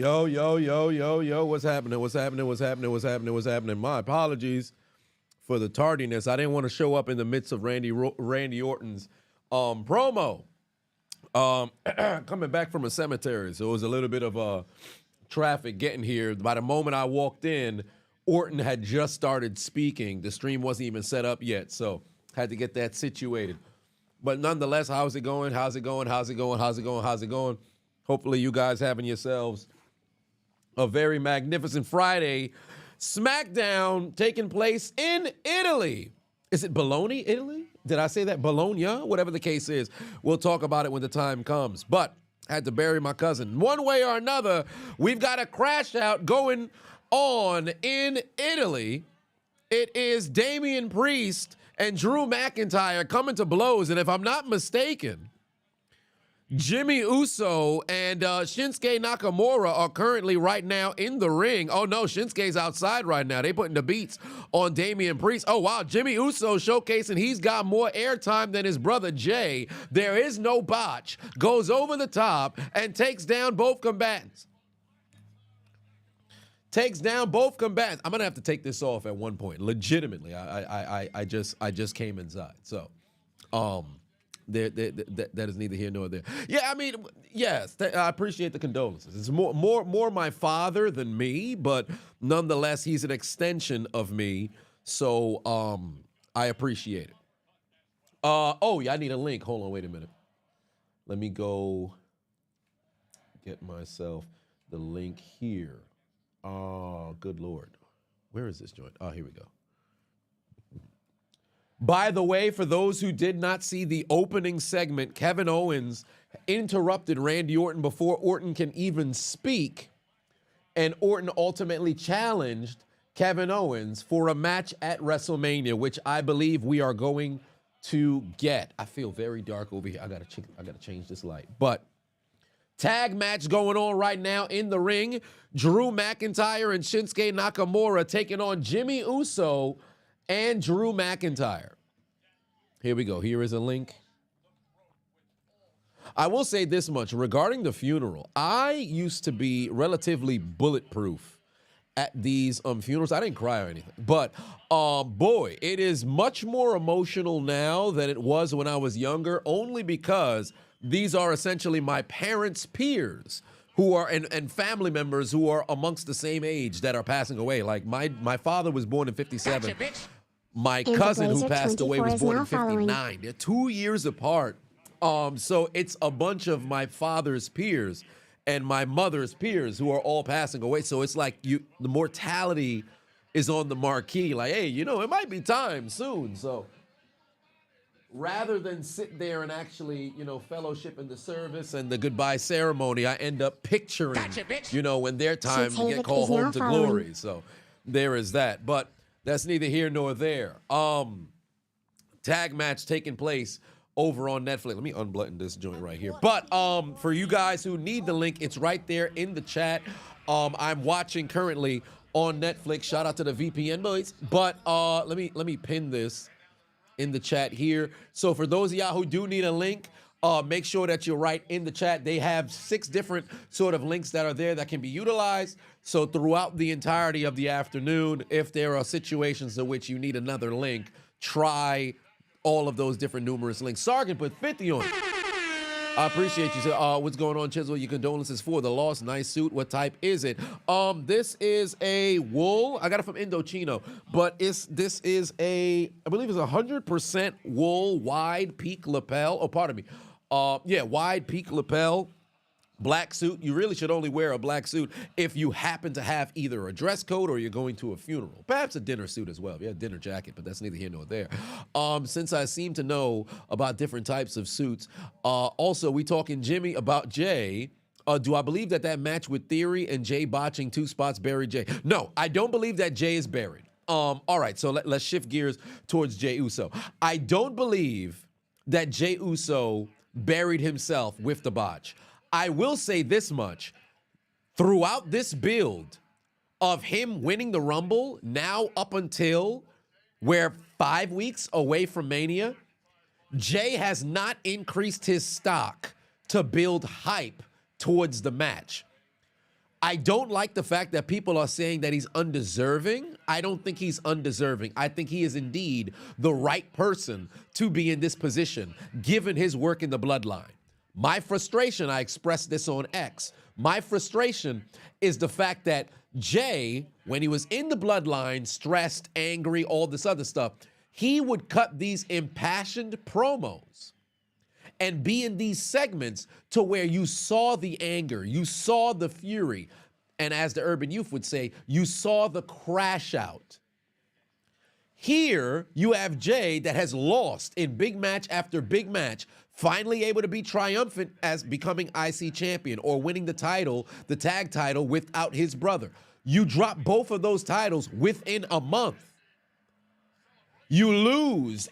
Yo, yo, yo, yo, yo. What's happening? What's happening? What's happening? What's happening? What's happening? My apologies for the tardiness. I didn't want to show up in the midst of Randy Orton's promo. Coming back from a cemetery, so it was a little bit of traffic getting here. By the moment I walked in, Orton had just started speaking. The stream wasn't even set up yet, so had to get that situated. But nonetheless, how's it going? How's it going? How's it going? How's it going? How's it going? Hopefully you guys having yourselves a very magnificent Friday. Smackdown taking place in Italy. Is it Bologna, Italy? Did I say that? Bologna? Whatever the case is. We'll talk about it when the time comes. But I had to bury my cousin. One way or another, we've got a crash out going on in Italy. It is Damian Priest and Drew McIntyre coming to blows. And if I'm not mistaken, Jimmy Uso and Shinsuke Nakamura are currently right now in the ring. Oh, no, Shinsuke's outside right now. They putting the beats on Damian Priest. Oh, wow, Jimmy Uso showcasing he's got more airtime than his brother Jay. There is no botch. Goes over the top and takes down both combatants. Takes down both combatants. I'm going to have to take this off at one point. Legitimately, I just came inside. So, that is neither here nor there. Yeah, I mean, yes, I appreciate the condolences. It's more my father than me, but nonetheless, he's an extension of me, so I appreciate it. Oh, yeah, I need a link. Hold on, wait a minute. Let me go get myself the link here. Oh, good Lord. Where is this joint? Oh, here we go. By the way, for those who did not see the opening segment, Kevin Owens interrupted Randy Orton before Orton can even speak, and Orton ultimately challenged Kevin Owens for a match at WrestleMania, which I believe we are going to get. I feel very dark over here. I gotta change this light. But tag match going on right now in the ring. Drew McIntyre and Shinsuke Nakamura taking on Jimmy Uso and Drew McIntyre. Here we go. Here is a link. I will say this much regarding the funeral. I used to be relatively bulletproof at these funerals. I didn't cry or anything, but boy, it is much more emotional now than it was when I was younger, only because these are essentially my parents' peers who are and family members who are amongst the same age that are passing away. Like my father was born in 57. Gotcha, my cousin who passed away was born in 59. They're 2 years apart. So it's a bunch of my father's peers and my mother's peers who are all passing away. So it's like the mortality is on the marquee. Like, hey, it might be time soon. So rather than sit there and actually, fellowship in the service and the goodbye ceremony, I end up picturing, when their time to get called home to glory. So there is that. But that's neither here nor there. Tag match taking place over on Netflix. Let me unbutton this joint right here. But for you guys who need the link, it's right there in the chat. I'm watching currently on Netflix. Shout out to the VPN boys. But let me pin this in the chat here. So for those of y'all who do need a link, make sure that you're right in the chat. They have 6 different sort of links that are there that can be utilized. So throughout the entirety of the afternoon, if there are situations in which you need another link, try all of those different numerous links. Sargon put 50 on it. I appreciate you. What's going on, Chisel? Your condolences for the loss. Nice suit. What type is it? This is a wool. I got it from Indochino, but this is I believe it's 100% wool, wide peak lapel. Oh, pardon me. Yeah, wide peak lapel. Black suit. You really should only wear a black suit if you happen to have either a dress code or you're going to a funeral. Perhaps a dinner suit as well. Yeah, a dinner jacket, but that's neither here nor there. Since I seem to know about different types of suits, also we talking Jimmy about Jay. Do I believe that match with Theory and Jay botching 2 spots buried Jay? No, I don't believe that Jay is buried. All right, so let's shift gears towards Jey Uso. I don't believe that Jey Uso buried himself with the botch. I will say this much. Throughout this build of him winning the Rumble, now up until we're 5 weeks away from Mania, Jay has not increased his stock to build hype towards the match. I don't like the fact that people are saying that he's undeserving. I don't think he's undeserving. I think he is indeed the right person to be in this position, given his work in the Bloodline. My frustration, I expressed this on X. My frustration is the fact that Jay, when he was in the Bloodline, stressed, angry, all this other stuff, he would cut these impassioned promos and be in these segments to where you saw the anger, you saw the fury, and as the urban youth would say, you saw the crash out. Here, you have Jay that has lost in big match after big match, finally able to be triumphant as becoming IC champion or winning the title, the tag title, without his brother. You drop both of those titles within a month. You lose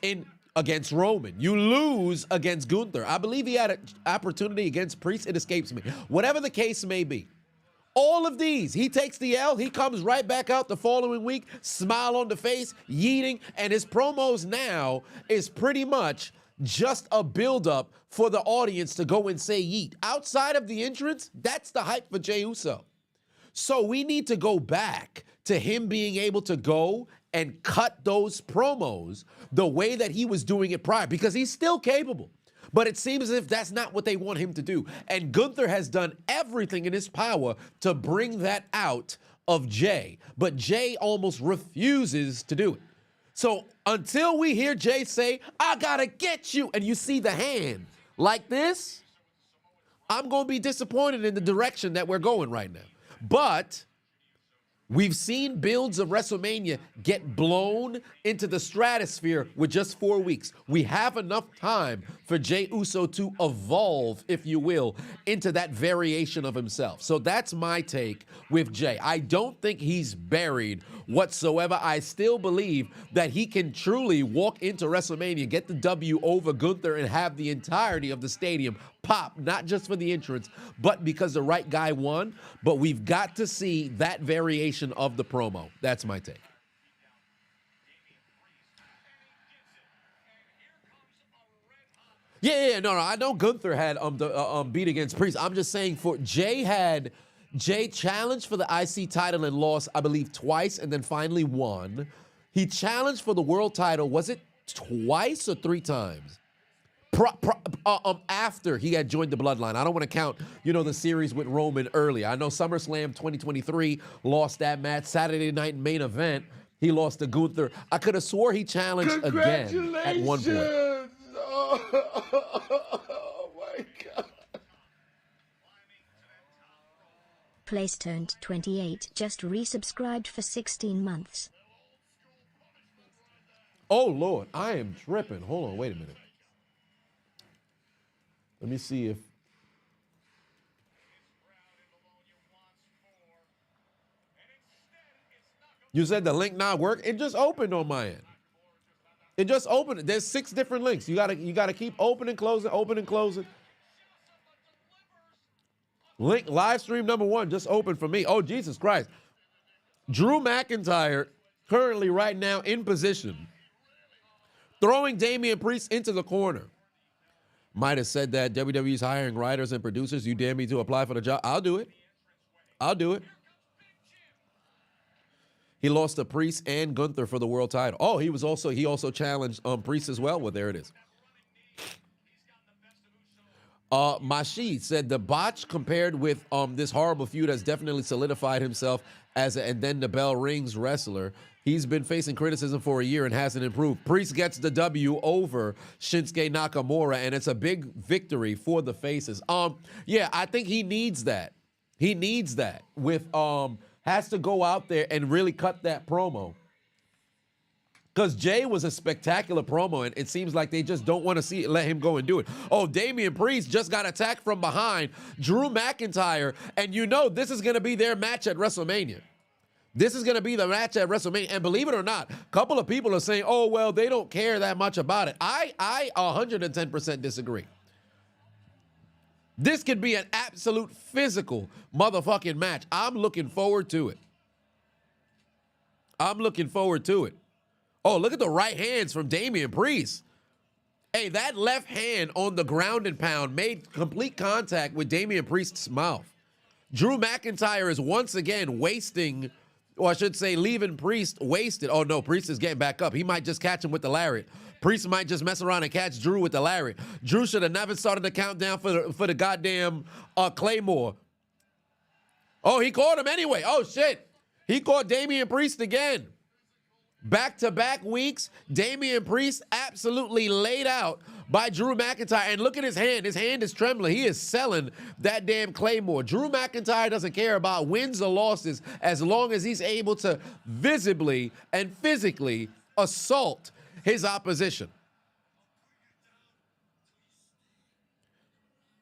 against Roman. You lose against Gunther. I believe he had an opportunity against Priest. It escapes me. Whatever the case may be. All of these, he takes the L, he comes right back out the following week, smile on the face, yeeting, and his promos now is pretty much just a buildup for the audience to go and say yeet. Outside of the entrance, that's the hype for Jey Uso. So we need to go back to him being able to go and cut those promos the way that he was doing it prior, because he's still capable. But it seems as if that's not what they want him to do. And Gunther has done everything in his power to bring that out of Jay. But Jay almost refuses to do it. So until we hear Jay say, I gotta get you, and you see the hand like this, I'm gonna be disappointed in the direction that we're going right now. But we've seen builds of WrestleMania get blown into the stratosphere with just 4 weeks. We have enough time for Jey Uso to evolve, if you will, into that variation of himself. So that's my take with Jay. I don't think he's buried whatsoever. I still believe that he can truly walk into WrestleMania, get the W over Gunther, and have the entirety of the stadium pop, not just for the entrance, but because the right guy won. But we've got to see that variation of the promo. That's my take. No, I know Gunther had the beat against Priest. I'm just saying for Jay challenged for the IC title and lost, I believe, twice, and then finally won. He challenged for the world title, was it twice or 3 times? After he had joined the Bloodline. I don't want to count, the series with Roman earlier. I know SummerSlam 2023 lost that match. Saturday night main event, he lost to Gunther. I could have swore he challenged again at one point. Oh my God. Placeturned 28 just resubscribed for 16 months. Oh, Lord, I am tripping. Hold on, wait a minute. Let me see if... You said the link not work? It just opened on my end. It just opened. There's 6 different links. You gotta keep opening, closing. Link live stream number 1 just opened for me. Oh, Jesus Christ. Drew McIntyre currently right now in position, throwing Damian Priest into the corner. Might have said that WWE's hiring writers and producers. You dare me to apply for the job? I'll do it. He lost to Priest and Gunther for the world title. Oh, he also challenged Priest as well. Well, there it is. Mashi said the botch compared with this horrible feud has definitely solidified himself as and then the bell rings wrestler. He's been facing criticism for a year and hasn't improved. Priest gets the W over Shinsuke Nakamura, and it's a big victory for the faces. I think he needs that. He needs that with has to go out there and really cut that promo. Because Jay was a spectacular promo, and it seems like they just don't want to let him go and do it. Oh, Damian Priest just got attacked from behind. Drew McIntyre, and this is going to be their match at WrestleMania. This is going to be the match at WrestleMania. And believe it or not, a couple of people are saying, oh, well, they don't care that much about it. I 110% disagree. This could be an absolute physical motherfucking match. I'm looking forward to it. Oh, look at the right hands from Damian Priest. Hey, that left hand on the ground and pound made complete contact with Damian Priest's mouth. Drew McIntyre is once again wasting, or I should say leaving Priest wasted. Oh no, Priest is getting back up. He might just catch him with the lariat. Priest might just mess around and catch Drew with the lariat. Drew should have never started the countdown for the goddamn Claymore. Oh, he caught him anyway. Oh shit. He caught Damian Priest again. Back-to-back weeks, Damian Priest absolutely laid out by Drew McIntyre. And look at his hand. His hand is trembling. He is selling that damn Claymore. Drew McIntyre doesn't care about wins or losses as long as he's able to visibly and physically assault his opposition.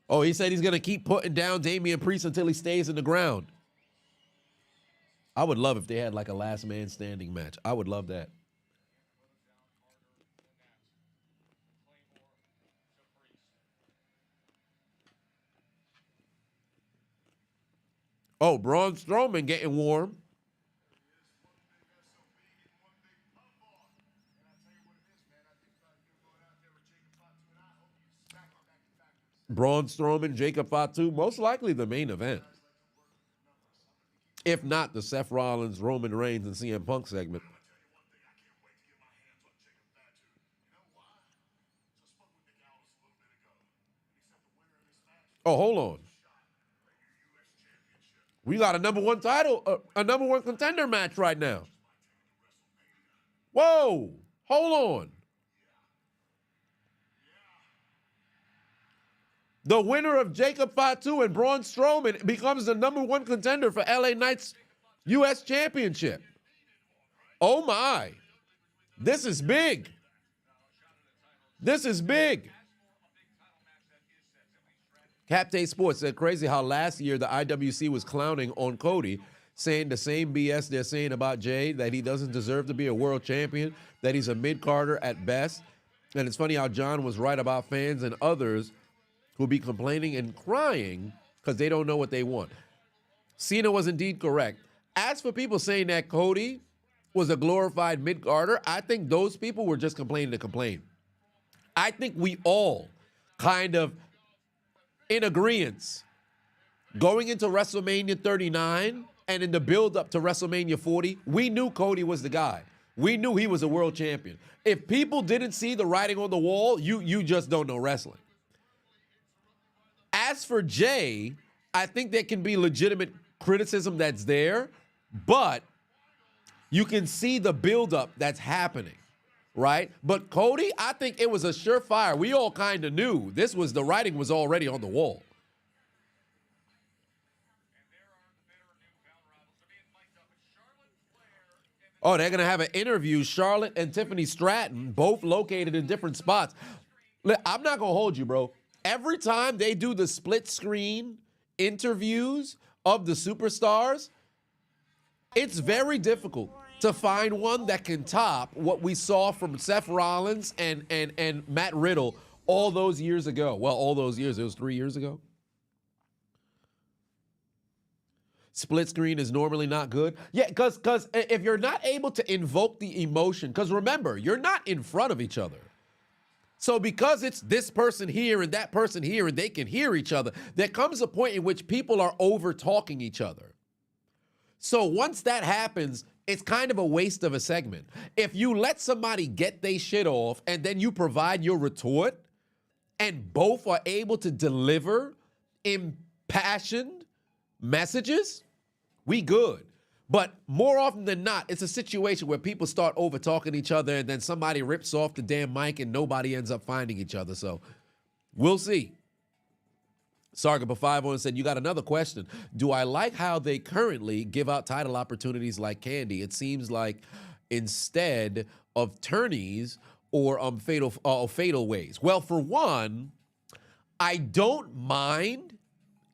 Oh, he said he's going to keep putting down Damian Priest until he stays in the ground. I would love if they had like a last man standing match. I would love that. Oh, Braun Strowman getting warm. Braun Strowman, Jacob Fatu, most likely the main event. If not the Seth Rollins, Roman Reigns, and CM Punk segment. Oh, hold on. We got a number one title, a number one contender match right now. Whoa, hold on. The winner of Jacob Fatu and Braun Strowman becomes the number one contender for LA Knight's U.S. Championship. Oh my. This is big. This is big. Captain Sports said crazy how last year the IWC was clowning on Cody, saying the same BS they're saying about Jade, that he doesn't deserve to be a world champion, that he's a mid-carder at best. And it's funny how John was right about fans and others who'll be complaining and crying because they don't know what they want. Cena was indeed correct. As for people saying that Cody was a glorified mid-carder, I think those people were just complaining to complain. I think we all kind of in agreement going into WrestleMania 39 and in the build-up to WrestleMania 40, we knew Cody was the guy. We knew he was a world champion. If people didn't see the writing on the wall, you just don't know wrestling. As for Jay, I think there can be legitimate criticism that's there, but you can see the buildup that's happening, right? But Cody, I think it was a surefire. We all kind of knew the writing was already on the wall. Oh, they're going to have an interview. Charlotte and Tiffany Stratton, both located in different spots. I'm not going to hold you, bro. Every time they do the split screen interviews of the superstars, it's very difficult to find one that can top what we saw from Seth Rollins and Matt Riddle all those years ago. Well, all those years, it was 3 years ago. Split screen is normally not good. Yeah, because if you're not able to invoke the emotion, because remember, you're not in front of each other. So because it's this person here and that person here and they can hear each other, there comes a point in which people are over-talking each other. So once that happens, it's kind of a waste of a segment. If you let somebody get their shit off and then you provide your retort and both are able to deliver impassioned messages, we good. But more often than not, it's a situation where people start over-talking each other and then somebody rips off the damn mic and nobody ends up finding each other. So we'll see. Sargaba51 said, you got another question. Do I like how they currently give out title opportunities like candy? It seems like instead of tourneys or fatal ways. Well, for one, I don't mind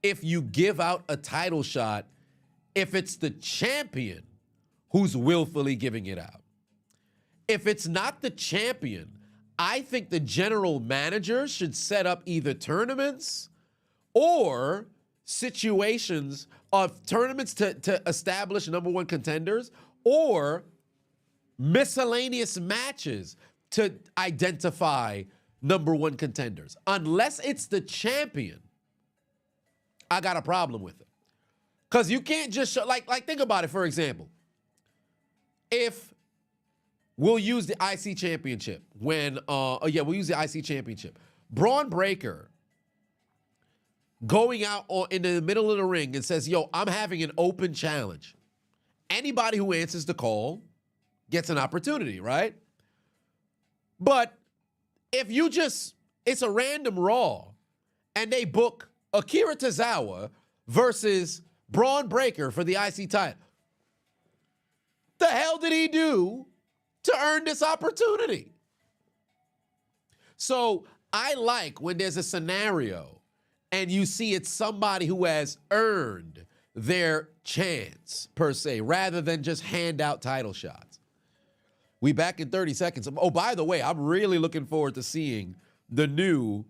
if you give out a title shot if it's the champion who's willfully giving it out. If it's not the champion, I think the general manager should set up either tournaments or situations of tournaments to establish number one contenders or miscellaneous matches to identify number one contenders. Unless it's the champion, I got a problem with it. Because you can't just show, like think about it, for example. If we'll use the IC championship when, we'll use the IC championship. Braun Breaker going out in the middle of the ring and says, yo, I'm having an open challenge. Anybody who answers the call gets an opportunity, right? But if you just, it's a random Raw and they book Akira Tozawa versus Braun Breaker for the IC title, the hell did he do to earn this opportunity? So I like when there's a scenario and you see it's somebody who has earned their chance, per se, rather than just hand out title shots. We back in 30 seconds. Oh, by the way, I'm really looking forward to seeing the new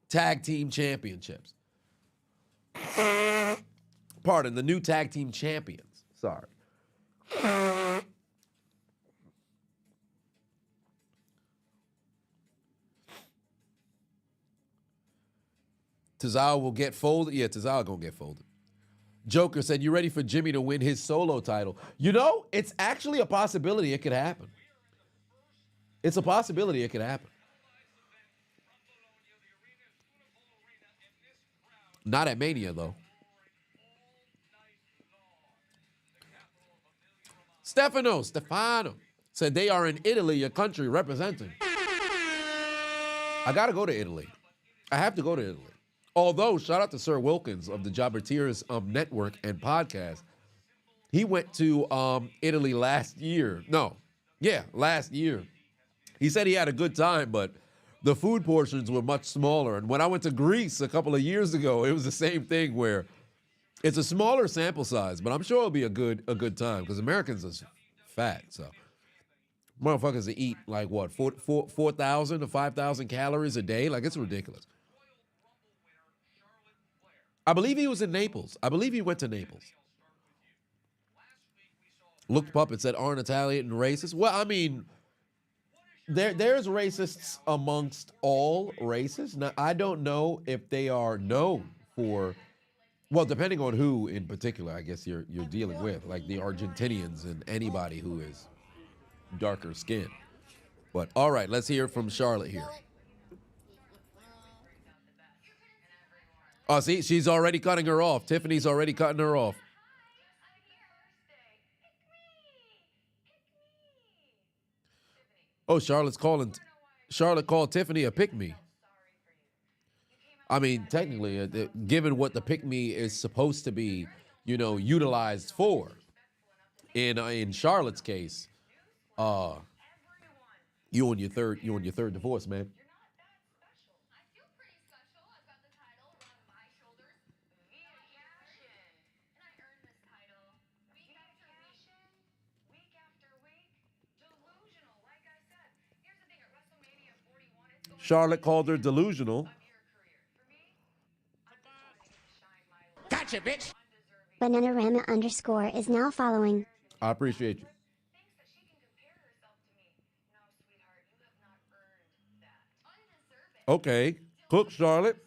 tag team championships. Pardon, the new tag team champions. Sorry. Tozawa will get folded. Yeah, Tozawa gonna get folded. Joker said, you ready for Jimmy to win his solo title? You know, it's actually a possibility it could happen. It's a possibility it could happen. Not at Mania, though. Stefano said they are in Italy, a country representing. I gotta go to Italy. I have to go to Italy. Although, shout out to Sir Wilkins of the Jobberteers Network and podcast. He went to Italy last year. Last year. He said he had a good time, but the food portions were much smaller. And when I went to Greece a couple of years ago, it was the same thing where it's a smaller sample size, but I'm sure it'll be a good time because Americans are fat. So motherfuckers that eat like what, 4,000 to 5,000 calories a day? Like, it's ridiculous. I believe he was in Naples. I believe he went to Naples. Looked Puppet said, aren't Italian racist? Well, I mean, there's racists amongst all races. Now, I don't know if they are known for, well, depending on who in particular, I guess you're dealing with, like the Argentinians and anybody who is darker skinned. But all right, let's hear from Charlotte here. Oh, see, she's already cutting her off. Tiffany's already cutting her off. Oh, Charlotte called Tiffany a pick-me. I mean, technically, given what the pick-me is supposed to be, utilized for, in Charlotte's case, you on your third divorce, man. Charlotte called her delusional. Gotcha, bitch. Bananarama _ is now following. I appreciate you. Okay. Cook, Charlotte.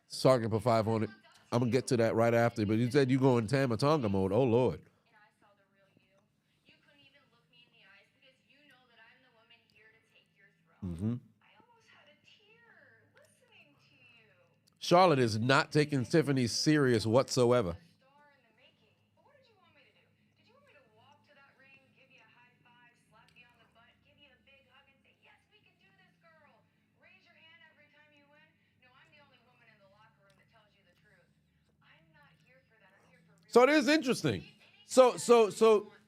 Sergeant put 5 on it. I'm going to get to that right after, but you said you go in Tamatonga mode. Oh, Lord. Mm-hmm. Charlotte is not taking Tiffany serious whatsoever. So it is interesting. So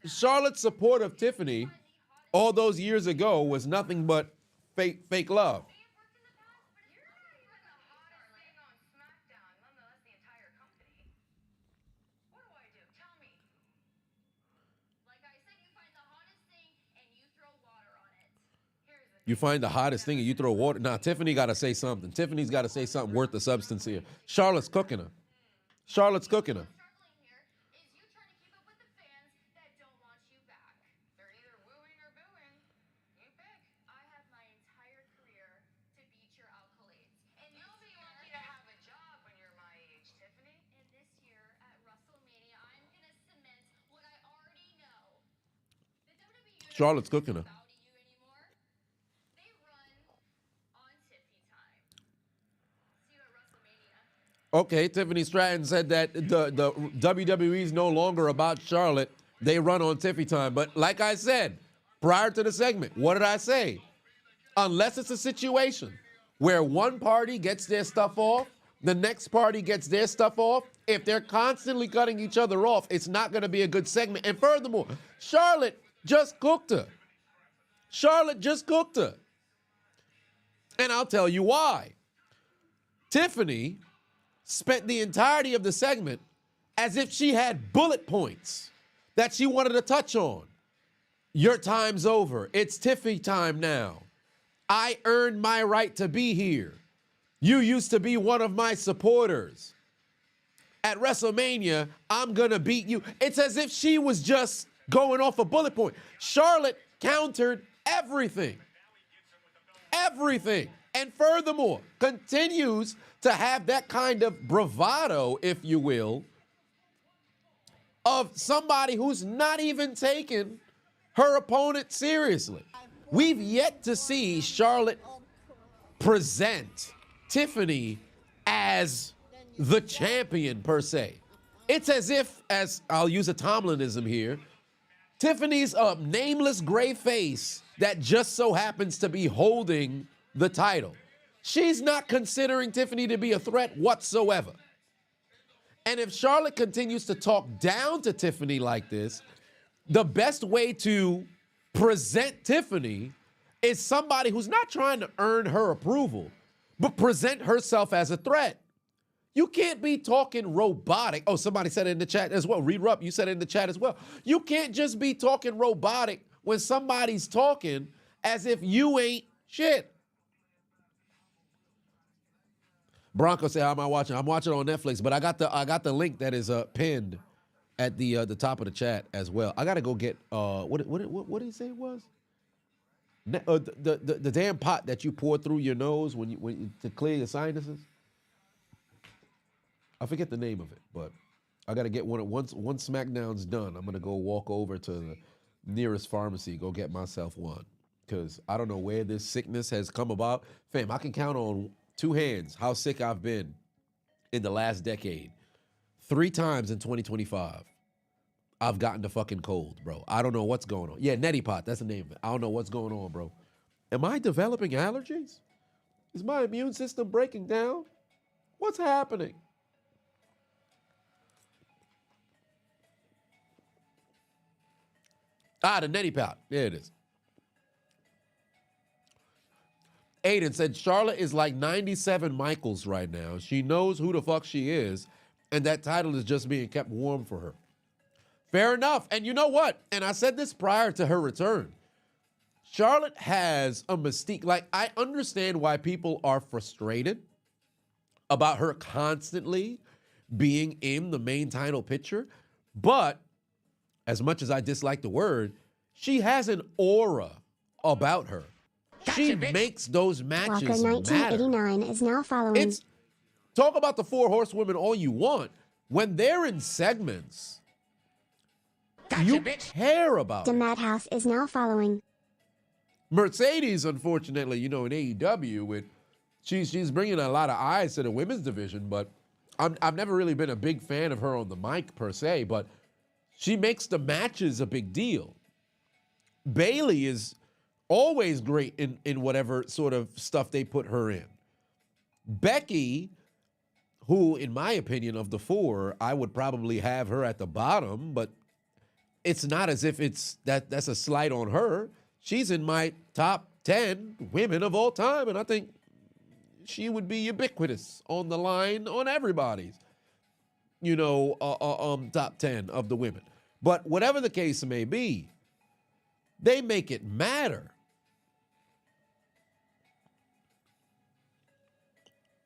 Charlotte's support of Tiffany all those years ago was nothing but fake love. You find the hottest thing and you throw water. Now, Tiffany got to say something. Tiffany's got to say something worth the substance here. Charlotte's cooking her. Charlotte's cooking her. Charlotte's cooking her. Okay, Tiffany Stratton said that the WWE is no longer about Charlotte. They run on Tiffy time. But like I said, prior to the segment, what did I say? Unless it's a situation where one party gets their stuff off, the next party gets their stuff off, if they're constantly cutting each other off, it's not going to be a good segment. And furthermore, Charlotte just cooked her. Charlotte just cooked her. And I'll tell you why. Tiffany spent the entirety of the segment as if she had bullet points that she wanted to touch on. Your time's over. It's Tiffy time now. I earned my right to be here. You used to be one of my supporters. At WrestleMania, I'm gonna beat you. It's as if she was just going off a bullet point. Charlotte countered everything. Everything. And furthermore, continues to have that kind of bravado, if you will, of somebody who's not even taking her opponent seriously. We've yet to see Charlotte present Tiffany as the champion, per se. It's as if, as I'll use a Tomlinism here, Tiffany's a nameless gray face that just so happens to be holding the title. She's not considering Tiffany to be a threat whatsoever. And if Charlotte continues to talk down to Tiffany like this, the best way to present Tiffany is somebody who's not trying to earn her approval, but present herself as a threat. You can't be talking robotic. Oh, somebody said it in the chat as well. Read Rupp, you said it in the chat as well. You can't just be talking robotic when somebody's talking as if you ain't shit. Bronco said, "How am I watching?" I'm watching on Netflix, but I got the link that is pinned at the top of the chat as well. I gotta go get what did he say it was? The damn pot that you pour through your nose to clear your sinuses. I forget the name of it, but I gotta get one. Once Smackdown's done, I'm gonna go walk over to the nearest pharmacy, go get myself one, because I don't know where this sickness has come about. Fam, I can count on two hands how sick I've been in the last decade. 3 times in 2025, I've gotten the fucking cold, bro. I don't know what's going on. Yeah, neti pot, that's the name of it. I don't know what's going on, bro. Am I developing allergies? Is my immune system breaking down? What's happening? The neti pot. There it is. Aiden said, Charlotte is like 97 Michaels right now. She knows who the fuck she is, and that title is just being kept warm for her. Fair enough. And you know what? And I said this prior to her return. Charlotte has a mystique. Like, I understand why people are frustrated about her constantly being in the main title picture, but as much as I dislike the word, she has an aura about her. She makes those matches Walker 1989 matter. is now following. Talk about the 4 horsewomen all you want. When they're in segments, you care about The it. Madhouse is now following. Mercedes, unfortunately, in AEW, she's bringing a lot of eyes to the women's division, but I've never really been a big fan of her on the mic per se, but she makes the matches a big deal. Bayley is always great in whatever sort of stuff they put her in. Becky, who, in my opinion, of the 4, I would probably have her at the bottom, but it's not as if that's a slight on her. She's in my top 10 women of all time, and I think she would be ubiquitous on the line on everybody's, top 10 of the women. But whatever the case may be, they make it matter.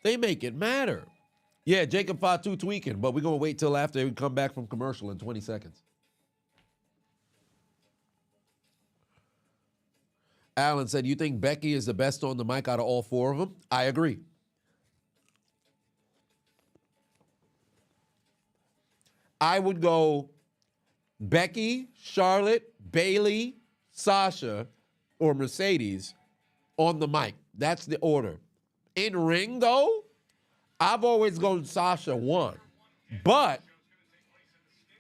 They make it matter. Yeah, Jacob Fatu tweaking, but we're going to wait till after we come back from commercial in 20 seconds. Alan said, you think Becky is the best on the mic out of all 4 of them? I agree. I would go Becky, Charlotte, Bayley, Sasha, or Mercedes on the mic. That's the order. In ring, though, I've always gone Sasha 1. But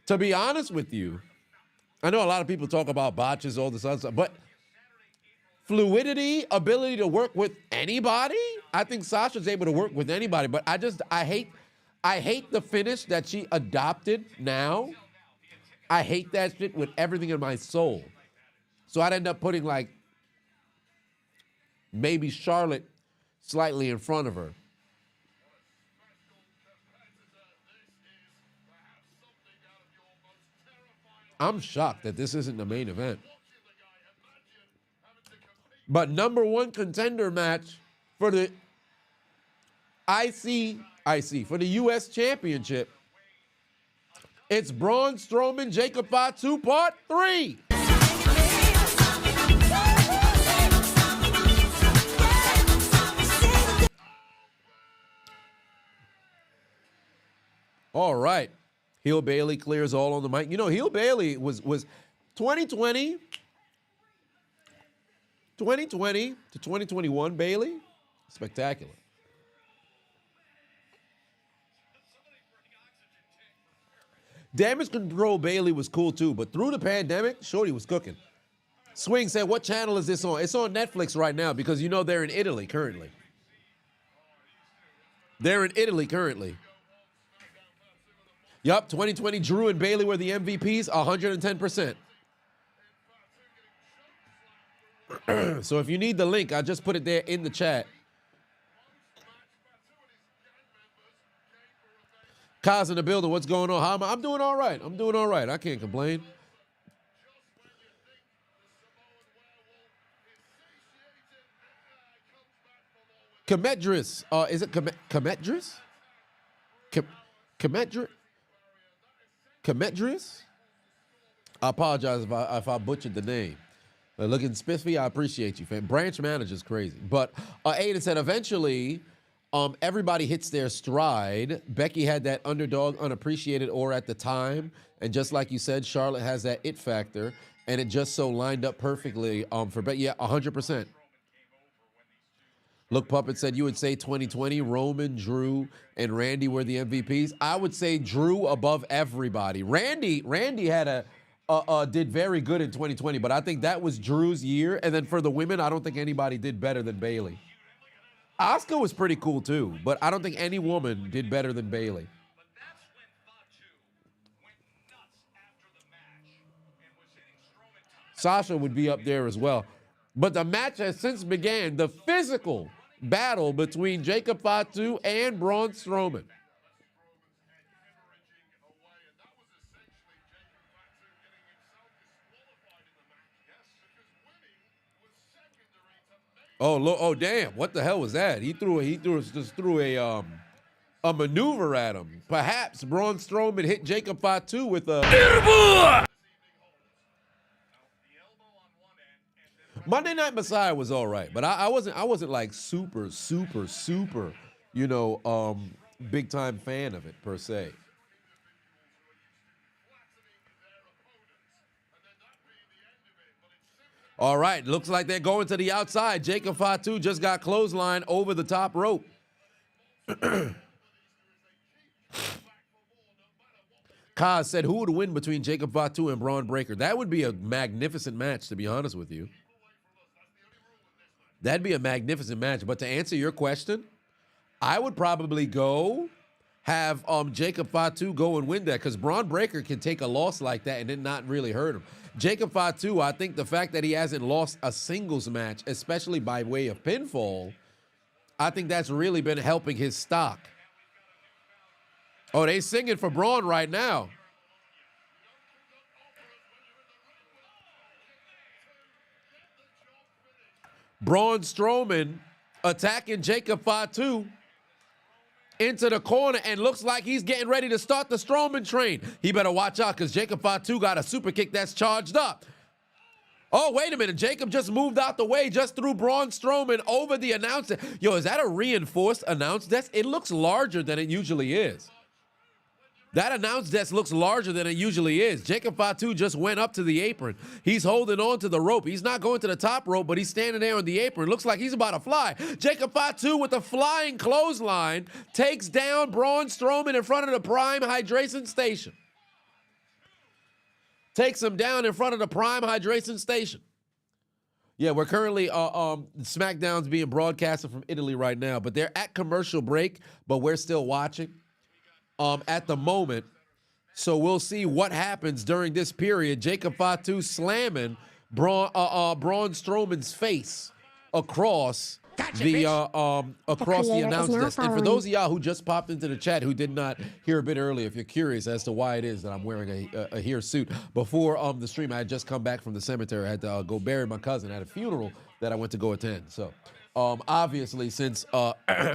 to be honest with you, I know a lot of people talk about botches, all this other stuff, but fluidity, ability to work with anybody, I think Sasha's able to work with anybody. But I hate the finish that she adopted now. I hate that shit with everything in my soul. So I'd end up putting like maybe Charlotte slightly in front of her. I'm shocked that this isn't the main event. But number one contender match for the for the U.S. Championship, it's Braun Strowman, Jacob Fatu, Part 3. All right. Heel Bailey clears all on the mic. You know, Heel Bailey was 2020 to 2021, Bailey, spectacular. Damage Control Bailey was cool too, but through the pandemic, Shorty was cooking. Swing said, what channel is this on? It's on Netflix right now because you know they're in Italy currently. Yup, 2020, Drew and Bailey were the MVPs, 110%. So if you need the link, I just put it there in the chat. Kaz in the building, what's going on? How am I? I'm doing all right. I can't complain. Comedris, is it Comedris? Comedris? I apologize if I butchered the name. Looking spiffy, I appreciate you, fam. Branch manager's crazy. But Aiden said eventually everybody hits their stride. Becky had that underdog unappreciated aura at the time. And just like you said, Charlotte has that it factor. And it just so lined up perfectly for Becky. Yeah, 100%. Look, Puppet said you would say 2020, Roman, Drew, and Randy were the MVPs. I would say Drew above everybody. Randy had did very good in 2020, but I think that was Drew's year. And then for the women, I don't think anybody did better than Bayley. Asuka was pretty cool too, but I don't think any woman did better than Bayley. Sasha would be up there as well. But the match has since began, the physical battle between Jacob Fatu and Braun Strowman. Oh damn, what the hell was that? He just threw a maneuver at him. Perhaps Braun Strowman hit Jacob Fatu with a Monday Night Messiah was all right, but I wasn't like super, big time fan of it per se. All right, looks like they're going to the outside. Jacob Fatu just got clothesline over the top rope. Kaz said, who would win between Jacob Fatu and Braun Breaker? That would be a magnificent match, to be honest with you. That'd be a magnificent match. But to answer your question, I would probably go have Jacob Fatu go and win that because Braun Breaker can take a loss like that and it not really hurt him. Jacob Fatu, I think the fact that he hasn't lost a singles match, especially by way of pinfall, I think that's really been helping his stock. Oh, they singing for Braun right now. Braun Strowman attacking Jacob Fatu into the corner and looks like he's getting ready to start the Strowman train. He better watch out because Jacob Fatu got a super kick that's charged up. Oh, wait a minute. Jacob just moved out the way, just threw Braun Strowman over the announcer. Yo, is that a reinforced announce desk? It looks larger than it usually is. That announce desk looks larger than it usually is. Jacob Fatu just went up to the apron. He's holding on to the rope. He's not going to the top rope, but he's standing there on the apron. Looks like he's about to fly. Jacob Fatu with the flying clothesline takes down Braun Strowman in front of the Prime Hydration Station. Takes him down in front of the Prime Hydration Station. Yeah, we're currently, SmackDown's being broadcasted from Italy right now, but they're at commercial break, but we're still watching at the moment. So we'll see what happens during this period. Jacob Fatu slamming Braun Strowman's face across the announce desk. And for those of y'all who just popped into the chat who did not hear a bit earlier, if you're curious as to why it is that I'm wearing a here suit, before the stream, I had just come back from the cemetery. I had to go bury my cousin at a funeral that I went to go attend. So obviously, since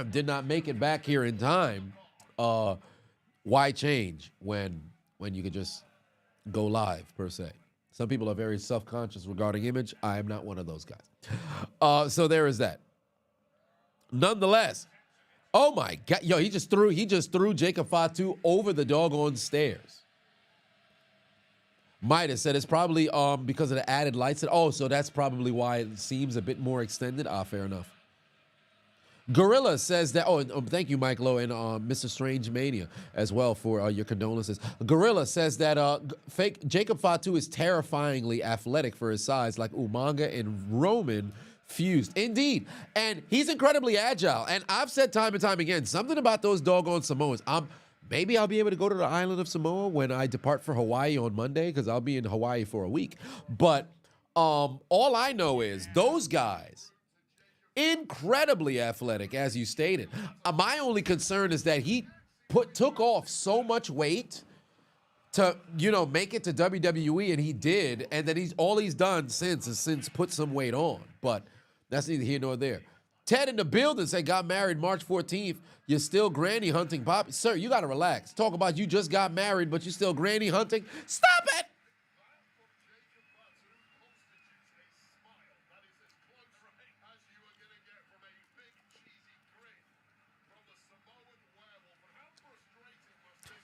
did not make it back here in time, why change when you could just go live, per se? Some people are very self-conscious regarding image. I am not one of those guys. So there is that. Nonetheless, oh my God, yo, he just threw Jacob Fatu over the doggone stairs. Midas said it's probably because of the added lights. Oh, so that's probably why it seems a bit more extended. Fair enough. Gorilla says that, thank you, Mike Lowe, and Mr. Strange Mania as well for your condolences. Gorilla says that fake Jacob Fatu is terrifyingly athletic for his size, like Umaga and Roman fused. Indeed. And he's incredibly agile. And I've said time and time again, something about those doggone Samoans. Maybe I'll be able to go to the island of Samoa when I depart for Hawaii on Monday, because I'll be in Hawaii for a week. But all I know is those guys, incredibly athletic, as you stated. My only concern is that he took off so much weight to, make it to WWE, and he did, and that all he's done since put some weight on. But that's neither here nor there. Ted in the building said, got married March 14th. You're still granny hunting, Pop. Sir, you got to relax. Talk about you just got married, but you're still granny hunting. Stop it!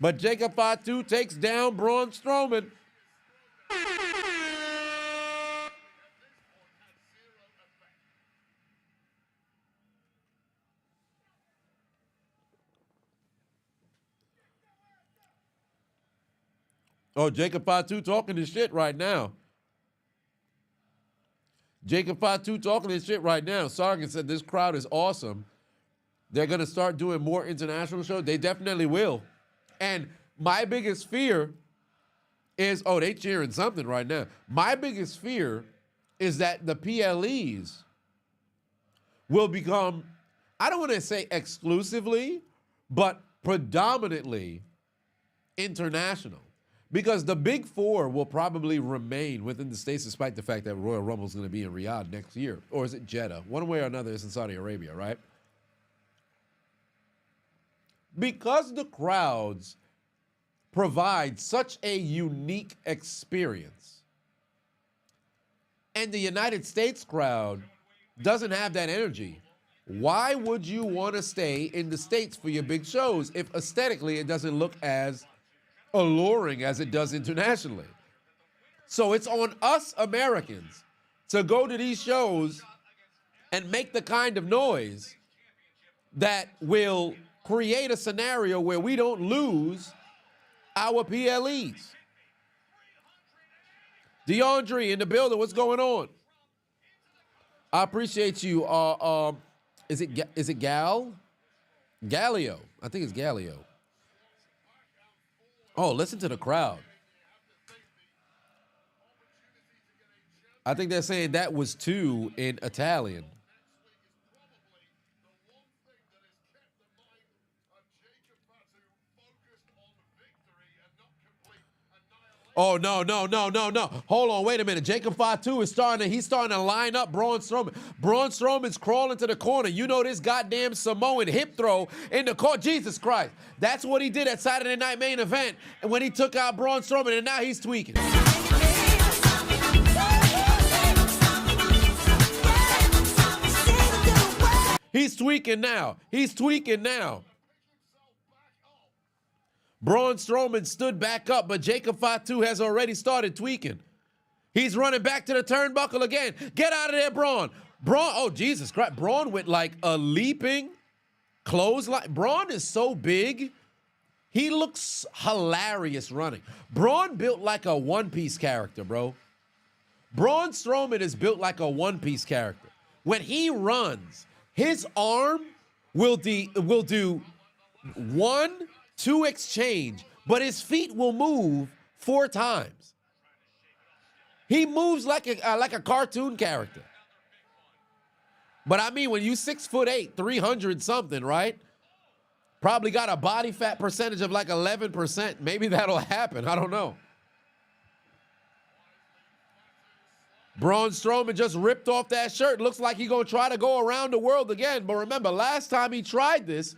But Jacob Fatu takes down Braun Strowman. Oh, Jacob Fatu talking his shit right now. Jacob Fatu talking his shit right now. Sargon said this crowd is awesome. They're going to start doing more international shows. They definitely will. And my biggest fear is, they cheering something right now. My biggest fear is that the PLEs will become, I don't want to say exclusively, but predominantly international. Because the big four will probably remain within the States, despite the fact that Royal Rumble is going to be in Riyadh next year. Or is it Jeddah? One way or another, it's in Saudi Arabia, right? Because the crowds provide such a unique experience, and the United States crowd doesn't have that energy, why would you want to stay in the States for your big shows if aesthetically it doesn't look as alluring as it does internationally? So it's on us Americans to go to these shows and make the kind of noise that will create a scenario where we don't lose our PLEs. DeAndre in the building, what's going on? I appreciate you. Is it Gal? Gallio. I think it's Gallio. Oh, listen to the crowd. I think they're saying that was 2 in Italian. Oh, no. Hold on, wait a minute. Jacob Fatu is starting to line up Braun Strowman. Braun Strowman's crawling to the corner. You know this goddamn Samoan hip throw in the corner. Jesus Christ. That's what he did at Saturday Night Main Event and when he took out Braun Strowman, and now he's tweaking. He's tweaking now. Braun Strowman stood back up, but Jacob Fatu has already started tweaking. He's running back to the turnbuckle again. Get out of there, Braun. Braun, oh, Jesus Christ. Braun with like a leaping clothesline. Braun is so big. He looks hilarious running. Braun built like a One Piece character, bro. Braun Strowman is built like a One Piece character. When he runs, his arm will do 1, 2 exchange, but his feet will move 4 times. He moves like a cartoon character. But I mean, when you 6'8", 300 something, right? Probably got a body fat percentage of like 11%. Maybe that'll happen. I don't know. Braun Strowman just ripped off that shirt. Looks like he's going to try to go around the world again. But remember, last time he tried this,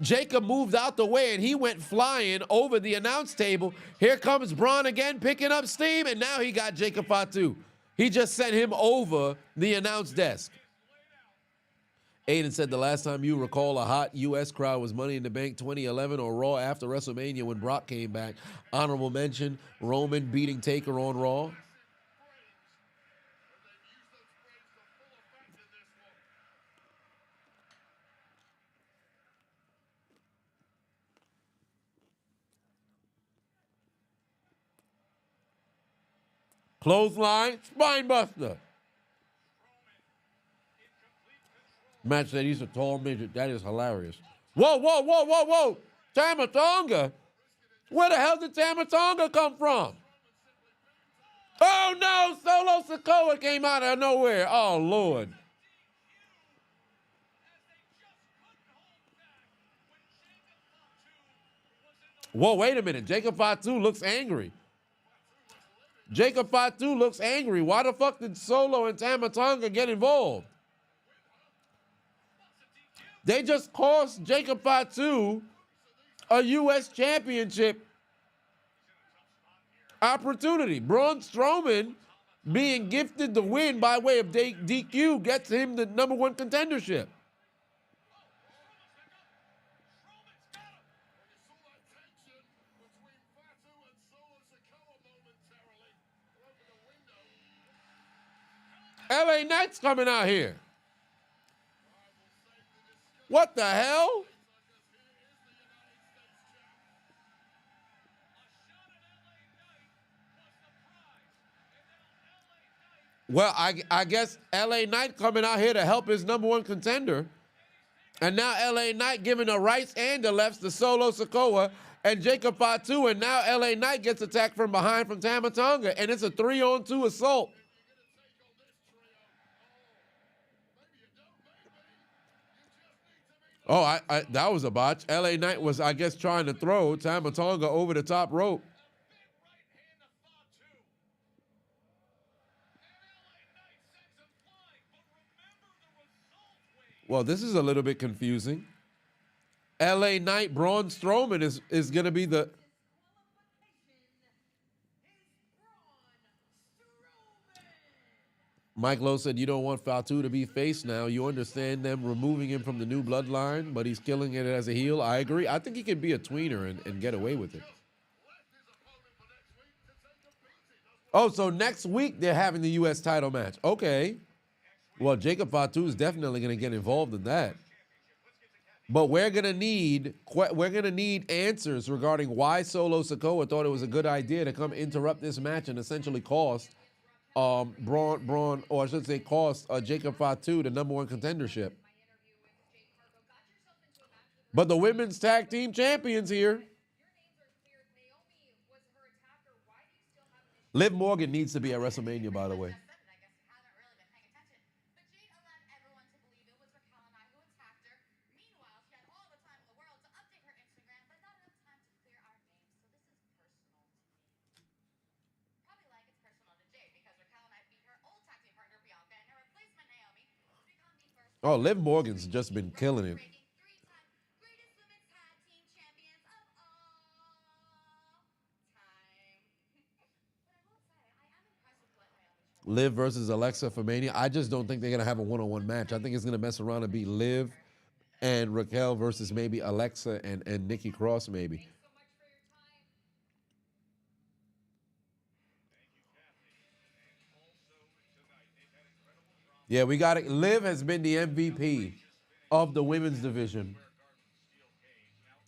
Jacob moved out the way and he went flying over the announce table. Here comes Braun again, picking up steam, and now he got Jacob Fatu. He just sent him over the announce desk. Aiden said the last time you recall a hot U.S. crowd was Money in the Bank 2011 or Raw after WrestleMania when Brock came back. Honorable mention, Roman beating Taker on Raw. Clothesline, spine buster. Matt said he's a tall midget. That is hilarious. Whoa, whoa, whoa, whoa, whoa. Tama Tonga? Where the hell did Tama Tonga come from? Oh, no. Solo Sikoa came out of nowhere. Oh, Lord. Whoa, wait a minute. Jacob Fatu looks angry. Jacob Fatu looks angry. Why the fuck did Solo and Tama Tonga get involved? They just cost Jacob Fatu a U.S. championship opportunity. Braun Strowman being gifted the win by way of DQ gets him the #1 contendership. LA Knight's coming out here. What the hell? Well, I guess LA Knight coming out here to help his #1 contender. And now LA Knight giving the rights and the lefts to Solo Sikoa and Jacob Fatu. And now LA Knight gets attacked from behind from Tama Tonga. And it's a 3-on-2 assault. Oh, that was a botch. LA Knight was, I guess, trying to throw Tama Tonga over the top rope. Well, this is a little bit confusing. LA Knight, Braun Strowman is going to be the... Mike Lowe said, you don't want Fatu to be face now. You understand them removing him from the new bloodline, but he's killing it as a heel. I agree. I think he can be a tweener and get away with it. Oh, so next week they're having the U.S. title match. Okay. Well, Jacob Fatu is definitely going to get involved in that. But we're going to need answers regarding why Solo Sikoa thought it was a good idea to come interrupt this match and essentially cost Braun, or I should say cost Jacob Fatu the #1 contendership. But the women's tag team champions here. Liv Morgan needs to be at WrestleMania, by the way. Oh, Liv Morgan's just been killing it. Liv versus Alexa for Mania. I just don't think they're going to have a one-on-one match. I think it's going to mess around and be Liv and Raquel versus maybe Alexa and Nikki Cross maybe. Yeah, we got it. Liv has been the MVP of the women's division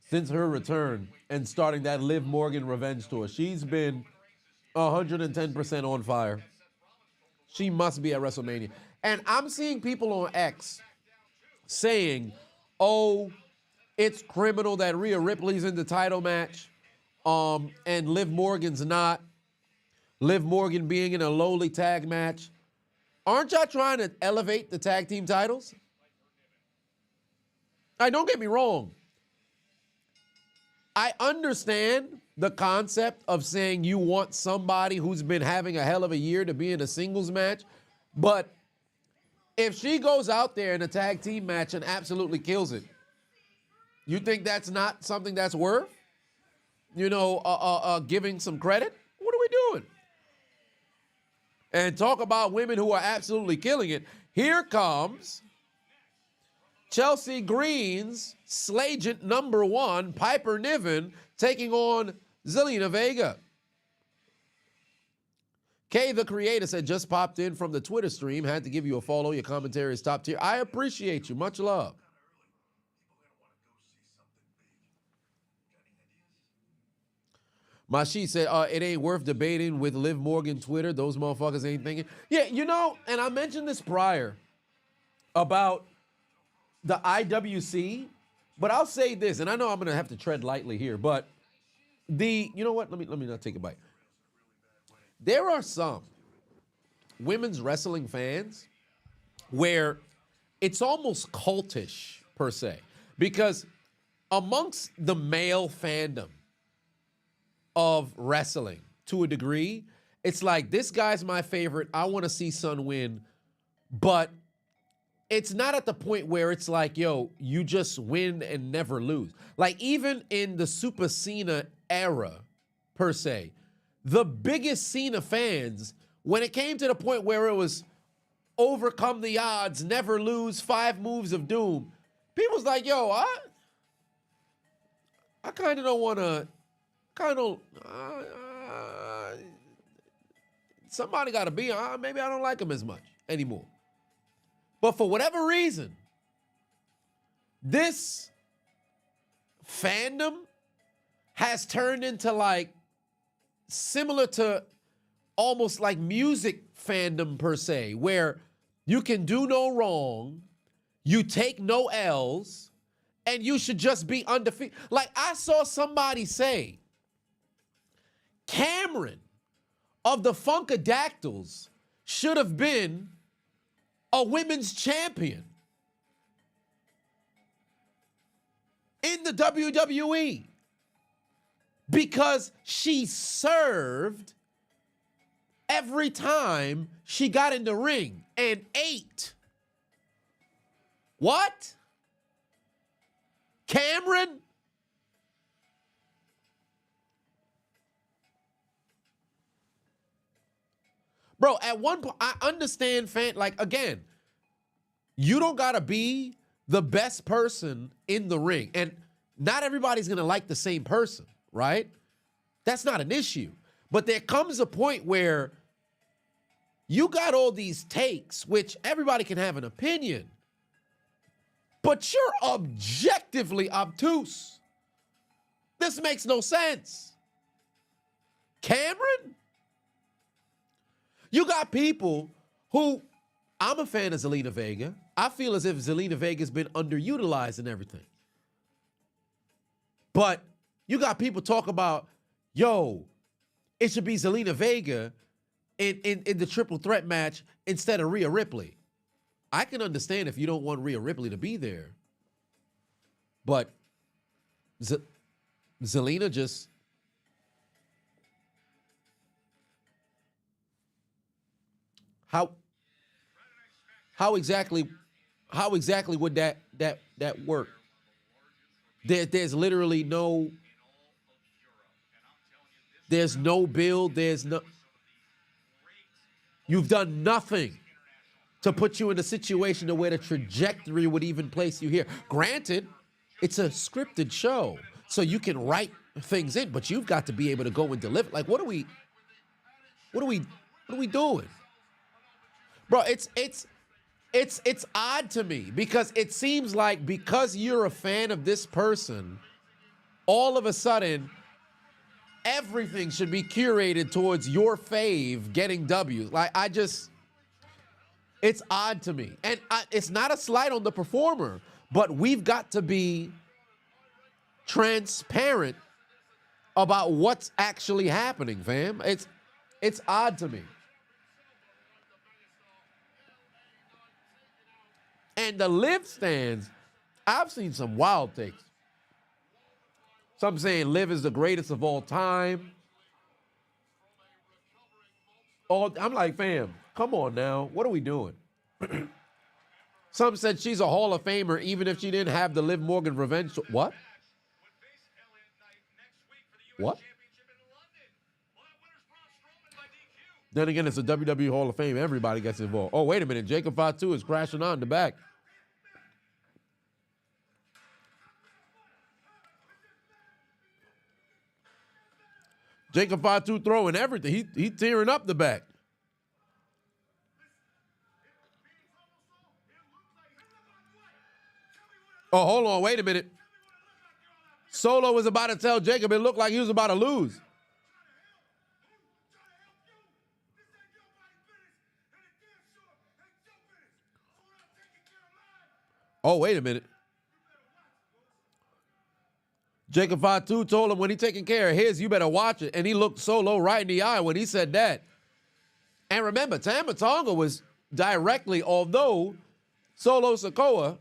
since her return and starting that Liv Morgan revenge tour. She's been 110% on fire. She must be at WrestleMania. And I'm seeing people on X saying, oh, it's criminal that Rhea Ripley's in the title match and Liv Morgan's not. Liv Morgan being in a lowly tag match. Aren't y'all trying to elevate the tag team titles? Don't get me wrong. I understand the concept of saying you want somebody who's been having a hell of a year to be in a singles match, but if she goes out there in a tag team match and absolutely kills it, you think that's not something that's worth, giving some credit? What are we doing? And talk about women who are absolutely killing it. Here comes Chelsea Green's Slagent #1, Piper Niven, taking on Zelina Vega. Kay, the creator, said, just popped in from the Twitter stream. Had to give you a follow. Your commentary is top tier. I appreciate you. Much love. Mashi said, it ain't worth debating with Liv Morgan Twitter. Those motherfuckers ain't thinking. Yeah, and I mentioned this prior about the IWC, but I'll say this, and I know I'm going to have to tread lightly here, but you know what? Let me not take a bite. There are some women's wrestling fans where it's almost cultish, per se, because amongst the male fandom of wrestling, to a degree, it's like, this guy's my favorite. I want to see Son win, but it's not at the point where it's like, yo, you just win and never lose. Like, even in the Super Cena era, per se, the biggest Cena fans, when it came to the point where it was overcome the odds, never lose, 5 moves of doom, people's like, yo, I kind of don't want to, somebody got to be, maybe I don't like him as much anymore. But for whatever reason, this fandom has turned into like similar to almost like music fandom per se, where you can do no wrong, you take no L's, and you should just be undefeated. Like, I saw somebody say, Cameron of the Funkadactyls should have been a women's champion in the WWE because she served every time she got in the ring and ate. What? Cameron? Bro, at one point, I understand again, you don't gotta be the best person in the ring. And not everybody's gonna like the same person, right? That's not an issue. But there comes a point where you got all these takes, which everybody can have an opinion, but you're objectively obtuse. This makes no sense. Cameron? You got people who, I'm a fan of Zelina Vega. I feel as if Zelina Vega's been underutilized and everything. But you got people talk about, yo, it should be Zelina Vega in the triple threat match instead of Rhea Ripley. I can understand if you don't want Rhea Ripley to be there. But Zelina just... How exactly would that work? There's literally no build, you've done nothing to put you in a situation to where the trajectory would even place you here. Granted, it's a scripted show, so you can write things in, but you've got to be able to go and deliver. Like, what are we doing? Bro, it's odd to me because it seems like because you're a fan of this person, all of a sudden everything should be curated towards your fave getting W's. Like it's odd to me. And it's not a slight on the performer, but we've got to be transparent about what's actually happening, fam. It's odd to me. And the Liv stands, I've seen some wild takes. Some saying Liv is the greatest of all time. I'm like, fam, come on now. What are we doing? Some said she's a Hall of Famer even if she didn't have the Liv Morgan revenge. What? What? Then again, it's a WWE Hall of Fame. Everybody gets involved. Oh, wait a minute. Jacob Fatu is crashing on the back. Jacob Fatu throwing everything. He tearing up the back. Oh, hold on. Wait a minute. Solo was about to tell Jacob it looked like he was about to lose. Oh, wait a minute. Jacob Fatu told him when he taking care of his, you better watch it. And he looked Solo right in the eye when he said that. And remember, Tama Tonga was directly, although Solo Sikoa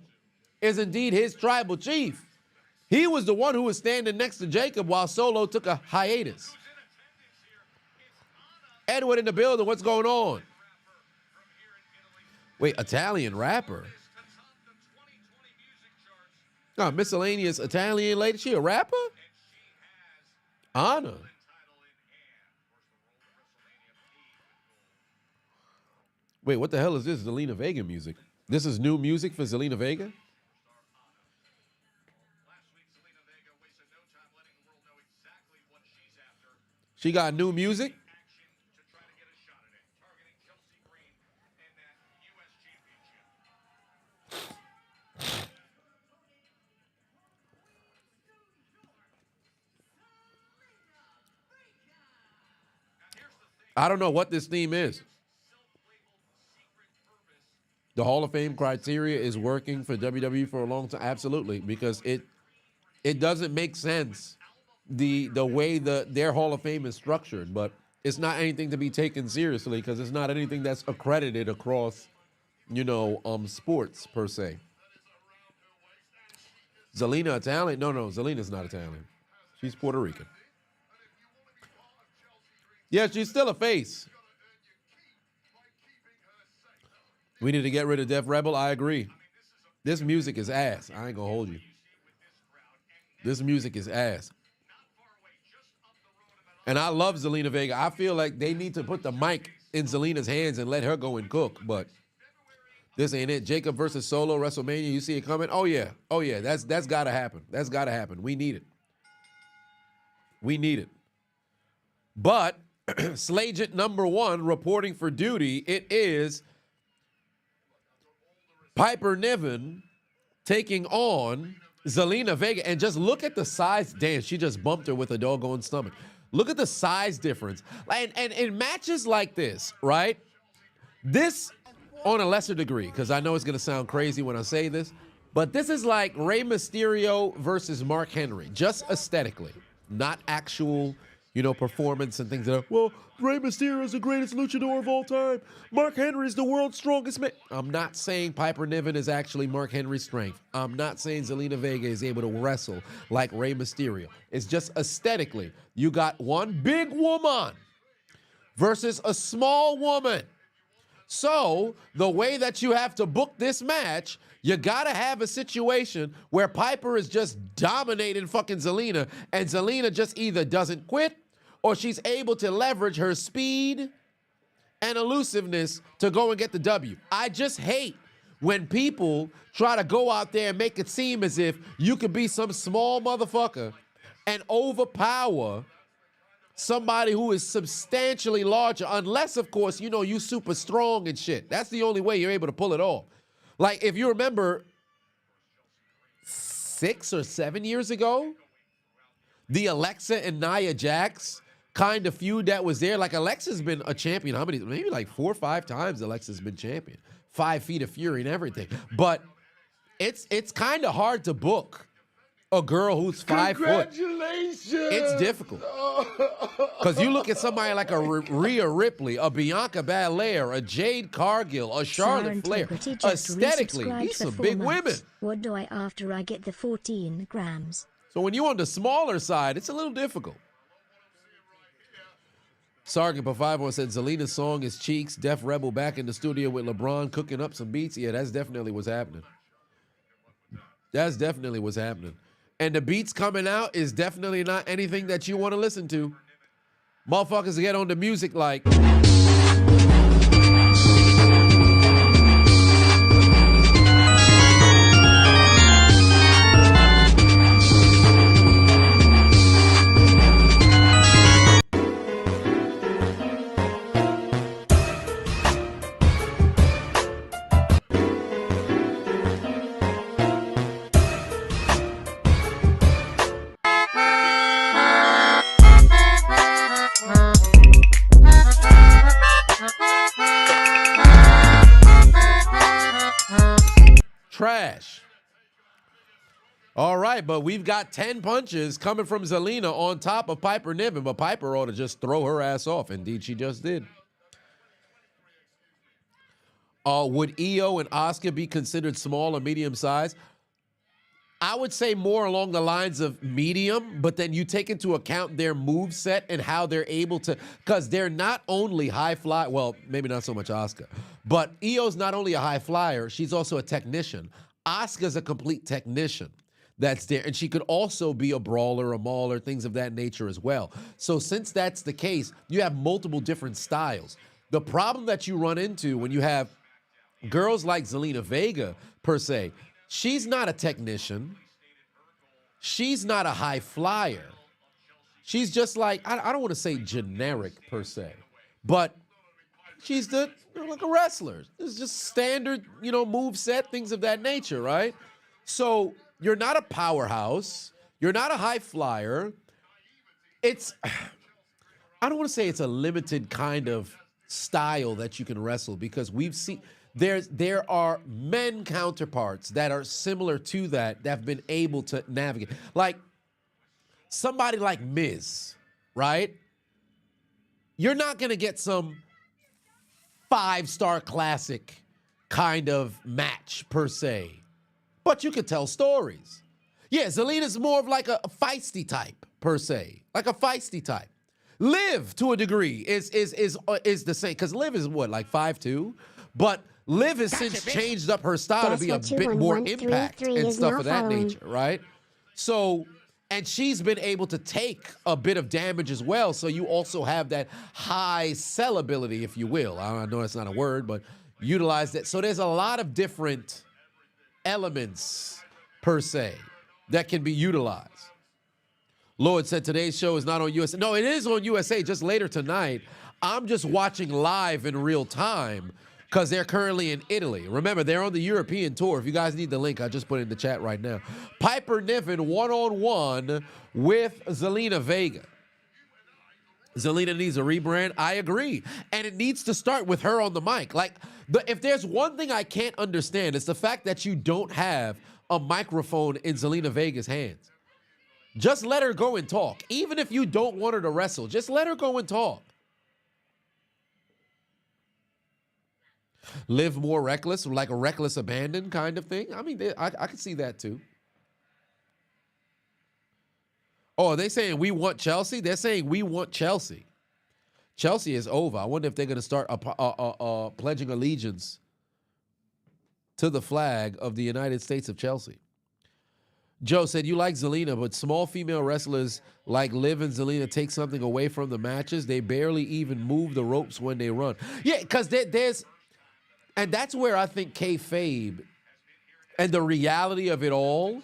is indeed his tribal chief, he was the one who was standing next to Jacob while Solo took a hiatus. Edward in the building, what's going on? Wait, Italian rapper? Oh, miscellaneous Italian lady. She a rapper? Anna. Wait, what the hell is this? Zelina Vega music. This is new music for Zelina Vega? She got new music? I don't know what this theme is. The Hall of Fame criteria is working for WWE for a long time. Absolutely, because it doesn't make sense the way their Hall of Fame is structured, but it's not anything to be taken seriously because it's not anything that's accredited across, sports per se. Zelina Italian? No, Zelina's not Italian. She's Puerto Rican. Yeah, she's still a face. We need to get rid of Def Rebel. I agree. This music is ass. I ain't gonna hold you. This music is ass. And I love Zelina Vega. I feel like they need to put the mic in Zelina's hands and let her go and cook, but this ain't it. Jacob versus Solo, WrestleMania. You see it coming? Oh yeah. That's gotta happen. That's gotta happen. We need it. We need it. But Slagent #1 reporting for duty. It is Piper Niven taking on Zelina Vega. And just look at the size. Damn, she just bumped her with a doggone stomach. Look at the size difference. And in matches like this, right? This on a lesser degree, because I know it's going to sound crazy when I say this, but this is like Rey Mysterio versus Mark Henry, just aesthetically, not actual, performance and things that are, well, Rey Mysterio is the greatest luchador of all time. Mark Henry is the world's strongest man. I'm not saying Piper Niven is actually Mark Henry's strength. I'm not saying Zelina Vega is able to wrestle like Rey Mysterio. It's just aesthetically, you got one big woman versus a small woman. So the way that you have to book this match, you got to have a situation where Piper is just dominating fucking Zelina, and Zelina just either doesn't quit or she's able to leverage her speed and elusiveness to go and get the W. I just hate when people try to go out there and make it seem as if you could be some small motherfucker and overpower somebody who is substantially larger, unless, of course, you super strong and shit. That's the only way you're able to pull it off. Like, if you remember 6 or 7 years ago, the Alexa and Nia Jax kind of feud that was there. Like, Alexa's been a champion. How many? Maybe like 4 or 5 times Alexa's been champion. 5 Feet of Fury and everything. But it's kind of hard to book a girl who's 5 foot. Congratulations! It's difficult. Because you look at somebody like a Rhea Ripley, a Bianca Belair, a Jade Cargill, a Charlotte Flair. Aesthetically, these are big women. What do I after I get the 14 grams? So when you're on the smaller side, it's a little difficult. Sergeant for 5 said Zelina's song is Cheeks, Def Rebel back in the studio with LeBron cooking up some beats. Yeah, that's definitely what's happening. That's definitely what's happening. And the beats coming out is definitely not anything that you want to listen to. Motherfuckers get on the music like... trash. All right, but we've got 10 punches coming from Zelina on top of Piper Niven, but Piper ought to just throw her ass off. Indeed, she just did. Would Io and Asuka be considered small or medium size? I would say more along the lines of medium, but then you take into account their move set and how they're able to, because they're not only high fly, well, maybe not so much Asuka, but Io's not only a high flyer, she's also a technician. Asuka's a complete technician that's there, and she could also be a brawler, a mauler, things of that nature as well. So since that's the case, you have multiple different styles. The problem that you run into when you have girls like Zelina Vega, per se, she's not a technician. She's not a high flyer. She's just like, I don't want to say generic per se, but she's like a wrestler. It's just standard, move set, things of that nature, right? So you're not a powerhouse. You're not a high flyer. I don't want to say it's a limited kind of style that you can wrestle, because we've seen, there are men counterparts that are similar to that have been able to navigate. Like somebody like Miz, right? You're not going to get some 5-star classic kind of match per se, but you could tell stories. Yeah, Zelina's more of like a feisty type per se, like a feisty type. Liv, to a degree, is the same, because Liv is what, like 5'2", but Liv has since changed up her style to be a bit more impact and stuff of that nature, right? So, and she's been able to take a bit of damage as well, so you also have that high sell ability, if you will. I know that's not a word, but utilize that. So there's a lot of different elements, per se, that can be utilized. Lord said today's show is not on USA. No, it is on USA, just later tonight. I'm just watching live in real time because they're currently in Italy. Remember, they're on the European tour. If you guys need the link, I just put it in the chat right now. Piper Niven one-on-one with Zelina Vega. Zelina needs a rebrand. I agree. And it needs to start with her on the mic. Like, if there's one thing I can't understand, it's the fact that you don't have a microphone in Zelina Vega's hands. Just let her go and talk. Even if you don't want her to wrestle, just let her go and talk. Live more reckless, like a reckless abandon kind of thing. I mean, I could see that too. Oh, are they saying we want Chelsea? They're saying we want Chelsea. Chelsea is over. I wonder if they're going to start pledging allegiance to the flag of the United States of Chelsea. Joe said, you like Zelina, but small female wrestlers like Liv and Zelina take something away from the matches. They barely even move the ropes when they run. Yeah, because there's... And that's where I think kayfabe and the reality of it all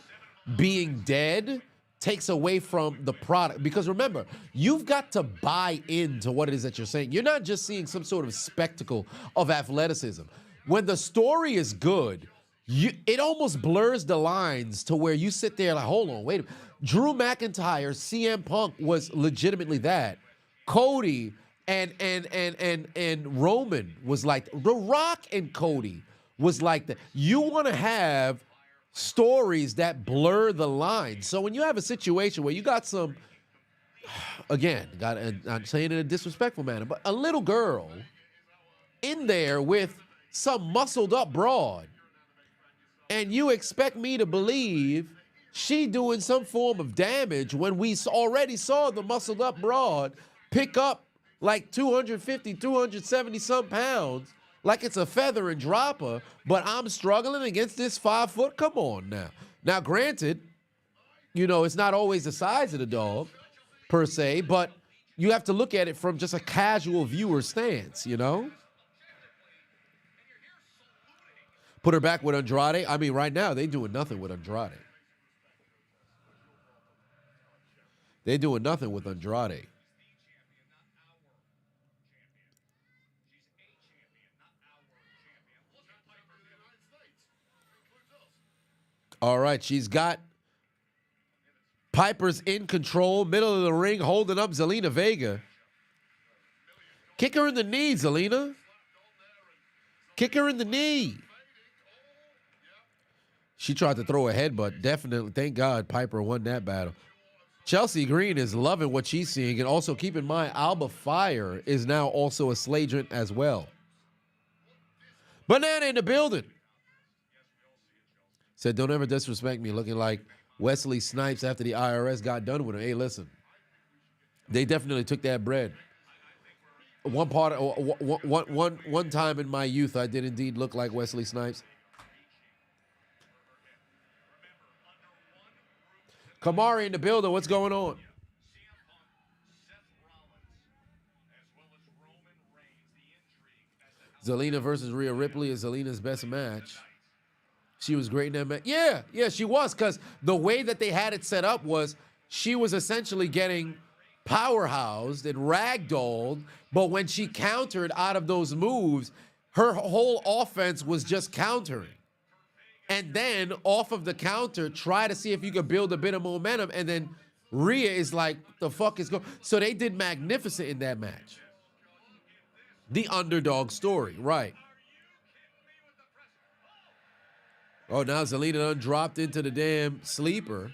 being dead takes away from the product. Because remember, you've got to buy into what it is that you're saying. You're not just seeing some sort of spectacle of athleticism. When the story is good, It almost blurs the lines to where you sit there like, hold on, wait a minute. Drew McIntyre, CM Punk was legitimately that. Cody and Roman was like, The Rock and Cody was like that. You want to have stories that blur the lines. So when you have a situation where you got some, again, I'm saying it in a disrespectful manner, but a little girl in there with some muscled up broad, and you expect me to believe she doing some form of damage when we already saw the muscled up broad pick up like 250, 270 some pounds like it's a feather and drop her, but I'm struggling against this 5 foot? Come on now. Now, granted, you know, it's not always the size of the dog per se, but you have to look at it from just a casual viewer stance, you know? Put her back with Andrade. I mean, right now, they doing nothing with Andrade. They're doing nothing with Andrade. All right, she's got Piper's in control, middle of the ring, holding up Zelina Vega. Kick her in the knee, Zelina. Kick her in the knee. She tried to throw a headbutt. Definitely, thank God Piper won that battle. Chelsea Green is loving what she's seeing. And also keep in mind, Alba Fire is now also a Sladrant as well. Banana in the building. Said, don't ever disrespect me, looking like Wesley Snipes after the IRS got done with him. Hey, listen, they definitely took that bread. One time in my youth, I did indeed look like Wesley Snipes. Kamari in the building. What's going on? Zelina versus Rhea Ripley is Zelina's best match. She was great in that match. Yeah, she was, because the way that they had it set up was she was essentially getting powerhoused and ragdolled, but when she countered out of those moves, her whole offense was just countering. And then off of the counter, try to see if you could build a bit of momentum. And then Rhea is like, the fuck is going? So they did magnificent in that match. The underdog story, right. Oh, now Zelina done dropped into the damn sleeper.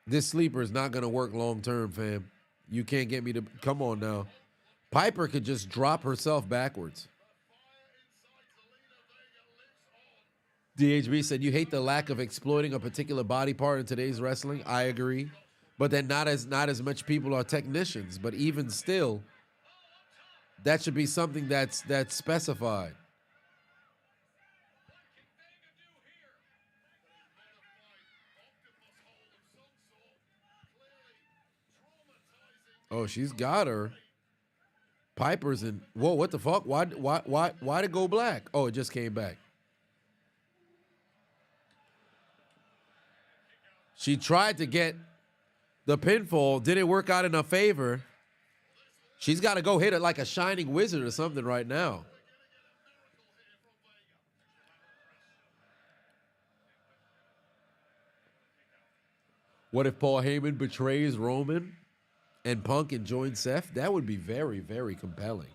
This sleeper is not going to work long term, fam. You can't get me to, come on now. Piper could just drop herself backwards. DHB said, you hate the lack of exploiting a particular body part in today's wrestling. I agree. But then not as much people are technicians. But even still, that should be something that's specified. Oh, she's got her. Piper's in. Whoa, what the fuck? Why'd it go black? Oh, it just came back. She tried to get the pinfall. Didn't work out in her favor. She's got to go hit it like a shining wizard or something right now. What if Paul Heyman betrays Roman and Punk and joins Seth? That would be very, very compelling.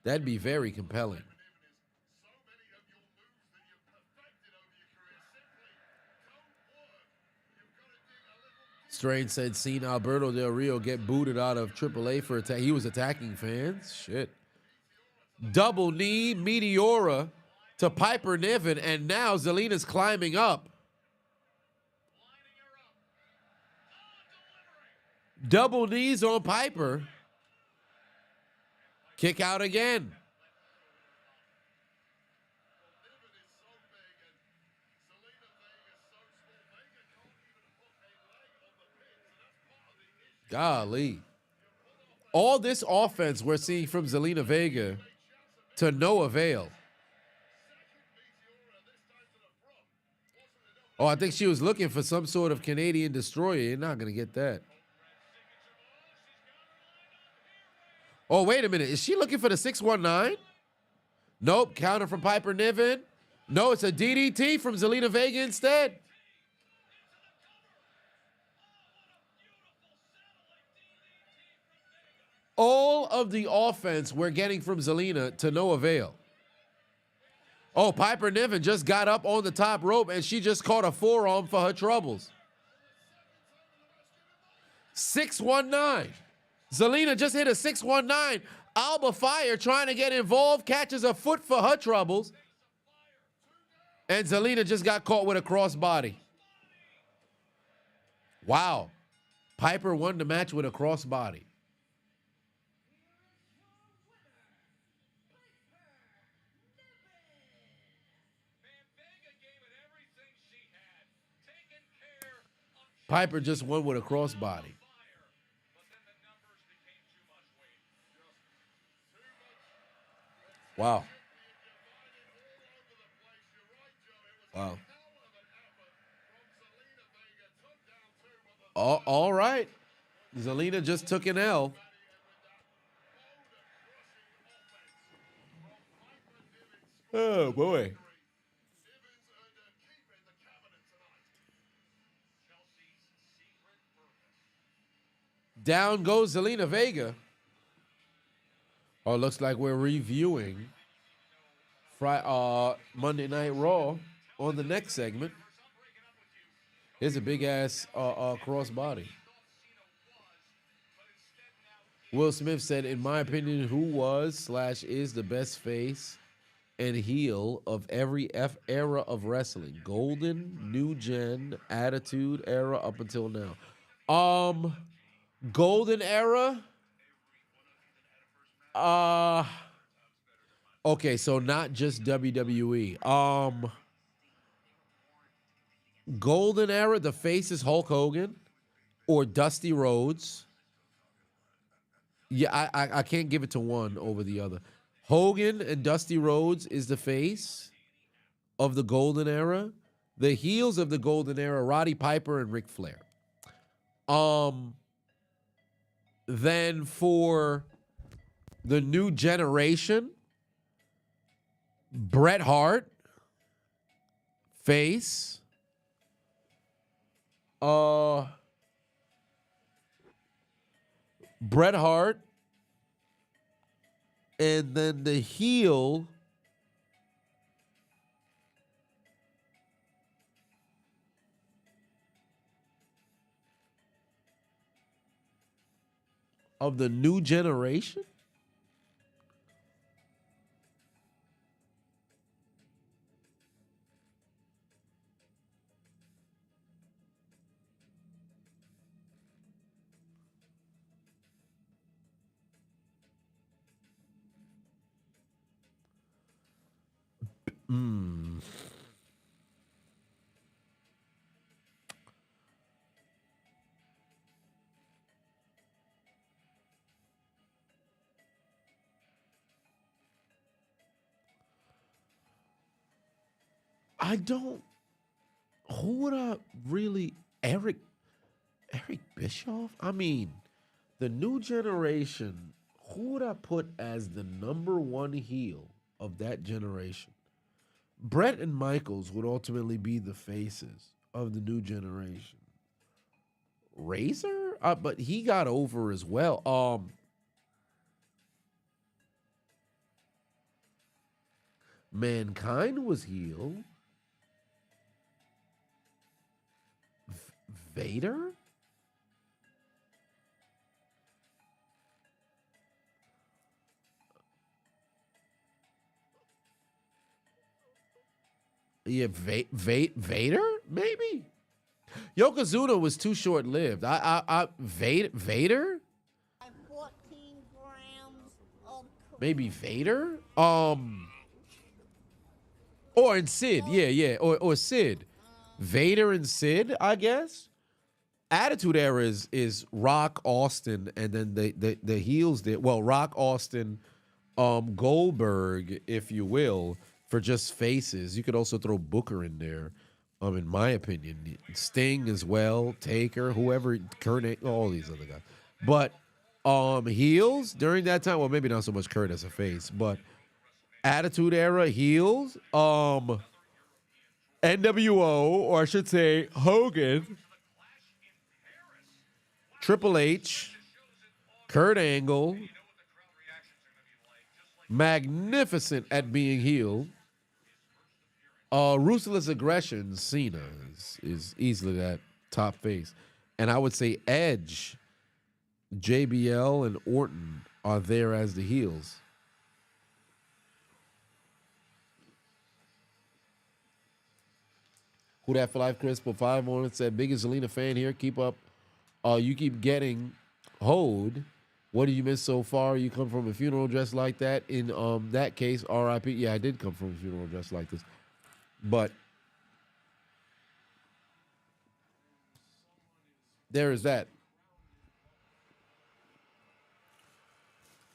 That'd be very compelling. Strange said, seen Alberto Del Rio get booted out of AAA for attack. He was attacking fans. Shit. Double knee Meteora to Piper Niven, and now Zelina's climbing up. Double knees on Piper. Kick out again. Golly. All this offense we're seeing from Zelina Vega to no avail. Oh, I think she was looking for some sort of Canadian destroyer. You're not going to get that. Oh, wait a minute. Is she looking for the 619? Nope. Counter from Piper Niven. No, it's a DDT from Zelina Vega instead. All of the offense we're getting from Zelina to no avail. Oh, Piper Niven just got up on the top rope and she just caught a forearm for her troubles. 619. Zelina just hit a 619. Alba Fire trying to get involved, catches a foot for her troubles. And Zelina just got caught with a crossbody. Wow. Piper won the match with a crossbody. Piper just won with a crossbody. Wow. Wow. All right. Zelina just took an L. Oh, boy. Down goes Zelina Vega. Oh, looks like we're reviewing Monday Night Raw on the next segment. Here's a big-ass crossbody. Will Smith said, in my opinion, who was / is the best face and heel of every era of wrestling? Golden, New Gen, Attitude Era up until now. Golden Era? Okay, so not just WWE. Golden Era, the face is Hulk Hogan or Dusty Rhodes. Yeah, I can't give it to one over the other. Hogan and Dusty Rhodes is the face of the Golden Era. The heels of the Golden Era, Roddy Piper and Ric Flair. Then for the new generation, Bret Hart, face. Bret Hart. And then the heel of the new generation? I don't. Who would I really? Eric Bischoff? I mean, the new generation. Who would I put as the number one heel of that generation? Brett and Michaels would ultimately be the faces of the new generation. Razor? But he got over as well. Mankind was heel. Vader? Yeah, Vader? Maybe? Yokozuna was too short-lived. Vader? 14 grams of Maybe Vader? Or in Sid. Yeah. Or Sid. Vader and Sid, I guess. Attitude Era is Rock, Austin, and then the heels there. Well, Rock, Austin, Goldberg, if you will, for just faces. You could also throw Booker in there, in my opinion. Sting as well, Taker, whoever, Kurt, all these other guys. But heels during that time. Well, maybe not so much Kurt as a face, but Attitude Era heels. NWO, or I should say Hogan, Triple H, Kurt Angle, magnificent at being healed. Ruthless Aggression, Cena is easily that top face. And I would say Edge, JBL, and Orton are there as the heels. Who that for life, Chris? But 5 on it said, biggest Zelina fan here. Keep up. You keep getting hoed. What did you miss so far? You come from a funeral dress like that. In that case, RIP. Yeah, I did come from a funeral dress like this. But there is that.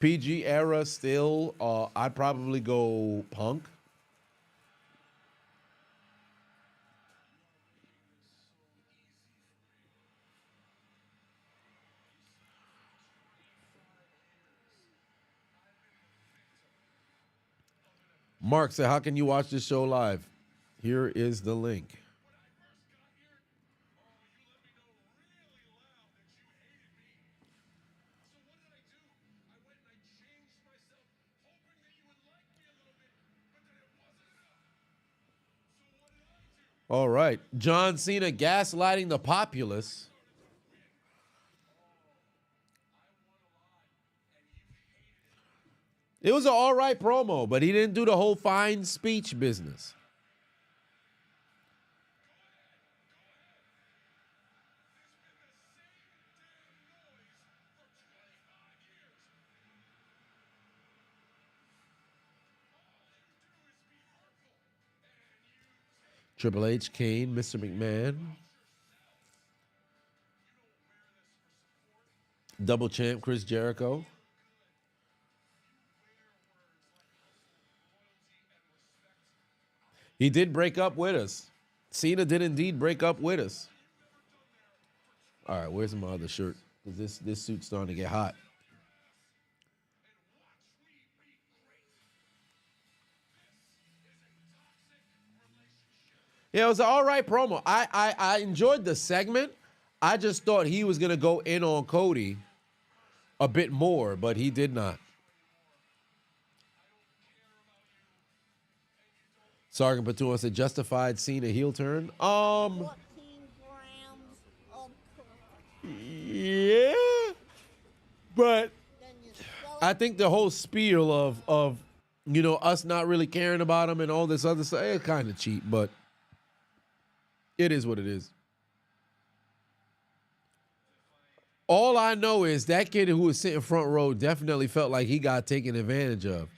PG era still, I'd probably go Punk. Mark said, how can you watch this show live? Here is the link. All right. John Cena gaslighting the populace. It was an all right promo, but he didn't do the whole fine speech business. Triple H, Kane, Mr. McMahon. Double champ Chris Jericho. He did break up with us. Cena did indeed break up with us. All right, where's my other shirt? Because this suit's starting to get hot. Yeah, it was an all right promo. I enjoyed the segment. I just thought he was going to go in on Cody a bit more, but he did not. Sergeant Patu said, justified Cena heel turn. 14 grams of Yeah, but then you sell I think the whole spiel of you know, us not really caring about him and all this other stuff, it's kind of cheap, but it is what it is. All I know is that kid who was sitting front row definitely felt like he got taken advantage of.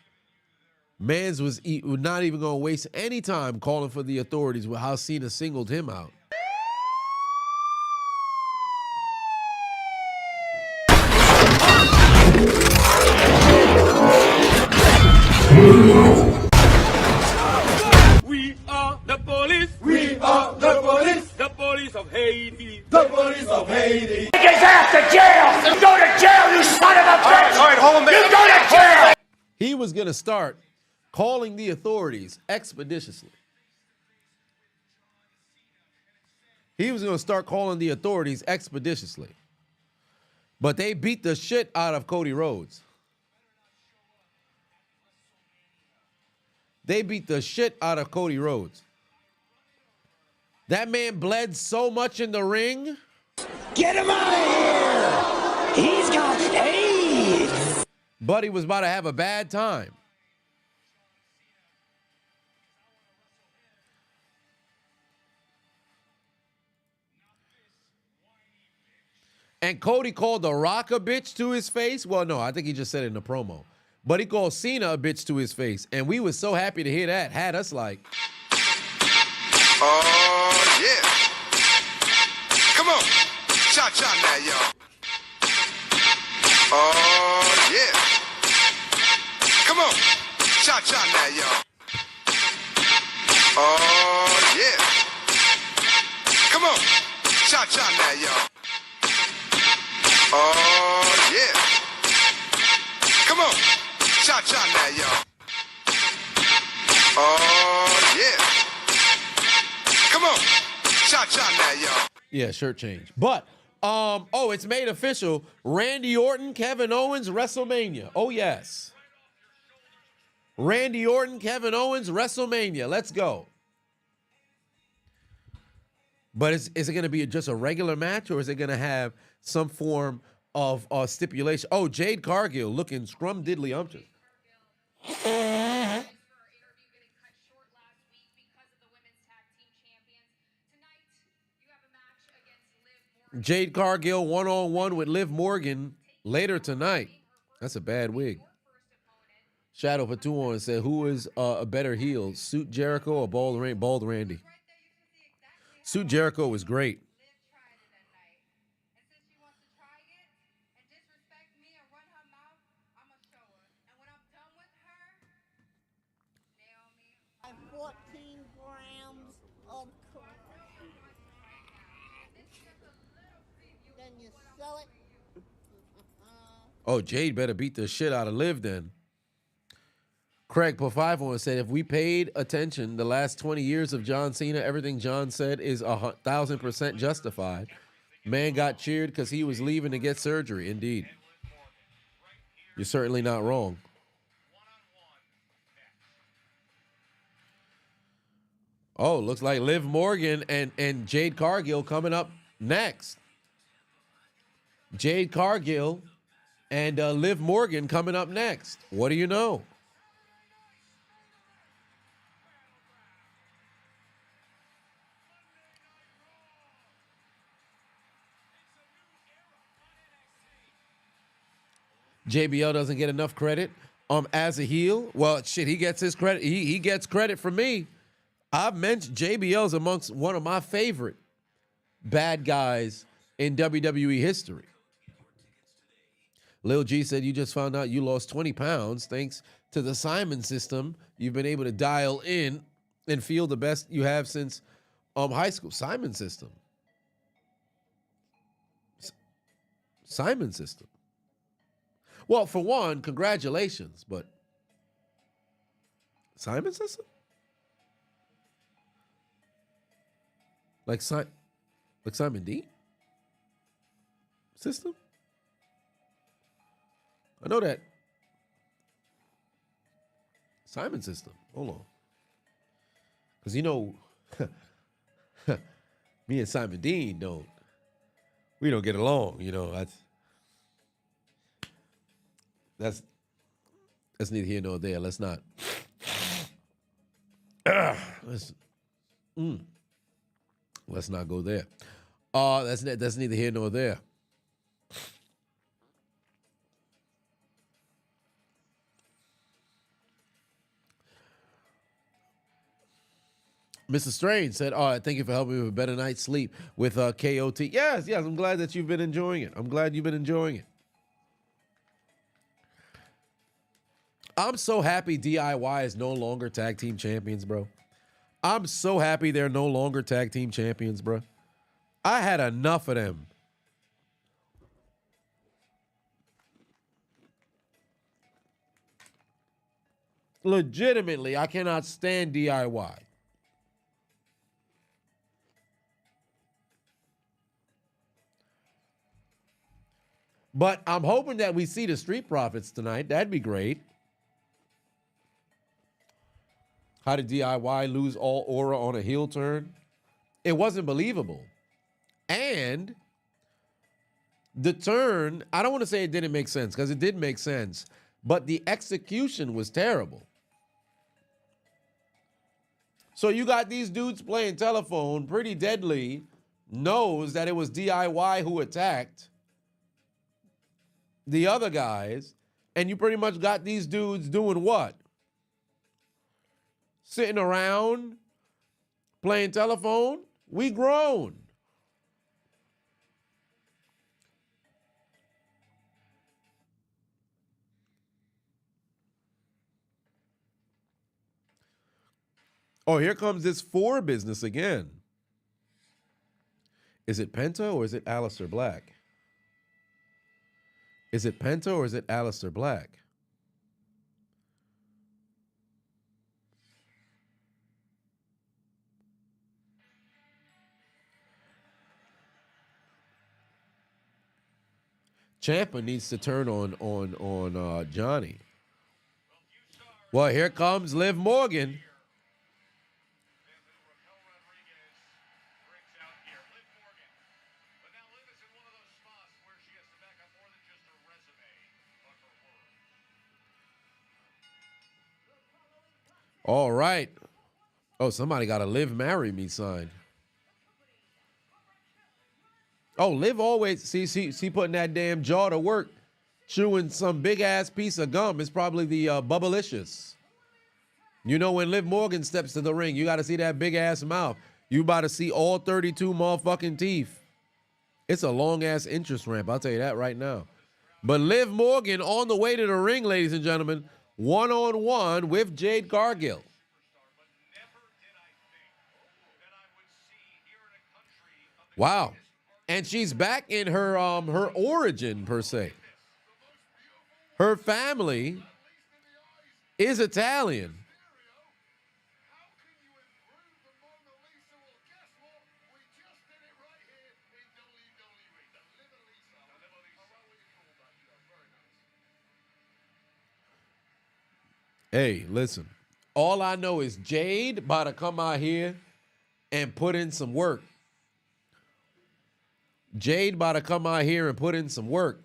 Mans was not even going to waste any time calling for the authorities with how Cena singled him out. We are the police. We are the police. The police of Haiti. The police of Haiti. Take his ass to jail! You go to jail, you son of a bitch! All right, hold on, man. You go to jail! He was going to start calling the authorities expeditiously. He was going to start calling the authorities expeditiously. But they beat the shit out of Cody Rhodes. They beat the shit out of Cody Rhodes. That man bled so much in the ring. Get him out of here! He's got AIDS! Buddy was about to have a bad time. And Cody called The Rock a bitch to his face. Well, no, I think he just said it in the promo. But he called Cena a bitch to his face. And we were so happy to hear that. Had us like, oh, yeah. Come on. Cha-cha now, y'all. Oh, yeah. Come on. Cha-cha now, y'all. Oh, yeah. Come on. Cha-cha now, y'all. Oh, yeah. Yeah, shirt change. But oh, it's made official. Randy Orton, Kevin Owens, WrestleMania. Oh yes. Randy Orton, Kevin Owens, WrestleMania. Let's go. But is it going to be just a regular match, or is it going to have some form of stipulation? Oh, Jade Cargill looking scrum-diddly-umptious. Jade Cargill one-on-one with Liv Morgan later tonight. That's a bad wig. Shadow Fatu said, who is a better heel, Suit Jericho or Bald Randy? Suit Jericho was great. And 14 grams of cocaine. Then you sell it. Oh, Jade better beat the shit out of Liv then. Craig put 5 on and said, if we paid attention the last 20 years of John Cena, everything John said is 1,000% justified. Man got cheered because he was leaving to get surgery. Indeed. You're certainly not wrong. Oh, looks like Liv Morgan and Jade Cargill coming up next. Jade Cargill and Liv Morgan coming up next. What do you know? JBL doesn't get enough credit as a heel. Well, shit, he gets his credit. He gets credit from me. I've mentioned JBL's amongst one of my favorite bad guys in WWE history. Lil G said, you just found out you lost 20 pounds thanks to the Simon system. You've been able to dial in and feel the best you have since high school. Simon system. Simon system. Well, for one, congratulations, but Simon system? Like Simon D? System? I know that. Simon system. Hold on. Because you know, me and Simon Dean we don't get along, you know. That's neither here nor there. Let's not. Let's not go there. That's neither here nor there. Mr. Strange said, all right, thank you for helping me with a better night's sleep with KOT. Yes, I'm glad that you've been enjoying it. I'm glad you've been enjoying it. I'm so happy DIY is no longer tag team champions, bro. I'm so happy they're no longer tag team champions, bro. I had enough of them. Legitimately, I cannot stand DIY. But I'm hoping that we see the Street Profits tonight. That'd be great. How did DIY lose all aura on a heel turn? It wasn't believable. And the turn, I don't want to say it didn't make sense, because it did make sense, but the execution was terrible. So you got these dudes playing telephone, Pretty Deadly knows that it was DIY who attacked the other guys, and you pretty much got these dudes doing what? Sitting around, playing telephone? We grown. Oh, here comes this 4 business again. Is it Penta or is it Aleister Black? Is it Penta or is it Aleister Black? Ciampa needs to turn on Johnny. Well, here comes Liv Morgan. All right. Oh, somebody got a Liv Marry Me sign. Oh, Liv always, see putting that damn jaw to work, chewing some big-ass piece of gum. It's probably the Bubblicious. You know, when Liv Morgan steps to the ring, you got to see that big-ass mouth. You about to see all 32 motherfucking teeth. It's a long-ass entrance ramp, I'll tell you that right now. But Liv Morgan on the way to the ring, ladies and gentlemen, one-on-one with Jade Cargill. Wow. And she's back in her her origin, per se. Her family is Italian. Hey, listen. All I know is Jade about to come out here and put in some work. Jade about to come out here and put in some work.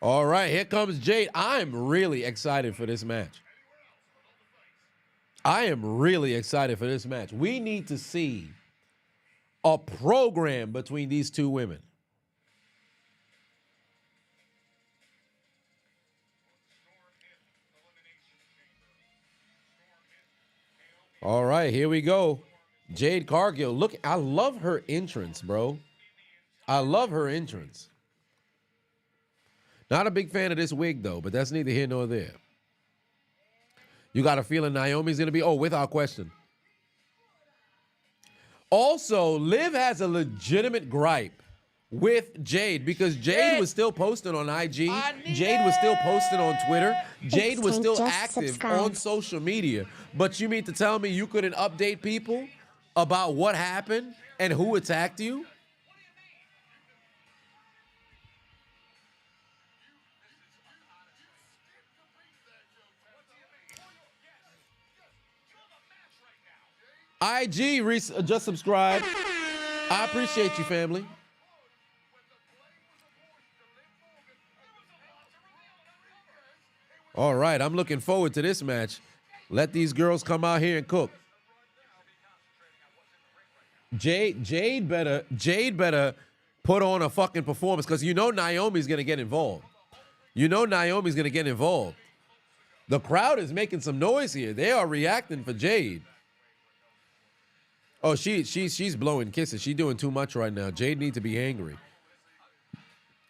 All right, here comes Jade. I'm really excited for this match. I am really excited for this match. We need to see a program between these two women. All right, here we go. Jade Cargill. Look, I love her entrance, bro. I love her entrance. Not a big fan of this wig, though, but that's neither here nor there. You got a feeling Naomi's going to be, without question. Also, Liv has a legitimate gripe with Jade because Jade was still posting on IG. Jade was still posting on Twitter. Jade was still active on social media. But you mean to tell me you couldn't update people about what happened and who attacked you? IG just subscribed. I appreciate you, family. All right, I'm looking forward to this match. Let these girls come out here and cook. Jade better put on a fucking performance because you know Naomi's gonna get involved. You know Naomi's gonna get involved. The crowd is making some noise here. They are reacting for Jade. Oh, she's blowing kisses. She's doing too much right now. Jade needs to be angry.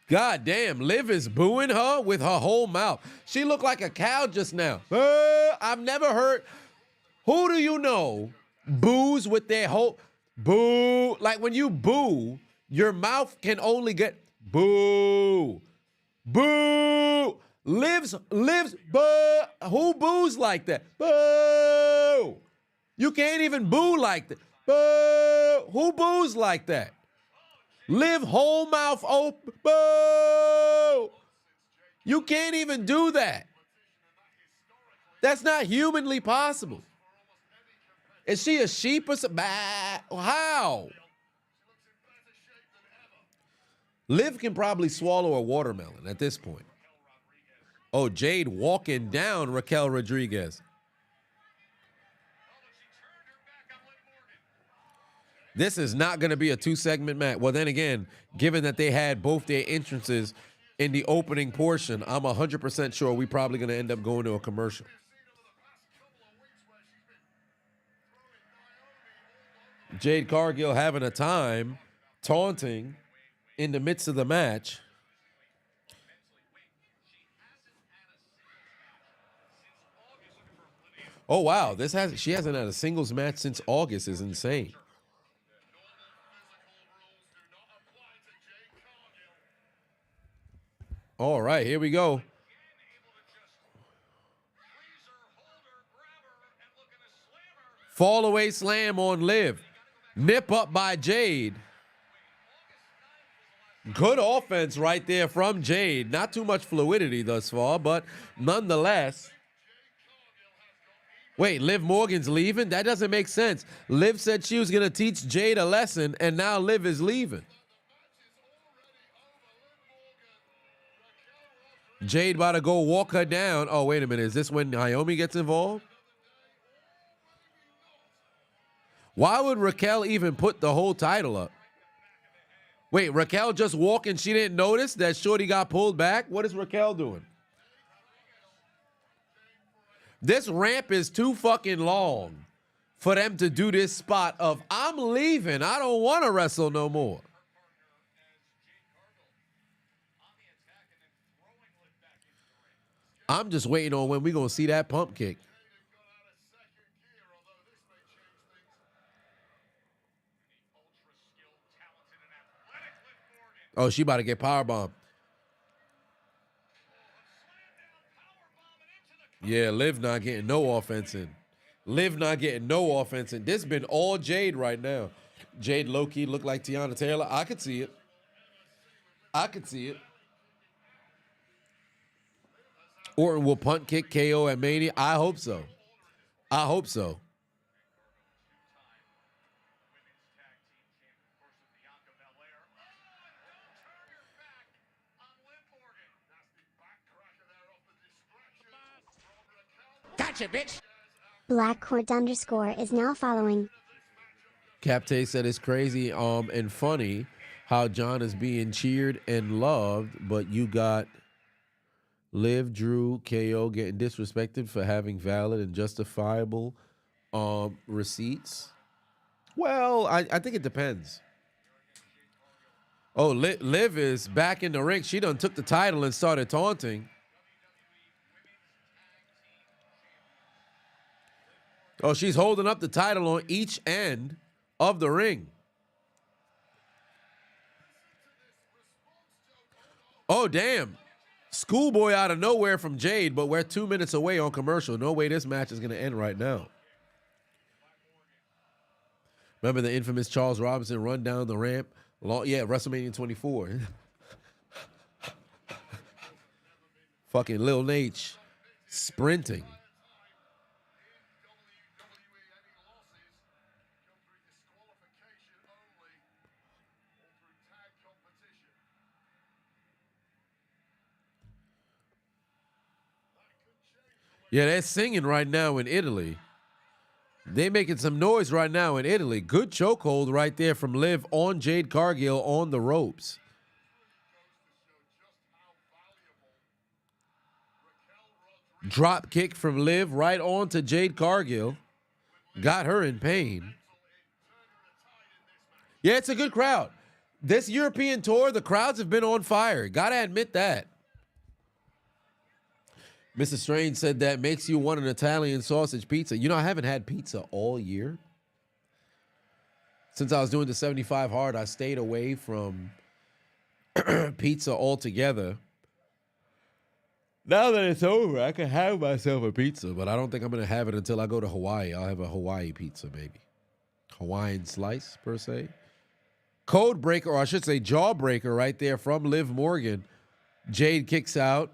God damn, Liv is booing her with her whole mouth. She looked like a cow just now. I've never heard. Who do you know boos with their whole boo? Like when you boo, your mouth can only get boo, boo. Liv's boo. Who boos like that? Boo. You can't even boo like that. Boo! Who boos like that? Liv whole mouth open. Boo! You can't even do that. That's not humanly possible. Is she a sheep or something? How? Liv can probably swallow a watermelon at this point. Oh, Jade walking down Raquel Rodriguez. This is not going to be a two-segment match. Well, then again, given that they had both their entrances in the opening portion, I'm 100% sure we're probably going to end up going to a commercial. Jade Cargill having a time taunting in the midst of the match. Oh wow, she hasn't had a singles match since August. Is insane. All right, here we go. Fall away slam on Liv. Nip up by Jade. Good offense right there from Jade. Not too much fluidity thus far, but nonetheless. Wait, Liv Morgan's leaving? That doesn't make sense. Liv said she was going to teach Jade a lesson, and now Liv is leaving. Jade about to go walk her down. Oh, wait a minute. Is this when Naomi gets involved? Why would Raquel even put the whole title up? Wait, Raquel just walking, she didn't notice that Shorty got pulled back? What is Raquel doing? This ramp is too fucking long for them to do this spot of, I'm leaving. I don't want to wrestle no more. I'm just waiting on when we're going to see that pump kick. Oh, she about to get powerbombed. Yeah, Liv not getting no offense in. Liv not getting no offense in. This been all Jade right now. Jade low-key look like Tiana Taylor. I could see it. I could see it. Orton will punt kick KO at Mania. I hope so. I hope so. Gotcha, bitch. Blackcourt_ is now following. Capte said it's crazy and funny how John is being cheered and loved, but you got Liv, Drew, KO getting disrespected for having valid and justifiable receipts. Well, I think it depends. Oh, Liv is back in the ring. She done took the title and started taunting. Oh, she's holding up the title on each end of the ring. Oh, damn. Schoolboy out of nowhere from Jade, but we're 2 minutes away on commercial. No way this match is going to end right now. Remember the infamous Charles Robinson run down the ramp? Yeah, WrestleMania 24. Fucking Lil Nate sprinting. Yeah, they're singing right now in Italy. They making some noise right now in Italy. Good chokehold right there from Liv on Jade Cargill on the ropes. Drop kick from Liv right on to Jade Cargill. Got her in pain. Yeah, it's a good crowd. This European tour, the crowds have been on fire. Gotta admit that. Mr. Strange said that makes you want an Italian sausage pizza. You know, I haven't had pizza all year. Since I was doing the 75 hard, I stayed away from pizza altogether. Now that it's over, I can have myself a pizza, but I don't think I'm going to have it until I go to Hawaii. I'll have a Hawaii pizza, maybe. Hawaiian slice, per se. Code breaker, or I should say jawbreaker right there from Liv Morgan. Jade kicks out.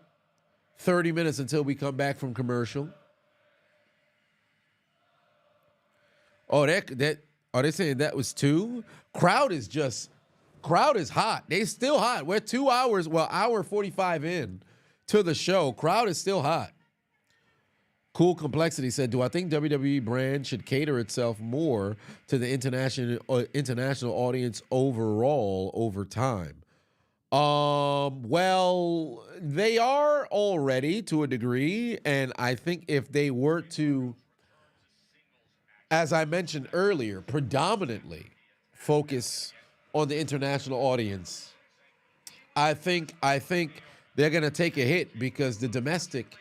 30 minutes until we come back from commercial. Oh, are they saying that was 2? Crowd is hot. They still hot. We're 2 hours, well, hour 45 in to the show. Crowd is still hot. Cool Complexity said, do I think WWE brand should cater itself more to the international audience overall over time? Well, they are already to a degree, and I think if they were to, as I mentioned earlier, predominantly focus on the international audience, I think they're going to take a hit because the domestic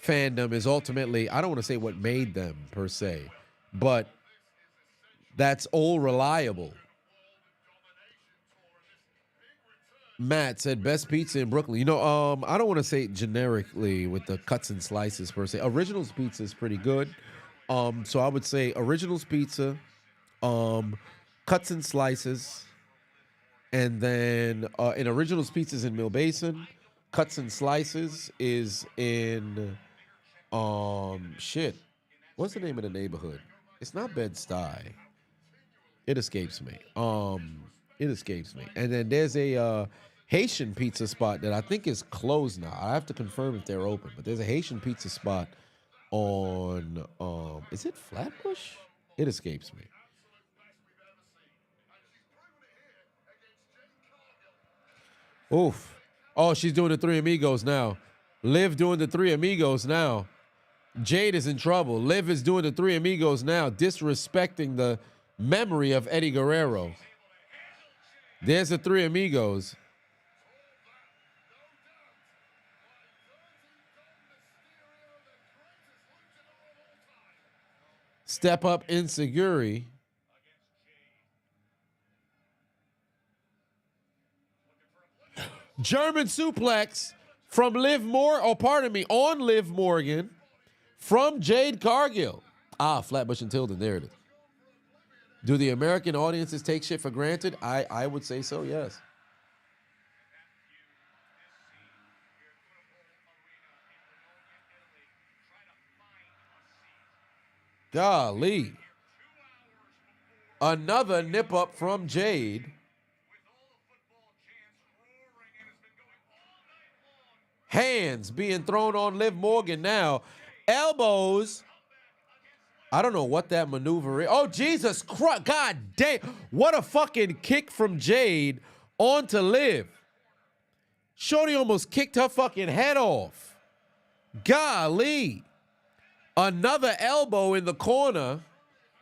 fandom is ultimately, I don't want to say what made them per se, but that's all reliable. Matt said best pizza in Brooklyn. You know, I don't want to say generically with the cuts and slices per se. Originals pizza is pretty good. So I would say Originals pizza, cuts and slices, and then in Originals pizzas in Mill Basin, cuts and slices is in shit. What's the name of the neighborhood? It's not Bed-Stuy. It escapes me. It escapes me. And then there's a Haitian pizza spot that I think is closed now. I have to confirm if they're open, but there's a Haitian pizza spot on is it Flatbush? It escapes me. Oof. Oh, she's doing the Three Amigos now. Liv doing the Three Amigos now. Jade is in trouble. Liv is doing the Three Amigos now, disrespecting the memory of Eddie Guerrero. There's the Three Amigos. Step up Insecurity. German suplex from Liv Morgan, on Liv Morgan from Jade Cargill. Flatbush and Tilden, there it is. Do the American audiences take shit for granted? I would say so, yes. Golly. Another nip up from Jade. Hands being thrown on Liv Morgan now. Elbows. I don't know what that maneuver is. Oh, Jesus Christ. God damn. What a fucking kick from Jade onto Liv. Shorty almost kicked her fucking head off. Golly. Another elbow in the corner.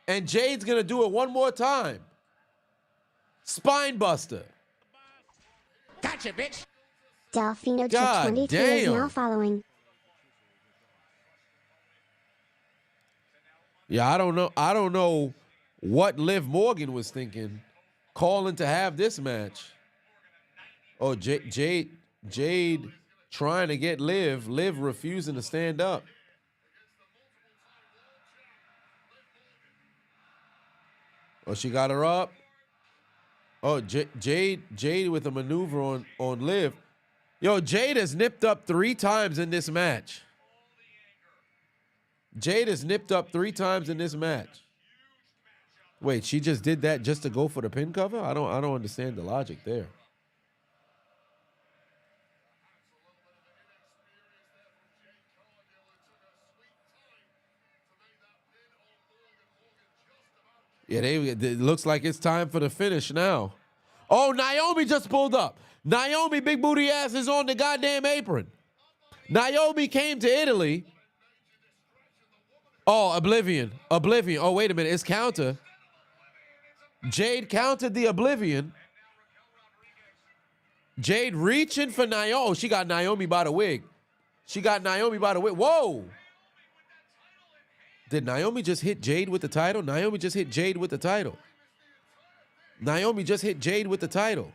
And Jade's going to do it one more time. Spine buster. Gotcha, bitch. Delfino God 22 is damn. now following. Yeah, I don't know what Liv Morgan was thinking, calling to have this match. Oh, Jade trying to get Liv refusing to stand up. Oh, she got her up. Oh, Jade with a maneuver on Liv. Yo, Jade has nipped up 3 times in this match. Jade has nipped up 3 times in this match. Wait, she just did that just to go for the pin cover? I don't understand the logic there. Yeah, it looks like it's time for the finish now. Oh, Naomi just pulled up. Naomi, big booty ass, is on the goddamn apron. Naomi came to Italy. Oh, Oblivion. Oh, wait a minute. It's counter. Jade countered the Oblivion. Jade reaching for Naomi. Oh, she got Naomi by the wig. Whoa. Did Naomi just hit Jade with the title? Naomi just hit Jade with the title. Naomi just hit Jade with the title.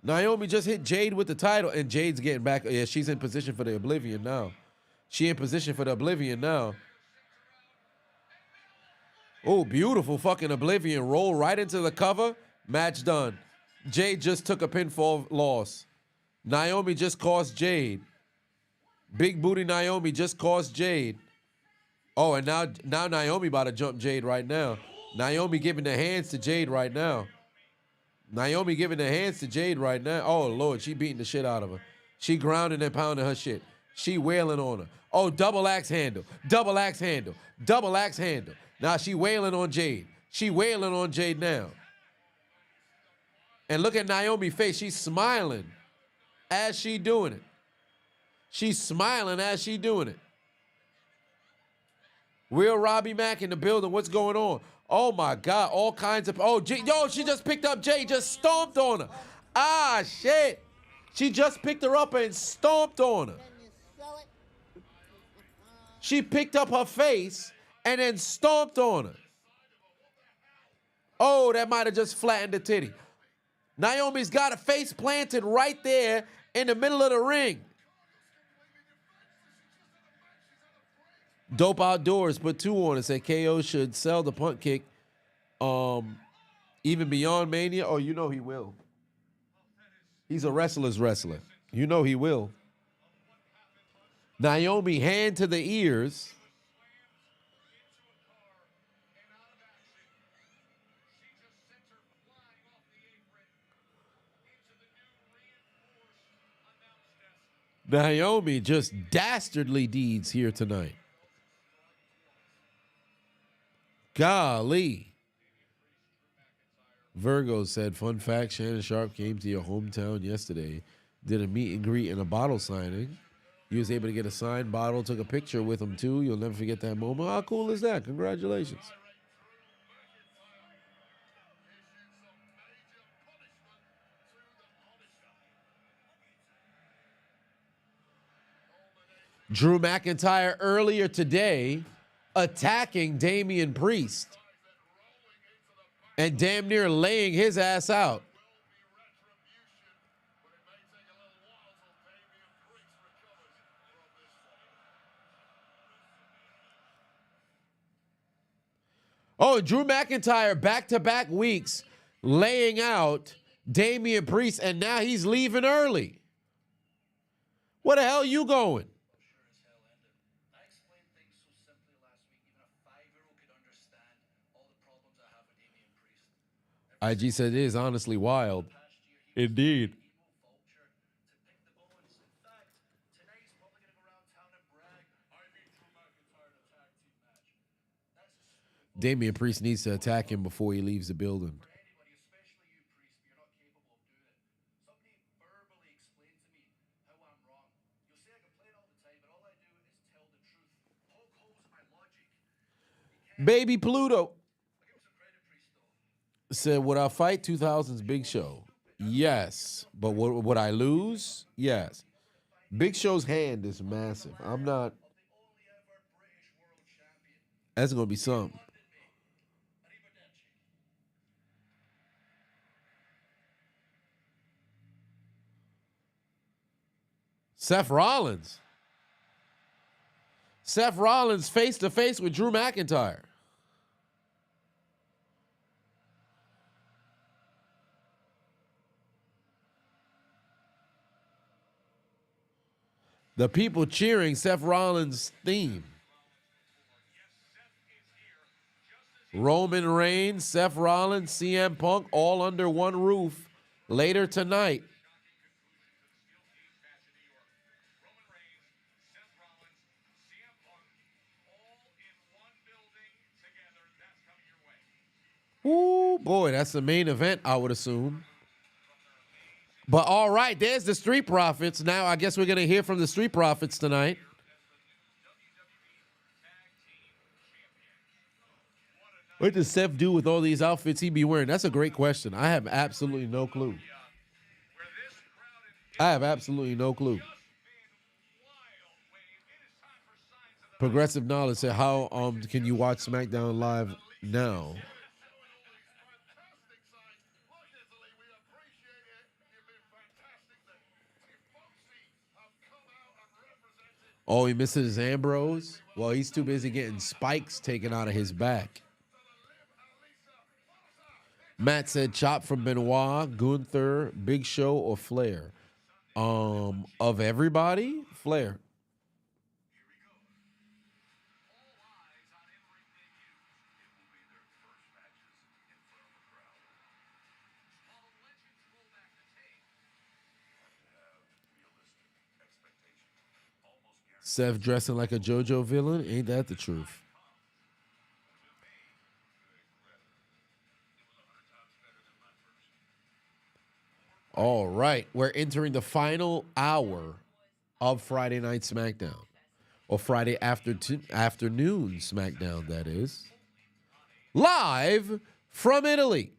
Naomi just hit Jade with the title, and Jade's getting back. Yeah, she's in position for the Oblivion now. Oh, beautiful fucking Oblivion roll right into the cover. Match done. Jade just took a pinfall loss. Naomi just cost Jade. Big booty Naomi just cost Jade. Oh, and now Naomi about to jump Jade right now. Naomi giving the hands to Jade right now. Oh, Lord, she beating the shit out of her. She grounding and pounding her shit. She wailing on her. Oh, double axe handle. Now she wailing on Jade. Now. And look at Naomi's face. She's smiling as she doing it. Real Robbie Mack in the building. What's going on? Oh, my God. All kinds of... Oh, yo, she just picked up Jade. Just stomped on her. Ah, shit. She just picked her up and stomped on her. Can you sell it? She picked up her face and then stomped on her. Oh, that might have just flattened the titty. Naomi's got a face planted right there in the middle of the ring. Dope Outdoors put 2 on and said KO should sell the punt kick even beyond Mania. Oh, you know he will. He's a wrestler's wrestler. You know he will. Naomi hand to the ears. Naomi just dastardly deeds here tonight. Golly. Virgo said, fun fact, Shannon Sharp came to your hometown yesterday, did a meet and greet and a bottle signing. You was able to get a signed bottle, took a picture with him too. You'll never forget that moment. How cool is that? Congratulations. Drew McIntyre earlier today attacking Damian Priest and damn near laying his ass out. Oh, Drew McIntyre back-to-back weeks laying out Damian Priest, and now he's leaving early. Where the hell you going? IG said it is honestly wild. Indeed. Damian Priest needs to attack him before he leaves the building. Baby Pluto said, would I fight 2000's Big Show? Yes. But would I lose? Yes. Big Show's hand is massive. I'm not. That's going to be something. Seth Rollins. Seth Rollins face to face with Drew McIntyre. The people cheering Seth Rollins' theme. Roman Reigns, Seth Rollins, CM Punk, all under one roof later tonight. Ooh, boy, that's the main event, I would assume. But all right, there's the Street Profits. Now I guess we're going to hear from the Street Profits tonight. What does Seth do with all these outfits he be wearing? That's a great question. I have absolutely no clue. I have absolutely no clue. Progressive Knowledge said, how can you watch SmackDown live now? Oh, he misses Ambrose? Well, he's too busy getting spikes taken out of his back. Matt said, chop from Benoit, Gunther, Big Show, or Flair? Of everybody, Flair. Seth dressing like a JoJo villain? Ain't that the truth? All right. We're entering the final hour of Friday Night SmackDown. Or Friday afternoon SmackDown, that is. Live from Italy.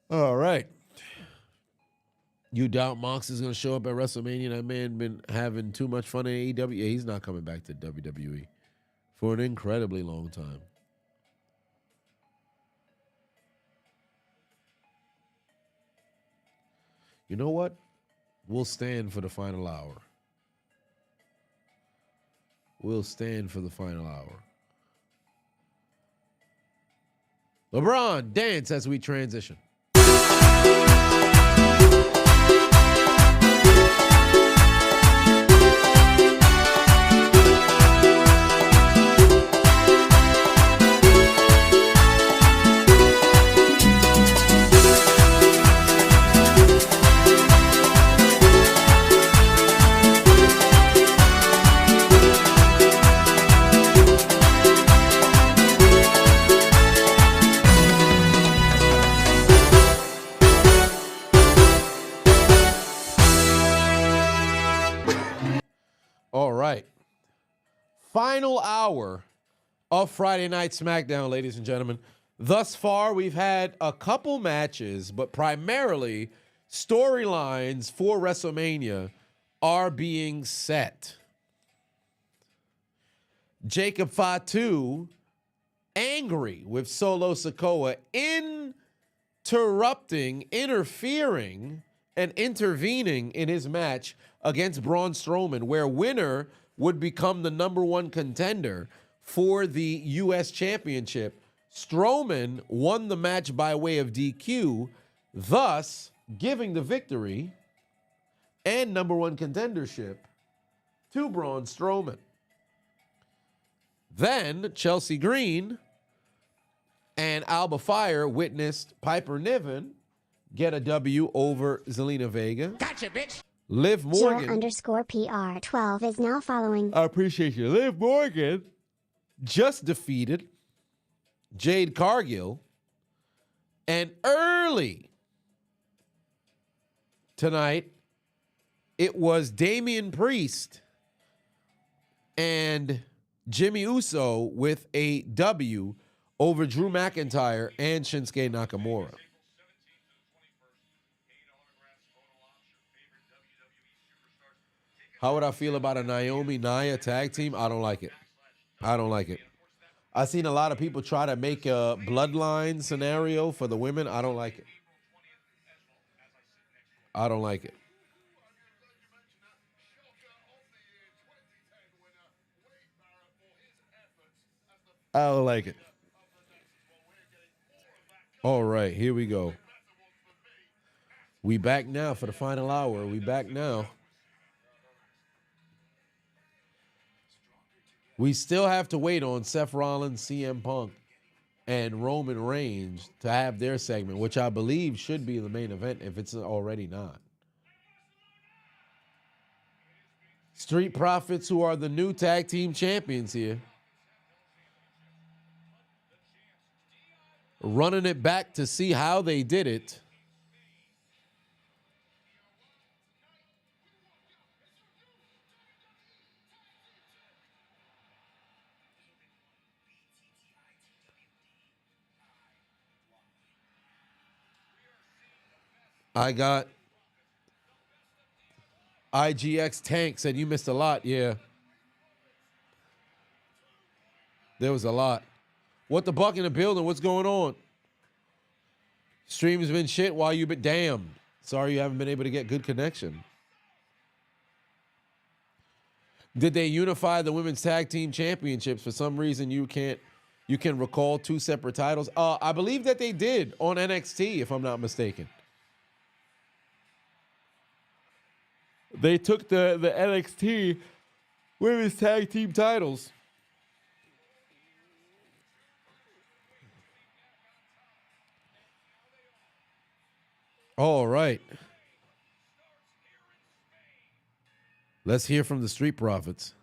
All right. You doubt Mox is going to show up at WrestleMania? That man been having too much fun in AEW. Yeah, he's not coming back to WWE for an incredibly long time. You know what? We'll stand for the final hour. We'll stand for the final hour. LeBron, dance as we transition. All right. Final hour of Friday Night SmackDown, ladies and gentlemen. Thus far, we've had a couple matches, but primarily storylines for WrestleMania are being set. Jacob Fatu angry with Solo Sikoa interfering, and intervening in his match against Braun Strowman, where winner would become the #1 contender for the U.S. Championship. Strowman won the match by way of DQ, thus giving the victory and #1 contendership to Braun Strowman. Then Chelsea Green and Alba Fire witnessed Piper Niven get a W over Zelina Vega. Gotcha, bitch. Liv Morgan. Jill_PR12 is now following. I appreciate you. Liv Morgan just defeated Jade Cargill. And early tonight, it was Damian Priest and Jimmy Uso with a W over Drew McIntyre and Shinsuke Nakamura. How would I feel about a Naomi Nia tag team? I don't like it. I don't like it. I've seen a lot of people try to make a Bloodline scenario for the women. I don't like it. I don't like it. I don't like it. All right, here we go. We back now for the final hour. We back now. We still have to wait on Seth Rollins, CM Punk, and Roman Reigns to have their segment, which I believe should be the main event if it's already not. Street Profits, who are the new tag team champions here, running it back to see how they did it. I got IGX Tank said you missed a lot. Yeah. There was a lot. What the buck in the building? What's going on? Stream's been shit while you've been damned. Sorry you haven't been able to get good connection. Did they unify the women's tag team championships? For some reason you can recall two separate titles. I believe that they did on NXT, if I'm not mistaken. They took the NXT women's tag team titles. All right. Let's hear from the Street Profits.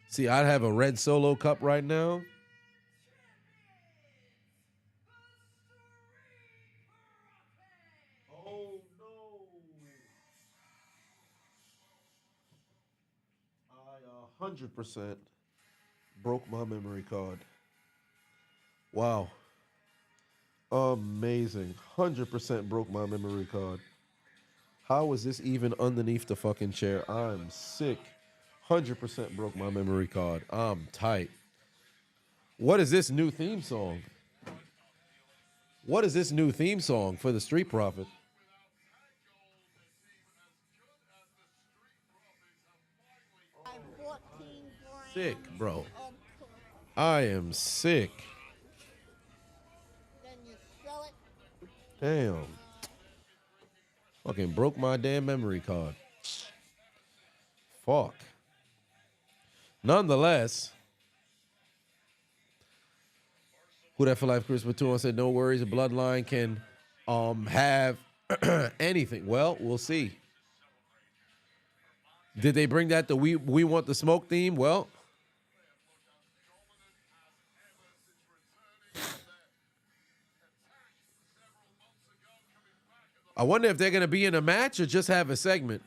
See, I'd have a red Solo cup right now. Oh, no. 100% broke my memory card. Wow. Amazing. 100% broke my memory card. How is this even underneath the fucking chair? I'm sick. 100% broke my memory card. I'm tight. What is this new theme song? What is this new theme song for the Street Profit? Sick, bro. I am sick. Then you sell it. Damn. Fucking broke my damn memory card. Fuck. Nonetheless, Who That For Life Chris Batum said, no worries, the Bloodline can have anything. Well, we'll see. Did they bring that to We Want the Smoke theme? Well, I wonder if they're going to be in a match or just have a segment.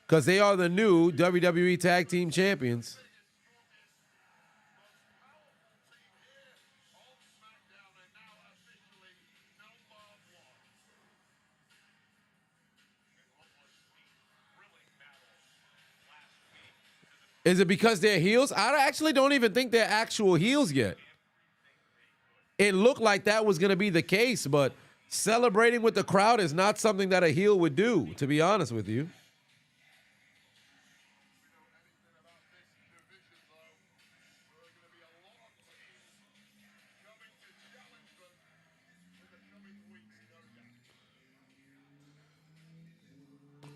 Because they are the new WWE Tag Team Champions. Is it because they're heels? I actually don't even think they're actual heels yet. It looked like that was going to be the case, but celebrating with the crowd is not something that a heel would do, to be honest with you.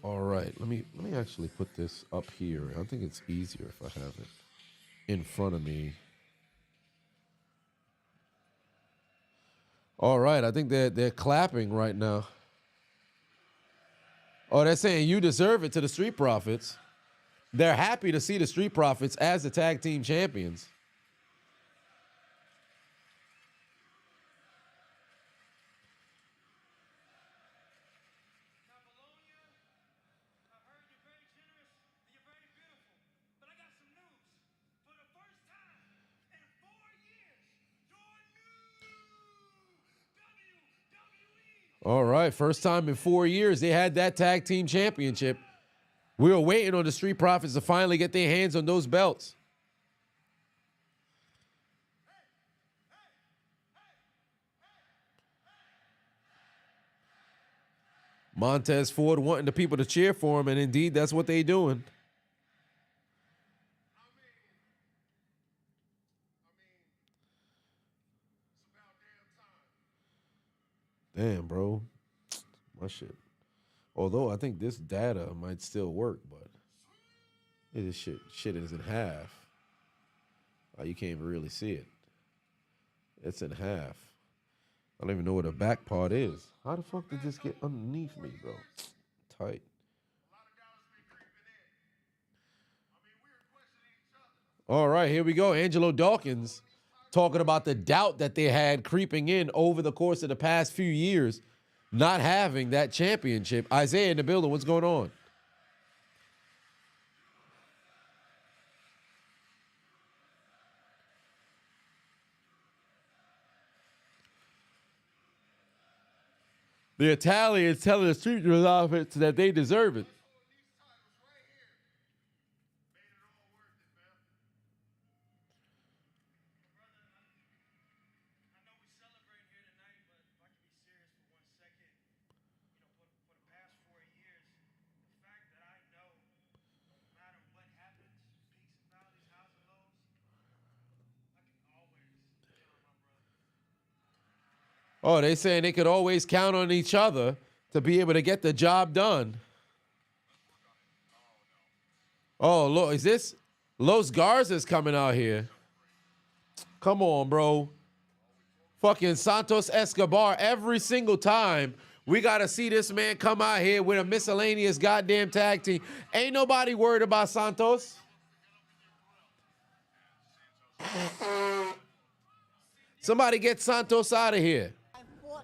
All right, let me actually put this up here. I think it's easier if I have it in front of me. All right, I think they're clapping right now. Oh, they're saying you deserve it to the Street Profits. They're happy to see the Street Profits as the tag team champions. All right, first time in 4 years they had that tag team championship. We were waiting on the Street Profits to finally get their hands on those belts. Montez Ford wanting the people to cheer for him, and indeed that's what they're doing. Damn, bro. My shit. Although I think this data might still work, but this shit is in half. Oh, you can't even really see it. It's in half. I don't even know where the back part is. How the fuck did this get underneath me, bro? Tight. All right, here we go. Angelo Dawkins talking about the doubt that they had creeping in over the course of the past few years, not having that championship. Isaiah in the building, what's going on? The Italians telling the Street Profits that they deserve it. Oh, they saying they could always count on each other to be able to get the job done. Oh, look, is this Los Garza's coming out here? Come on, bro. Fucking Santos Escobar every single time. We got to see this man come out here with a miscellaneous goddamn tag team. Ain't nobody worried about Santos. Somebody get Santos out of here. 14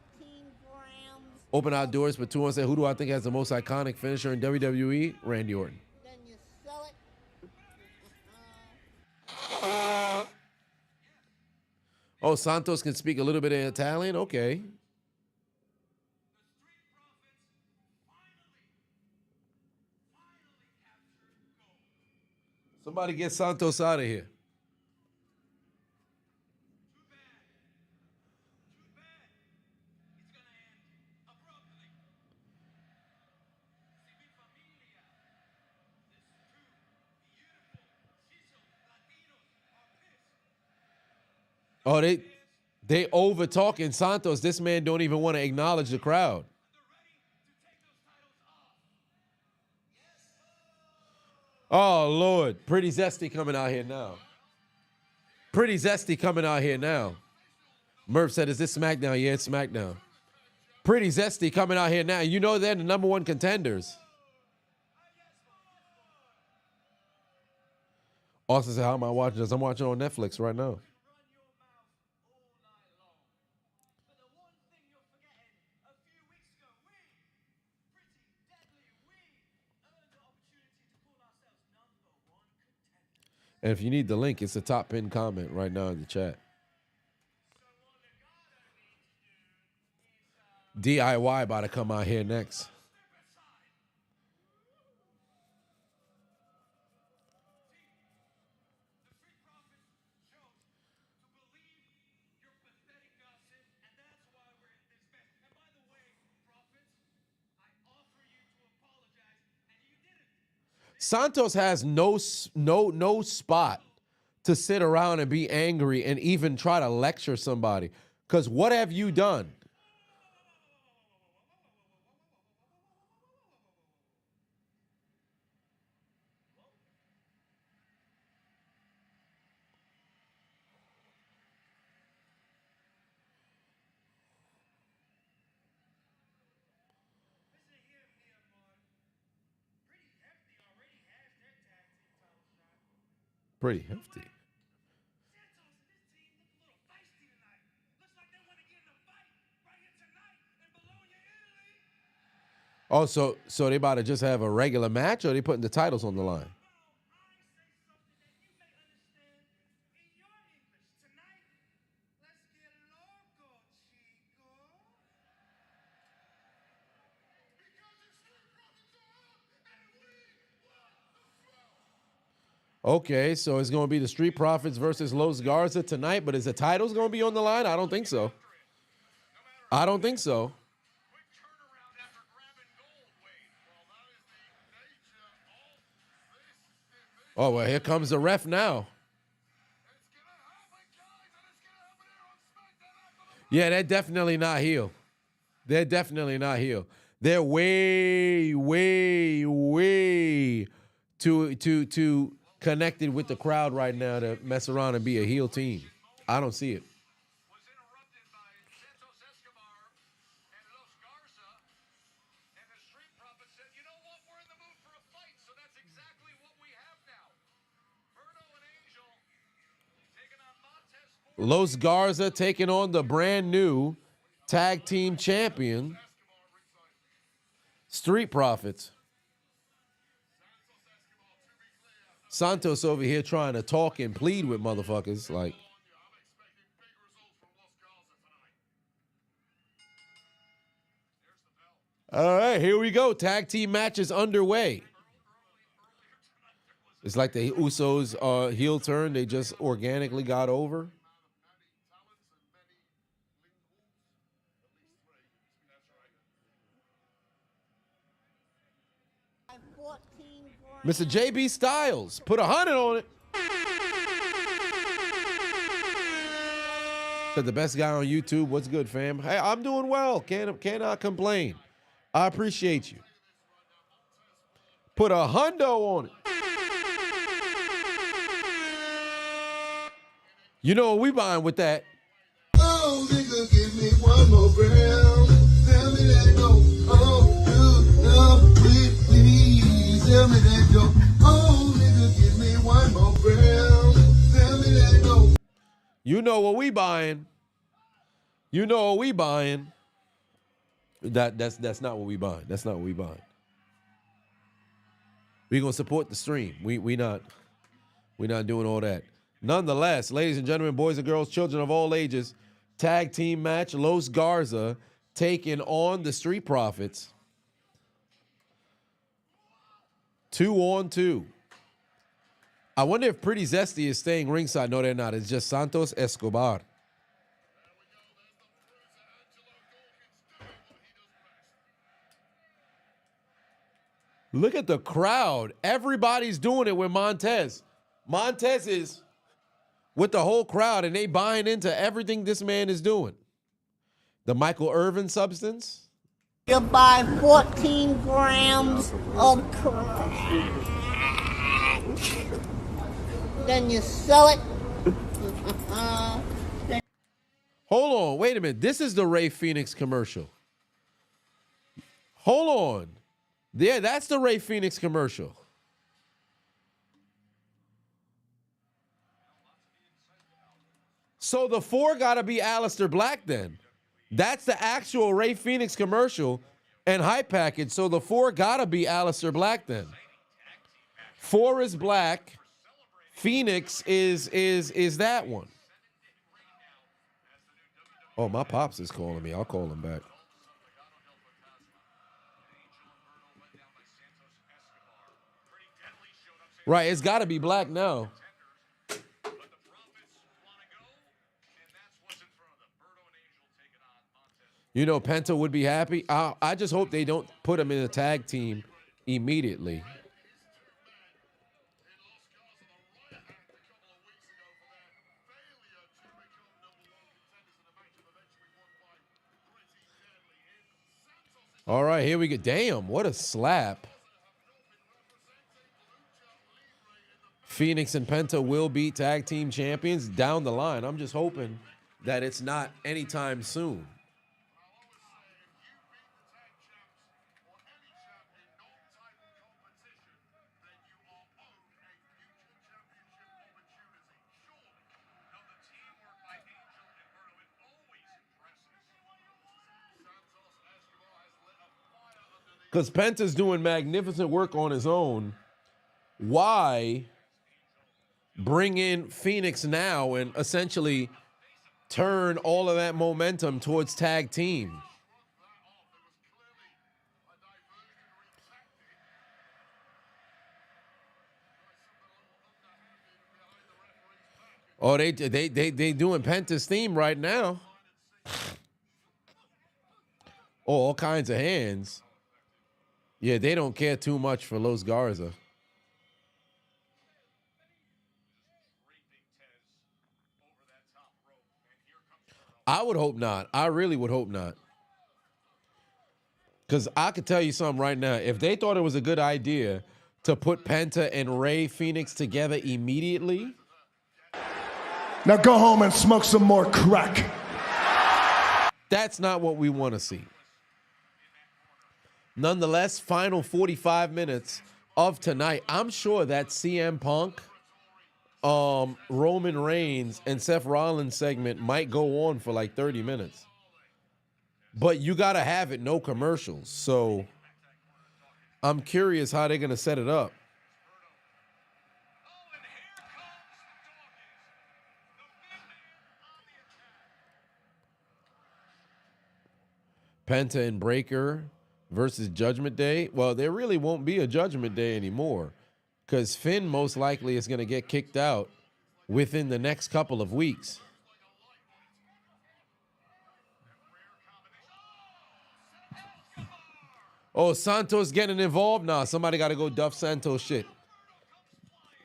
grams. Open outdoors, but 2-1 said, who do I think has the most iconic finisher in WWE? Randy Orton. Then you sell it. Oh, Santos can speak a little bit of Italian? Okay. Somebody get Santos out of here. Oh, they over talking Santos. This man don't even want to acknowledge the crowd. Oh, Lord. Pretty zesty coming out here now. Pretty zesty coming out here now. Murph said, is this Smackdown? Yeah, it's Smackdown. Pretty zesty coming out here now. You know they're the #1 contenders. Austin said, how am I watching this? I'm watching on Netflix right now. And if you need the link, it's the top pinned comment right now in the chat. DIY about to come out here next. Santos has no spot to sit around and be angry and even try to lecture somebody. Because what have you done? Pretty hefty. Oh, so they about to just have a regular match, or they putting the titles on the line? Okay, so it's going to be the Street Profits versus Los Garza tonight, but is the titles going to be on the line? I don't think so. I don't think so. Oh, well, here comes the ref now. Yeah, they're definitely not heel. They're definitely not heel. They're way too connected with the crowd right now to mess around and be a heel team. I don't see it. Los Garza taking on the brand new tag team champion, Street Profits. Santos over here trying to talk and plead with motherfuckers. Like, all right, here we go. Tag team match is underway. It's like the Usos heel turn. They just organically got over. Mr. JB Styles, put 100 on it. Said the best guy on YouTube. What's good, fam? Hey, I'm doing well. Cannot complain. I appreciate you. Put a hundo on it. You know what we buying with that? Oh, nigga, give me one more round. Tell me that no. Oh, please. Tell me that no. Oh, nigga, give me one more round. Tell me that no. You know what we buying. You know what we buying. That's not what we buying. That's not what we buying. We gonna support the stream. We not doing all that. Nonetheless, ladies and gentlemen, boys and girls, children of all ages, tag team match, Los Garza taking on the Street Profits. 2-on-2. I wonder if Pretty Zesty is staying ringside. No, they're not. It's just Santos Escobar. Look at the crowd. Everybody's doing it with Montez. Montez is with the whole crowd, and they buying into everything this man is doing. The Michael Irvin substance. You buy 14 grams of crack. Then you sell it. Hold on. Wait a minute. This is the Ray Phoenix commercial. Hold on. Yeah, that's the Ray Phoenix commercial. So the 4 got to be Aleister Black then. That's the actual Ray Phoenix commercial and hype package. So the 4 got to be Aleister Black then. 4 is Black. Phoenix is that one. Oh, my pops is calling me. I'll call him back. Right, it's got to be Black now. You know, Penta would be happy. I just hope they don't put him in a tag team immediately. All right, here we go. Damn, what a slap. Phoenix and Penta will be tag team champions down the line. I'm just hoping that it's not anytime soon. Because Penta's doing magnificent work on his own. Why bring in Phoenix now and essentially turn all of that momentum towards tag team? Oh, they doing Penta's theme right now. Oh, all kinds of hands. Yeah, they don't care too much for Los Garza. I would hope not. I really would hope not. Because I could tell you something right now. If they thought it was a good idea to put Penta and Ray Phoenix together immediately. Now go home and smoke some more crack. That's not what we want to see. Nonetheless, final 45 minutes of tonight. I'm sure that CM Punk, Roman Reigns, and Seth Rollins segment might go on for like 30 minutes. But you got to have it, no commercials. So I'm curious how they're going to set it up. Penta and Breaker versus Judgment Day. Well, there really won't be a Judgment Day anymore because Finn most likely is going to get kicked out within the next couple of weeks. Oh, Santos getting involved? Nah, somebody got to go Duff Santos shit.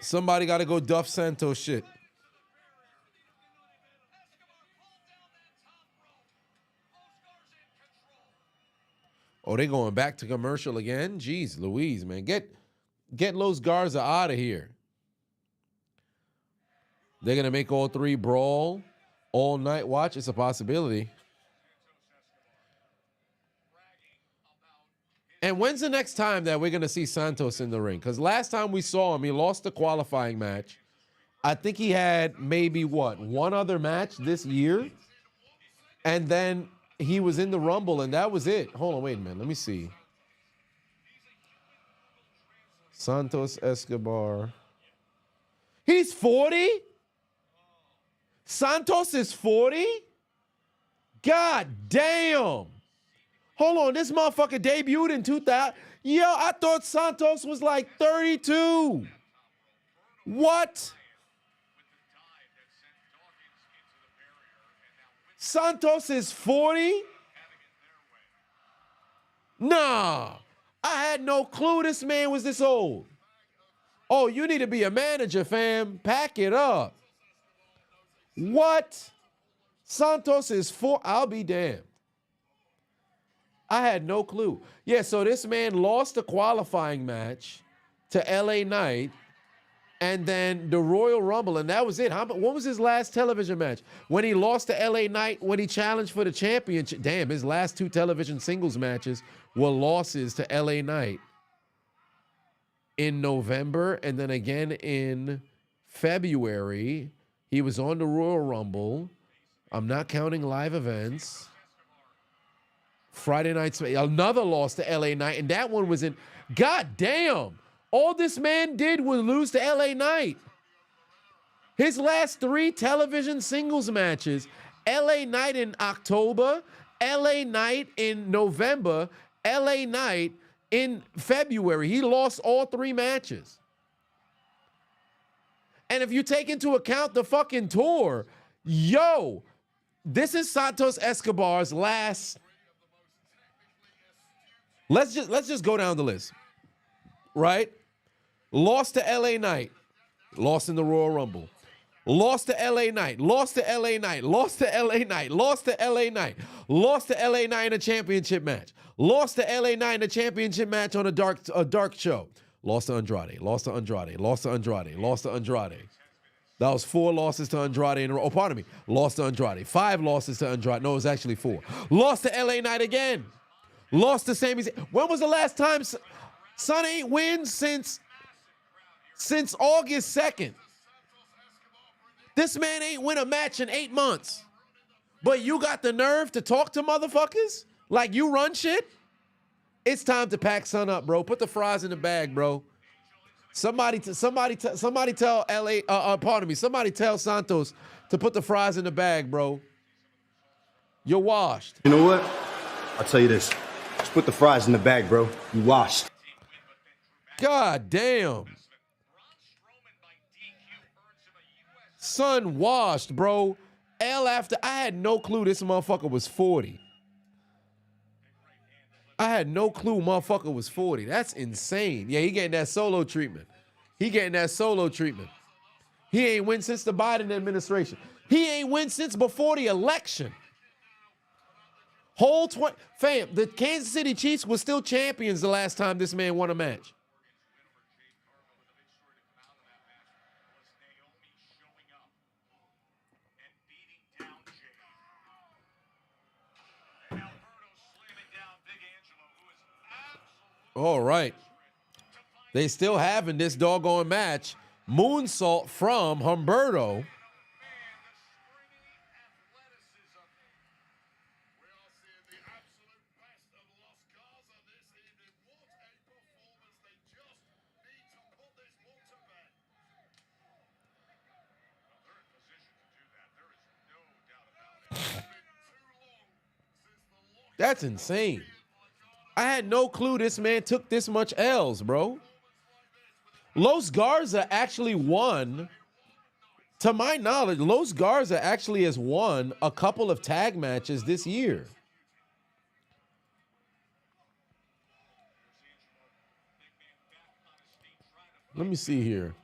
Somebody got to go Duff Santos shit. Oh, they going back to commercial again? Jeez Louise, man. Get Los Garza out of here. They're going to make all 3 brawl all night. Watch, it's a possibility. And when's the next time that we're going to see Santos in the ring? Because last time we saw him, he lost the qualifying match. I think he had maybe, one other match this year? And then he was in the Rumble, and that was it. Hold on, wait a minute. Let me see. Santos Escobar. He's 40? Santos is 40? God damn. Hold on, this motherfucker debuted in 2000. Yo, I thought Santos was like 32. What? Santos is 40? Nah, I had no clue this man was this old. Oh, you need to be a manager, fam. Pack it up. What? Santos is 4. I'll be damned. I had no clue. Yeah, so this man lost the qualifying match to LA Knight and then the Royal Rumble, and that was it. When was his last television match? When he lost to LA Knight, when he challenged for the championship. Damn, his last 2 television singles matches were losses to LA Knight in November and then again in February. He was on the Royal Rumble. I'm not counting live events. Friday night, another loss to LA Knight, and that one was in. God damn. All this man did was lose to LA Knight. His last 3 television singles matches, LA Knight in October, LA Knight in November, LA Knight in February. He lost all 3 matches. And if you take into account the fucking tour, yo, this is Santos Escobar's last. Let's just go down the list. Right? Lost to LA Knight. Lost in the Royal Rumble. Lost to LA Knight. Lost to LA Knight. Lost to LA Knight. Lost to LA Knight. Lost to LA Knight in a championship match. Lost to LA Knight in a championship match on a dark show. Lost to Andrade. Lost to Andrade. Lost to Andrade. Lost to Andrade. That was 4 losses to Andrade in a row. Oh, pardon me. Lost to Andrade. 5 losses to Andrade. No, it was actually 4. Lost to LA Knight again. Lost to Sami Zayn. When was the last time Son ain't win since August 2nd? This man ain't win a match in 8 months. But you got the nerve to talk to motherfuckers like you run shit? It's time to pack Son up, bro. Put the fries in the bag, bro. Somebody tell somebody tell Santos to put the fries in the bag, bro. You're washed. You know what? I'll tell you this. Just put the fries in the bag, bro. You washed. God damn. Son washed, bro. I had no clue this motherfucker was 40. I had no clue motherfucker was 40. That's insane. Yeah, he getting that solo treatment. He ain't win since the Biden administration. He ain't win since before the election. Fam, the Kansas City Chiefs were still champions the last time this man won a match. All right. They still having this doggone match. Moonsault from Humberto. That's insane. I had no clue this man took this much L's, bro. Los Garza actually won. To my knowledge, Los Garza actually has won a couple of tag matches this year. Let me see here.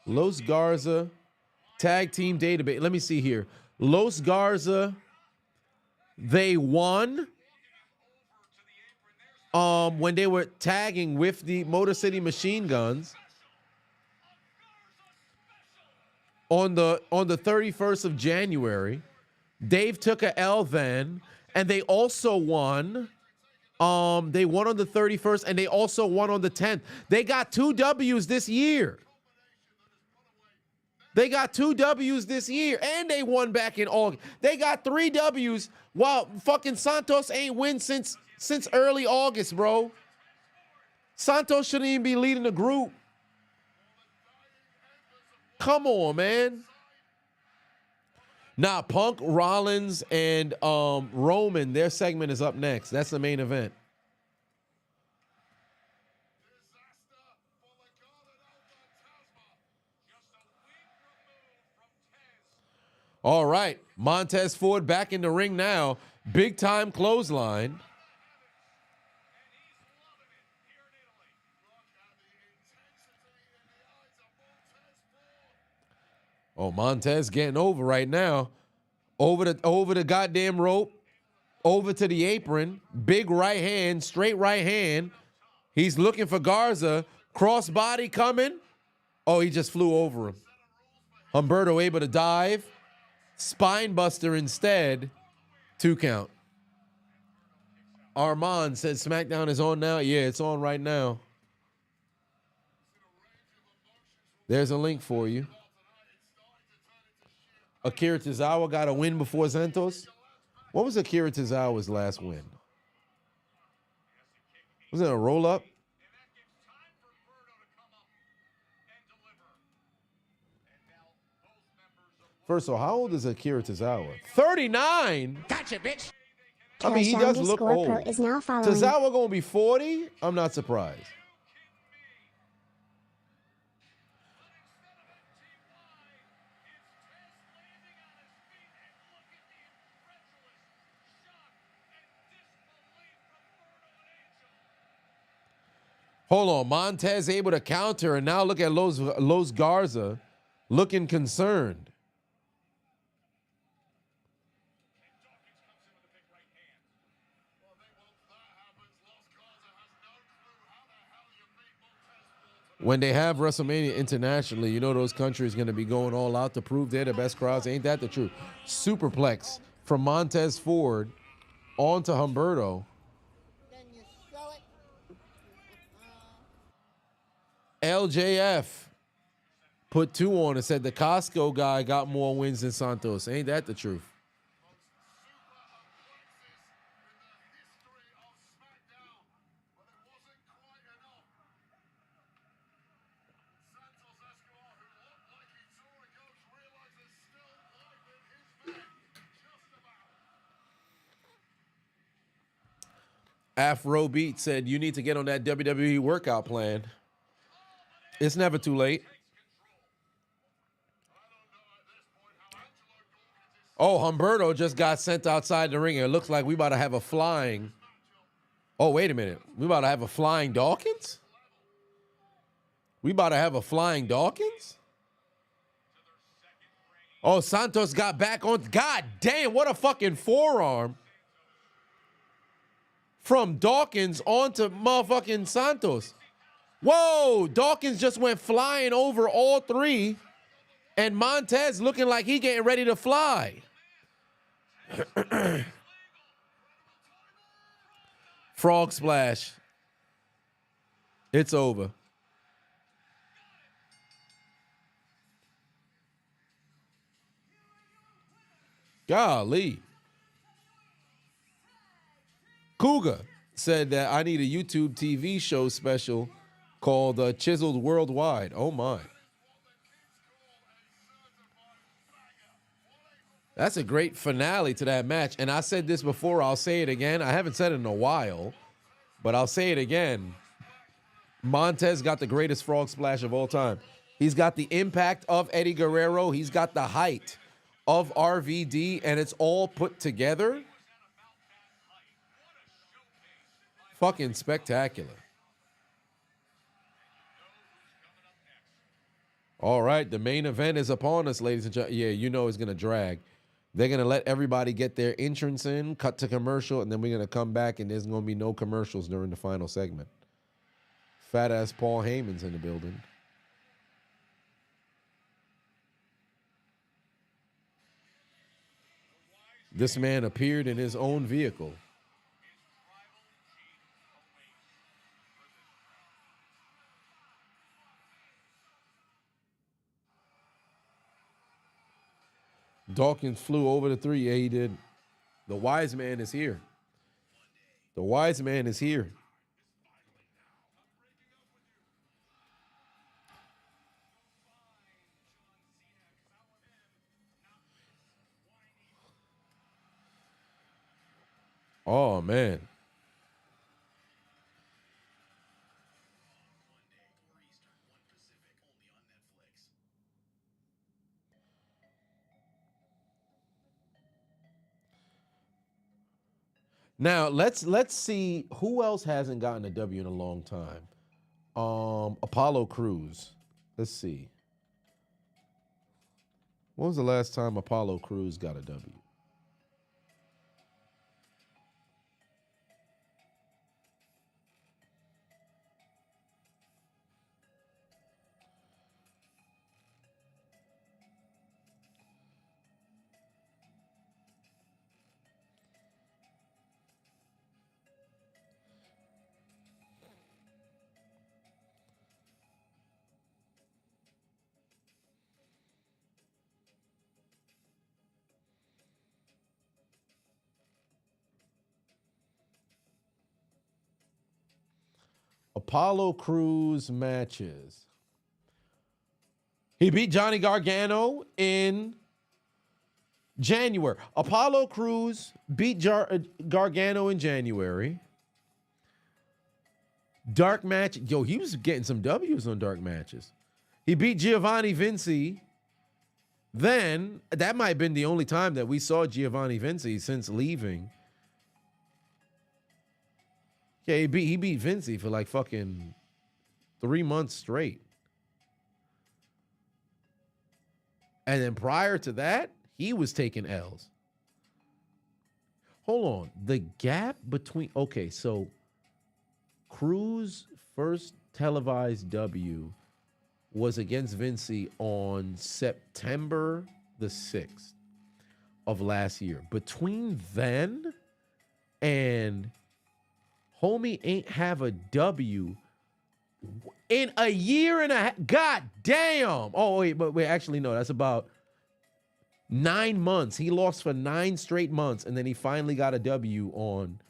Los Garza tag team database. Let me see here. Los Garza, they won when they were tagging with the Motor City Machine Guns on the 31st of January. Dave took a L then, and they also won. They won on the 31st, and they also won on the 10th. They got 2 W's this year. They got 2 W's this year, and they won back in August. They got 3 W's while fucking Santos ain't win since early August, bro. Santos shouldn't even be leading the group. Come on, man. Nah, Punk, Rollins, and Roman, their segment is up next. That's the main event. All right, Montez Ford back in the ring now. Big time clothesline. Oh, Montez getting over right now. Over the goddamn rope. Over to the apron. Big right hand, straight right hand. He's looking for Garza. Crossbody coming. Oh, he just flew over him. Humberto able to dive. Spine buster instead. 2 count. Armand said SmackDown is on now. Yeah, it's on right now. There's a link for you. Akira Tozawa got a win before Santos. What was Akira Tozawa's last win? Was it a roll-up? First of all, how old is Akira Tozawa? 39? Gotcha, bitch. I mean, he does look old. Pro is now following. Tozawa gonna be 40? I'm not surprised. Hold on, Montez able to counter, and now look at Los Garza looking concerned. When they have WrestleMania internationally, you know those countries going to be going all out to prove they're the best crowds. Ain't that the truth? Superplex from Montez Ford onto Humberto. Then you show it. LJF put 2 on and said the Costco guy got more wins than Santos. Ain't that the truth? Afrobeat said you need to get on that WWE workout plan. It's never too late. Oh, Humberto just got sent outside the ring. It looks like we about to have a flying. Oh, wait a minute. We about to have a flying Dawkins? We about to have a flying Dawkins? Oh, Santos got back on. God damn, what a fucking forearm. From Dawkins onto motherfucking Santos. Whoa, Dawkins just went flying over all 3. And Montez looking like he getting ready to fly. Frog splash. It's over. Golly. Cougar said that I need a YouTube TV show special called Chiseled Worldwide. Oh, my. That's a great finale to that match. And I said this before. I'll say it again. I haven't said it in a while, but I'll say it again. Montez got the greatest frog splash of all time. He's got the impact of Eddie Guerrero. He's got the height of RVD, and it's all put together. Fucking spectacular. All right, the main event is upon us, ladies and gentlemen. Yeah, you know it's going to drag. They're going to let everybody get their entrance in, cut to commercial, and then we're going to come back, and there's going to be no commercials during the final segment. Fat-ass Paul Heyman's in the building. This man appeared in his own vehicle. Dawkins flew over the 3. Yeah, he did. The wise man is here. The wise man is here. Oh, man. Now, let's see who else hasn't gotten a W in a long time. Apollo Crews. Let's see. When was the last time Apollo Crews got a W? Apollo Crews matches. He beat Johnny Gargano in January. Apollo Crews beat Gargano in January. Dark match. Yo, he was getting some W's on dark matches. He beat Giovanni Vinci. Then, that might have been the only time that we saw Giovanni Vinci since leaving. Yeah, he beat Vinci for like fucking 3 months straight. And then prior to that, he was taking L's. Hold on. The gap between... Okay, so Cruz' first televised W was against Vinci on September the 6th of last year. Between then and homie ain't have a W in a year and a half. God damn. Oh, wait, actually, no, that's about 9 months. He lost for 9 straight months, and then he finally got a W on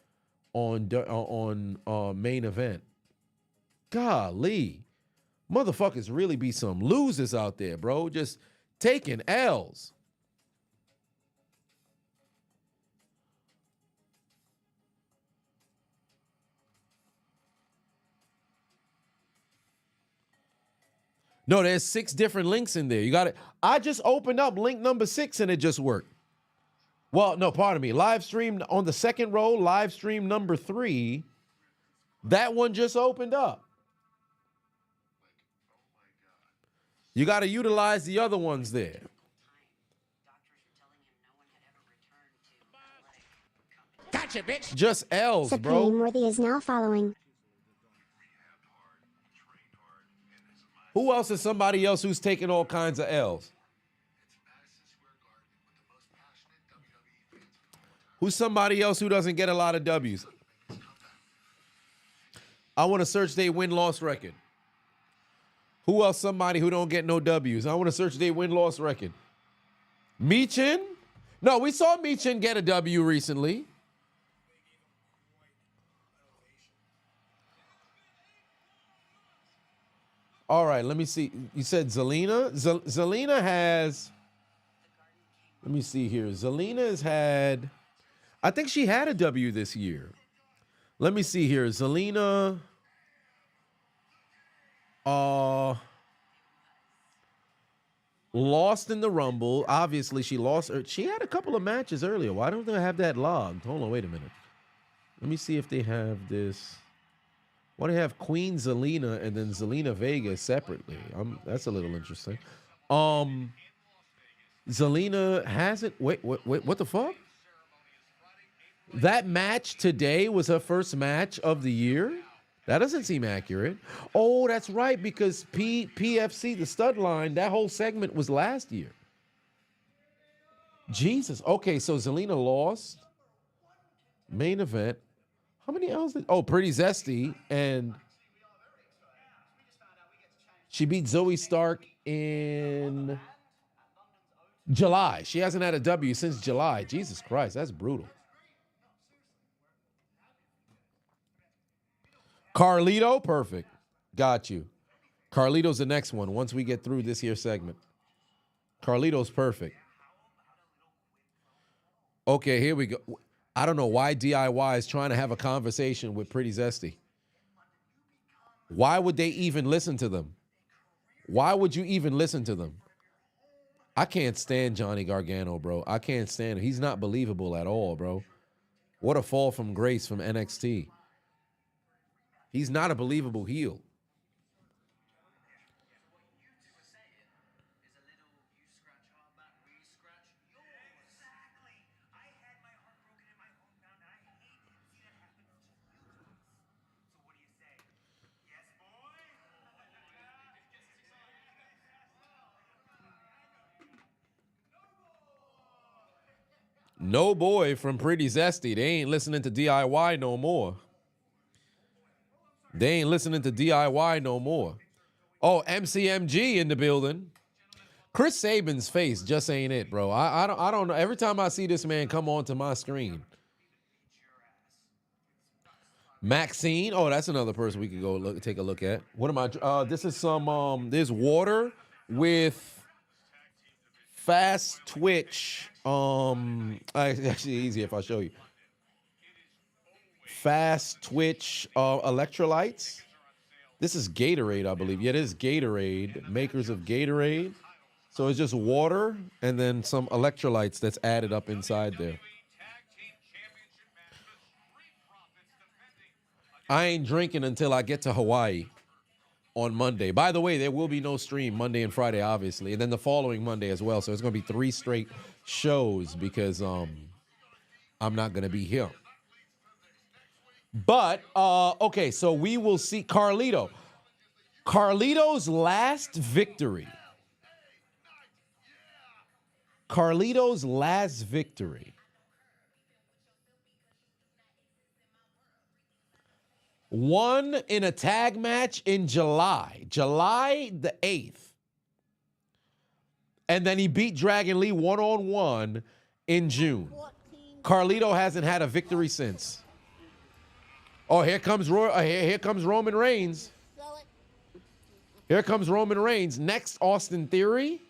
main event. Golly. Motherfuckers really be some losers out there, bro. Just taking L's. No, there's 6 different links in there. You got it. I just opened up link number 6 and it just worked. Well, no, pardon me. Live stream on the second row, live stream number 3. That one just opened up. You got to utilize the other ones there. Gotcha, bitch. Just L's, bro. Supreme Worthy is now following. Who else is somebody else who's taking all kinds of L's? Who's somebody else who doesn't get a lot of W's? I want to search their win-loss record. Who else somebody who don't get no W's? I want to search their win-loss record. Michin? No, we saw Michin get a W recently. All right, let me see. You said Zelina? Zelina has... Let me see here. Zelina has had... I think she had a W this year. Let me see here. Zelina... lost in the Rumble. Obviously, she lost. She had a couple of matches earlier. Why don't they have that logged? Hold on, wait a minute. Let me see if they have this. Why do they have Queen Zelina and then Zelina Vega separately? That's a little interesting. Zelina hasn't. Wait, what the fuck? That match today was her first match of the year? That doesn't seem accurate. Oh, that's right, because PFC, the stud line, that whole segment was last year. Jesus. Okay, so Zelina lost. Main event. How many L's did... Oh, Pretty Zesty. And she beat Zoe Stark in July. She hasn't had a W since July. Jesus Christ, that's brutal. Carlito, perfect. Got you. Carlito's the next one once we get through this here segment. Carlito's perfect. Okay, here we go. I don't know why DIY is trying to have a conversation with Pretty Zesty. Why would they even listen to them? Why would you even listen to them? I can't stand Johnny Gargano, bro. I can't stand him. He's not believable at all, bro. What a fall from grace from NXT. He's not a believable heel. No boy from Pretty Zesty. They ain't listening to DIY no more. They ain't listening to DIY no more. Oh, MCMG in the building. Chris Sabin's face just ain't it, bro. I don't know. Every time I see this man come onto my screen. Maxine. Oh, that's another person we could go take a look at. What am I? This is some. There's water with fast twitch. Actually easier if I show you. Fast twitch electrolytes. This is Gatorade, I believe. Yeah, it is Gatorade. Makers of Gatorade. So it's just water and then some electrolytes that's added up inside there. I ain't drinking until I get to Hawaii on Monday. By the way, there will be no stream Monday and Friday, obviously, and then the following Monday as well. So it's going to be 3 straight shows because I'm not going to be here. But, okay, so we will see Carlito. Carlito's last victory. Carlito's last victory. Won in a tag match in July the 8th. And then he beat Dragon Lee one-on-one in June. Carlito hasn't had a victory since. Oh, here comes Roman Reigns. Here comes Roman Reigns. Next, Austin Theory.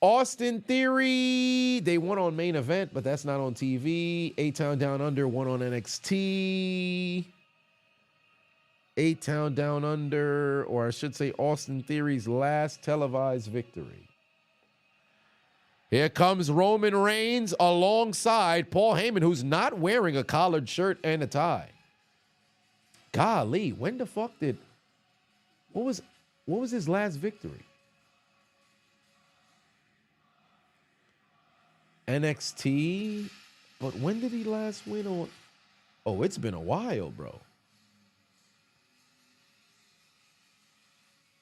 Austin Theory, they won on main event, but that's not on TV. A-Town Down Under won on NXT. A-Town Down Under, or I should say Austin Theory's last televised victory. Here comes Roman Reigns alongside Paul Heyman, who's not wearing a collared shirt and a tie. Golly, when the fuck did... What was his last victory? NXT, but when did he last win on? Oh, it's been a while, bro.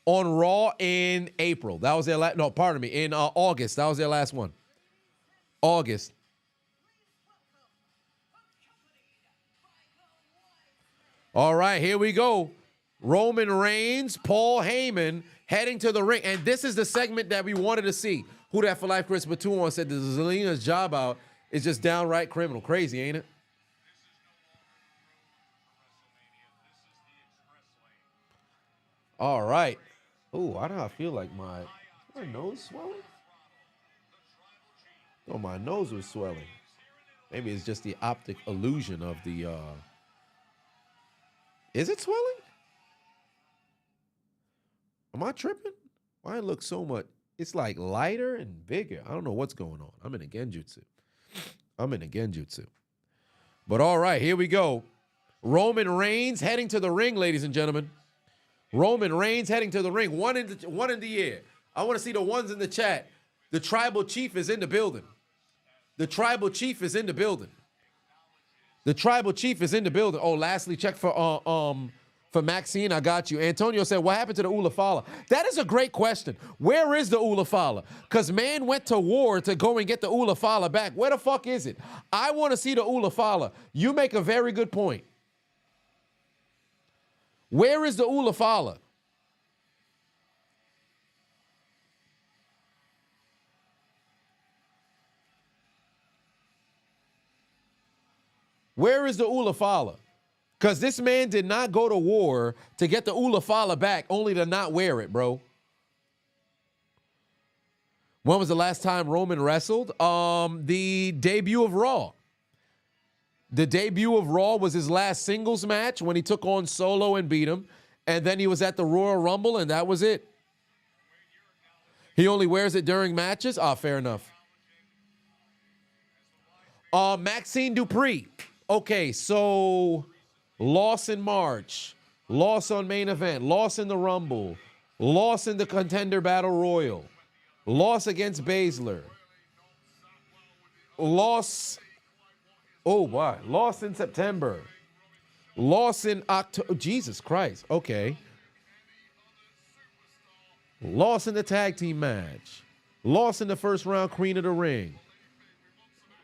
On Raw in April. That was their last, no, pardon me, in August. That was their last one. August. All right, here we go. Roman Reigns, Paul Heyman heading to the ring. And this is the segment that we wanted to see. Who That For Life Chris Batuon said the Zelina's job out is just downright criminal. Crazy, ain't it? All right. Oh, why do I feel like my nose swelling? Oh, my nose was swelling. Maybe it's just the optic illusion of the... Is it swelling? Am I tripping? Why it look so much... It's like lighter and bigger. I don't know what's going on. I'm in a genjutsu. But all right, here we go. Roman Reigns heading to the ring, ladies and gentlemen. Roman Reigns heading to the ring. One in the air. I want to see the ones in the chat. The tribal chief is in the building. The tribal chief is in the building. The tribal chief is in the building. Oh, lastly, check for Maxine, I got you. Antonio said, what happened to the Ulafala? That is a great question. Where is the Ulafala? Because man went to war to go and get the Ulafala back. Where the fuck is it? I want to see the Ulafala. You make a very good point. Where is the Ulafala? Where is the Ulafala? Because this man did not go to war to get the Ulafala back, only to not wear it, bro. When was the last time Roman wrestled? The debut of Raw. The debut of Raw was his last singles match when he took on Solo and beat him. And then he was at the Royal Rumble, and that was it. He only wears it during matches? Fair enough. Maxine Dupree. Okay, so loss in March, loss on main event, loss in the Rumble, loss in the Contender Battle Royal, loss against Baszler, loss, loss in September, loss in October, Jesus Christ, okay. Loss in the tag team match, loss in the first round Queen of the Ring,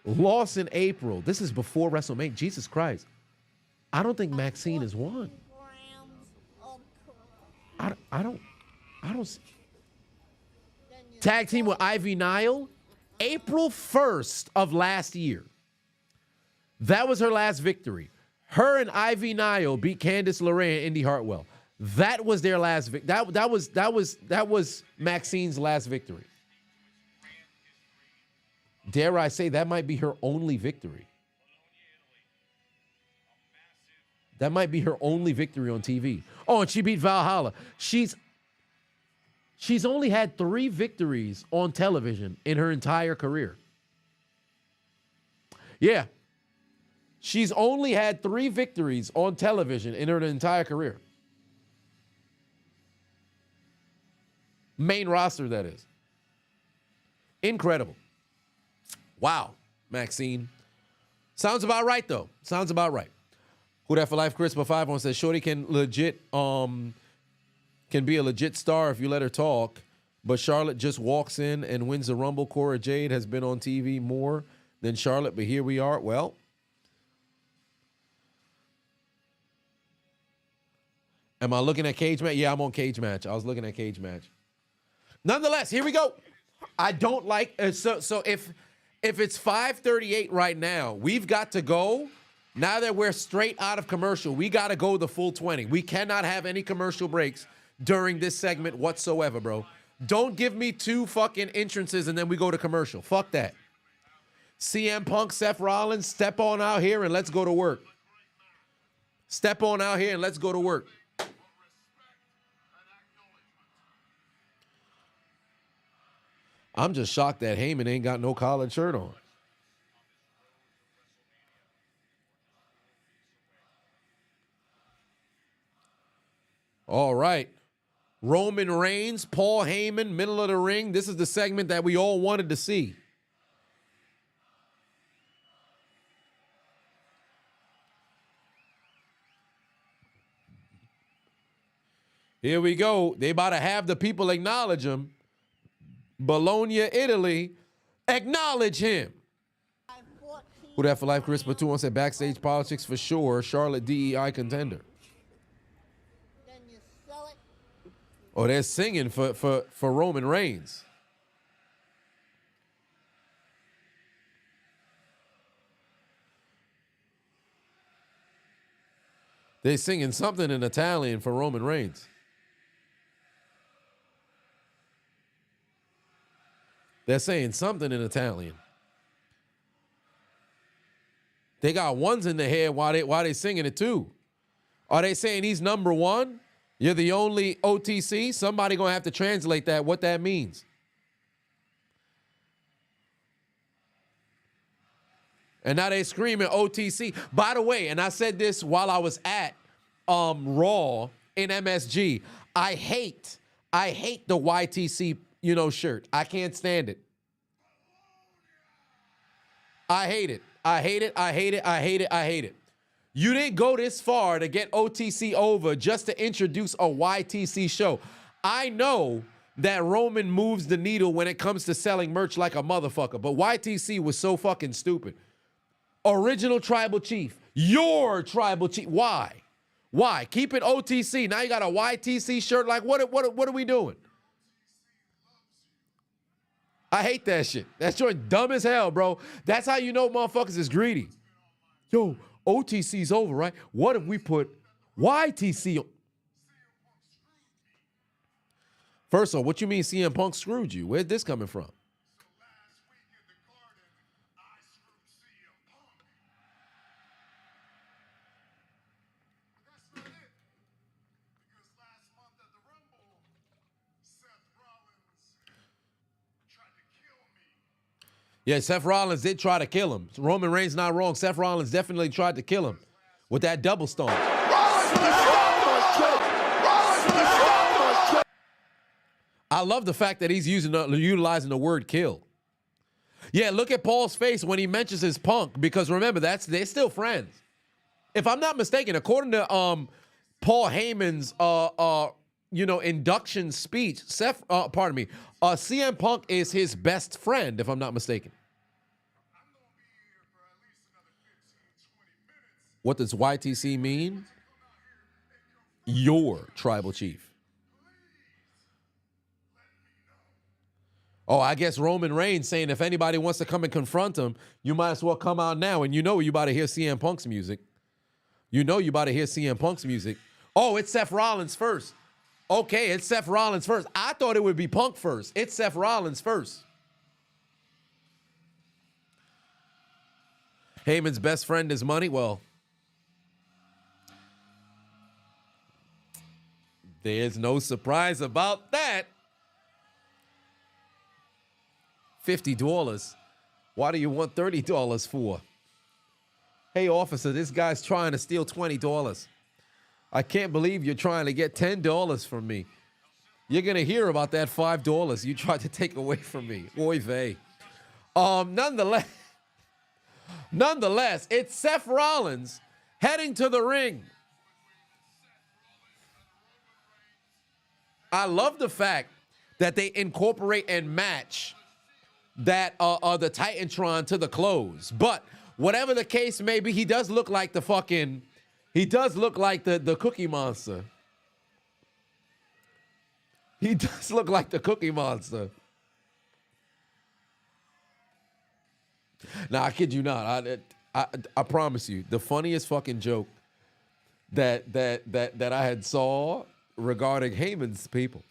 loss in April. This is before WrestleMania, Jesus Christ. I don't think Maxine has won. I don't see. Tag team with Ivy Nile, April 1st of last year. That was her last victory. Her and Ivy Nile beat Candice LeRae and Indy Hartwell. That was their last victory. That was Maxine's last victory. Dare I say that might be her only victory. That might be her only victory on TV. Oh, and she beat Valhalla. She's only had 3 victories on television in her entire career. Yeah. She's only had 3 victories on television in her entire career. Main roster, that is. Incredible. Wow, Maxine. Sounds about right, though. Sounds about right. Who that for life? Crispa 51 says Shorty can be a legit star if you let her talk, but Charlotte just walks in and wins the Rumble. Cora Jade has been on TV more than Charlotte, but here we are. Well, am I looking at Cage Match? Yeah, I'm on Cage Match. I was looking at Cage Match. Nonetheless, here we go. I don't like so if it's 5:38 right now, we've got to go. Now that we're straight out of commercial, we got to go the full 20. We cannot have any commercial breaks during this segment whatsoever, bro. Don't give me 2 fucking entrances and then we go to commercial. Fuck that. CM Punk, Seth Rollins, step on out here and let's go to work. Step on out here and let's go to work. I'm just shocked that Heyman ain't got no collared shirt on. All right. Roman Reigns, Paul Heyman, middle of the ring. This is the segment that we all wanted to see. Here we go. They about to have the people acknowledge him. Bologna, Italy, acknowledge him. Who that for life? Chris Batu said backstage politics for sure. Charlotte DEI contender. Oh, they're singing for Roman Reigns. They're singing something in Italian for Roman Reigns. They're saying something in Italian. They got ones in the head while they singing it too. Are they saying he's number 1? You're the only OTC? Somebody gonna have to translate that, what that means. And now they screaming OTC. By the way, and I said this while I was at Raw in MSG. I hate the YTC, shirt. I can't stand it. I hate it. I hate it. I hate it. I hate it. I hate it. You didn't go this far to get OTC over just to introduce a YTC show. I know that Roman moves the needle when it comes to selling merch like a motherfucker, but YTC was so fucking stupid. Original tribal chief. Your tribal chief. Why? Why? Keep it OTC. Now you got a YTC shirt. Like, what are we doing? I hate that shit. That joint dumb as hell, bro. That's how you know motherfuckers is greedy. Yo, OTC's over, right? What if we put YTC on? First of all, what you mean CM Punk screwed you? Where's this coming from? Yeah, Seth Rollins did try to kill him. Roman Reigns not wrong. Seth Rollins definitely tried to kill him with that double stomp. I love the fact that he's utilizing the word kill. Yeah, look at Paul's face when he mentions his Punk, because remember, they're still friends. If I'm not mistaken, according to Paul Heyman's induction speech, CM Punk is his best friend, if I'm not mistaken. What does YTC mean? Your tribal chief. Oh, I guess Roman Reigns saying if anybody wants to come and confront him, you might as well come out now. And you know you about to hear CM Punk's music. You know you about to hear CM Punk's music. Oh, it's Seth Rollins first. Okay, it's Seth Rollins first. I thought it would be Punk first. It's Seth Rollins first. Heyman's best friend is money. Well, there's no surprise about that. $50. Why do you want $30 for? Hey, officer, this guy's trying to steal $20. I can't believe you're trying to get $10 from me. You're going to hear about that $5 you tried to take away from me. Oy vey. Nonetheless, it's Seth Rollins heading to the ring. I love the fact that they incorporate and match that the Titantron to the clothes. But whatever the case may be, he does look like the Cookie Monster. He does look like the Cookie Monster. Now, I kid you not. I promise you, the funniest fucking joke that I had saw regarding Heyman's people.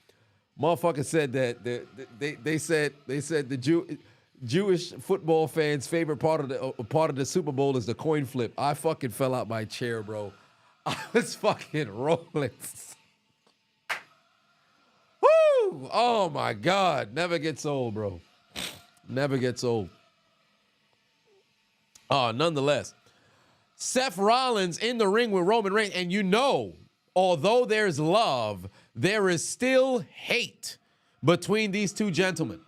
Motherfucker said that they said the Jewish football fans' favorite part of the Super Bowl is the coin flip. I fucking fell out my chair, bro. I was fucking rolling. Woo! Oh my God, never gets old, bro. Never gets old. Nonetheless, Seth Rollins in the ring with Roman Reigns, and you know, although there's love, there is still hate between these two gentlemen.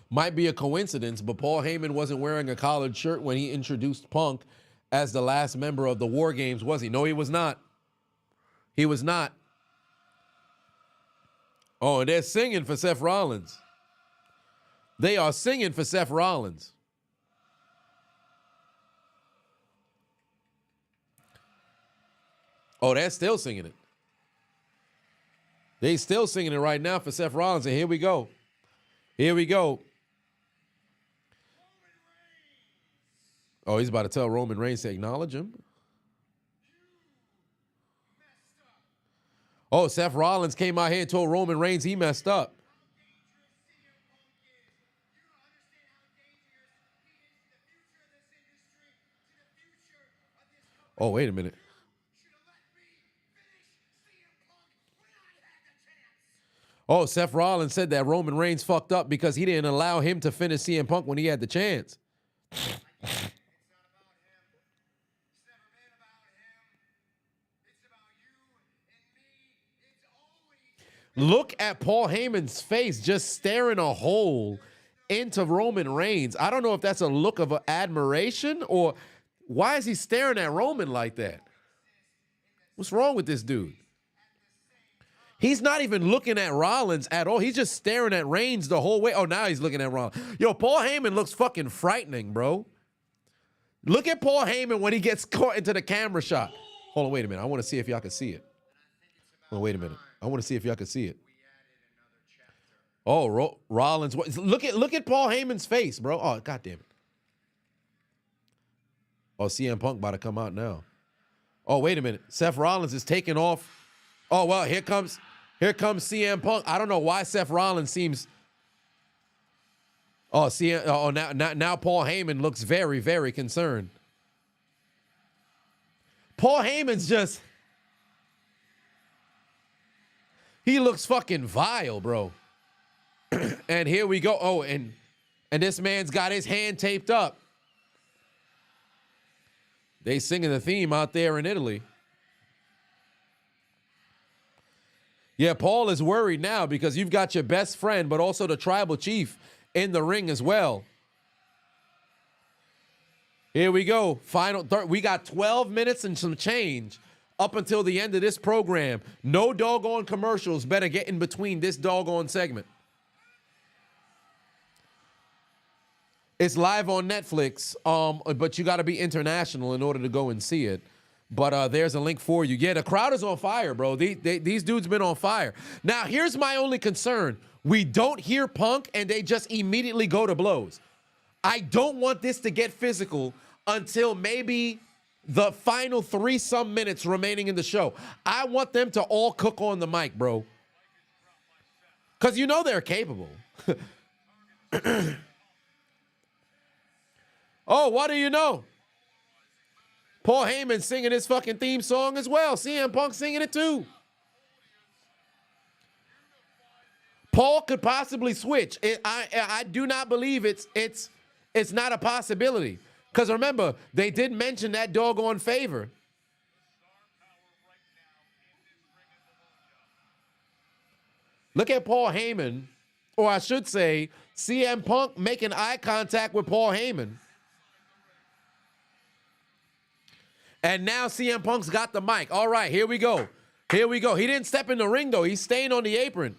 Might be a coincidence, but Paul Heyman wasn't wearing a collared shirt when he introduced Punk as the last member of the War Games, was he? No, he was not. He was not. Oh, and they're singing for Seth Rollins. They are singing for Seth Rollins. Oh, they're still singing it. They still singing it right now for Seth Rollins, and here we go. Here we go. Oh, he's about to tell Roman Reigns to acknowledge him. Oh, Seth Rollins came out here and told Roman Reigns he messed up. Oh, wait a minute. Oh, Seth Rollins said that Roman Reigns fucked up because he didn't allow him to finish CM Punk when he had the chance. Look at Paul Heyman's face just staring a hole into Roman Reigns. I don't know if that's a look of admiration or why is he staring at Roman like that? What's wrong with this dude? He's not even looking at Rollins at all. He's just staring at Reigns the whole way. Oh, now he's looking at Rollins. Yo, Paul Heyman looks fucking frightening, bro. Look at Paul Heyman when he gets caught into the camera shot. Hold on, wait a minute. I want to see if y'all can see it. Hold on, wait a minute. I want to see if y'all can see it. Oh, Rollins. Look at Paul Heyman's face, bro. Oh, goddamn it. Oh, CM Punk about to come out now. Oh, wait a minute. Seth Rollins is taking off. Oh, well, here comes CM Punk. I don't know why Seth Rollins seems. Oh, now Paul Heyman looks very, very concerned. Paul Heyman's just, he looks fucking vile, bro. And here we go. Oh, and this man's got his hand taped up. They singing the theme out there in Italy. Yeah, Paul is worried now because you've got your best friend, but also the tribal chief in the ring as well. Here we go. Final third. We got 12 minutes and some change up until the end of this program. No doggone commercials. Better get in between this doggone segment. It's live on Netflix, but you got to be international in order to go and see it. But there's a link for you. Yeah, the crowd is on fire, bro. These dudes been on fire. Now, here's my only concern. We don't hear Punk, and they just immediately go to blows. I don't want this to get physical until maybe the final 3-some minutes remaining in the show. I want them to all cook on the mic, bro. Because you know they're capable. Oh, what do you know? Paul Heyman singing his fucking theme song as well. CM Punk singing it too. Paul could possibly switch. I do not believe it's not a possibility. Because remember, they did mention that doggone favor. Look at Paul Heyman, or I should say, CM Punk making eye contact with Paul Heyman. And now CM Punk's got the mic. All right, here we go. Here we go. He didn't step in the ring, though. He's staying on the apron.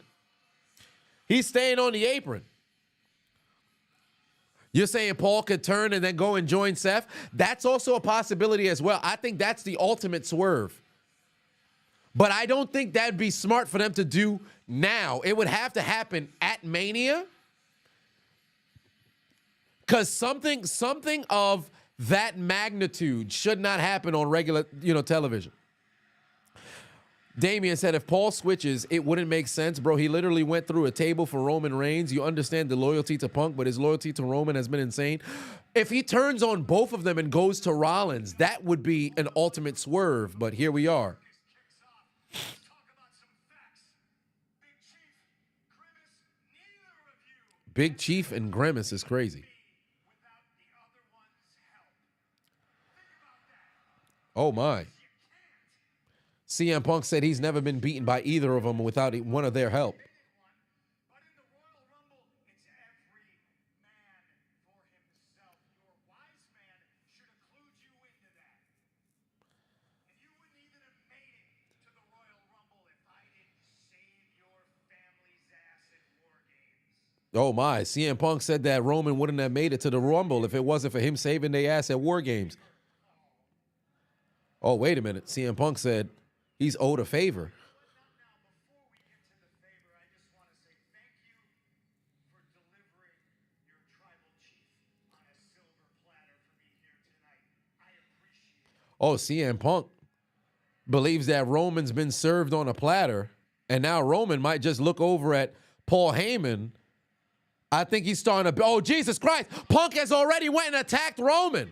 He's staying on the apron. You're saying Paul could turn and then go and join Seth? That's also a possibility as well. I think that's the ultimate swerve. But I don't think that'd be smart for them to do now. It would have to happen at Mania. Because something of that magnitude should not happen on regular, television. Damian said, if Paul switches, it wouldn't make sense, bro. He literally went through a table for Roman Reigns. You understand the loyalty to Punk, but his loyalty to Roman has been insane. If he turns on both of them and goes to Rollins, that would be an ultimate swerve, but here we are. Big Chief and Grimace is crazy. Oh, my. CM Punk said he's never been beaten by either of them without one of their help. Oh, my. CM Punk said that Roman wouldn't have made it to the Rumble if it wasn't for him saving their ass at War Games. Oh, wait a minute. CM Punk said he's owed a favor. Oh, CM Punk believes that Roman's been served on a platter, and now Roman might just look over at Paul Heyman. I think he's starting to... Oh, Jesus Christ. Punk has already went and attacked Roman.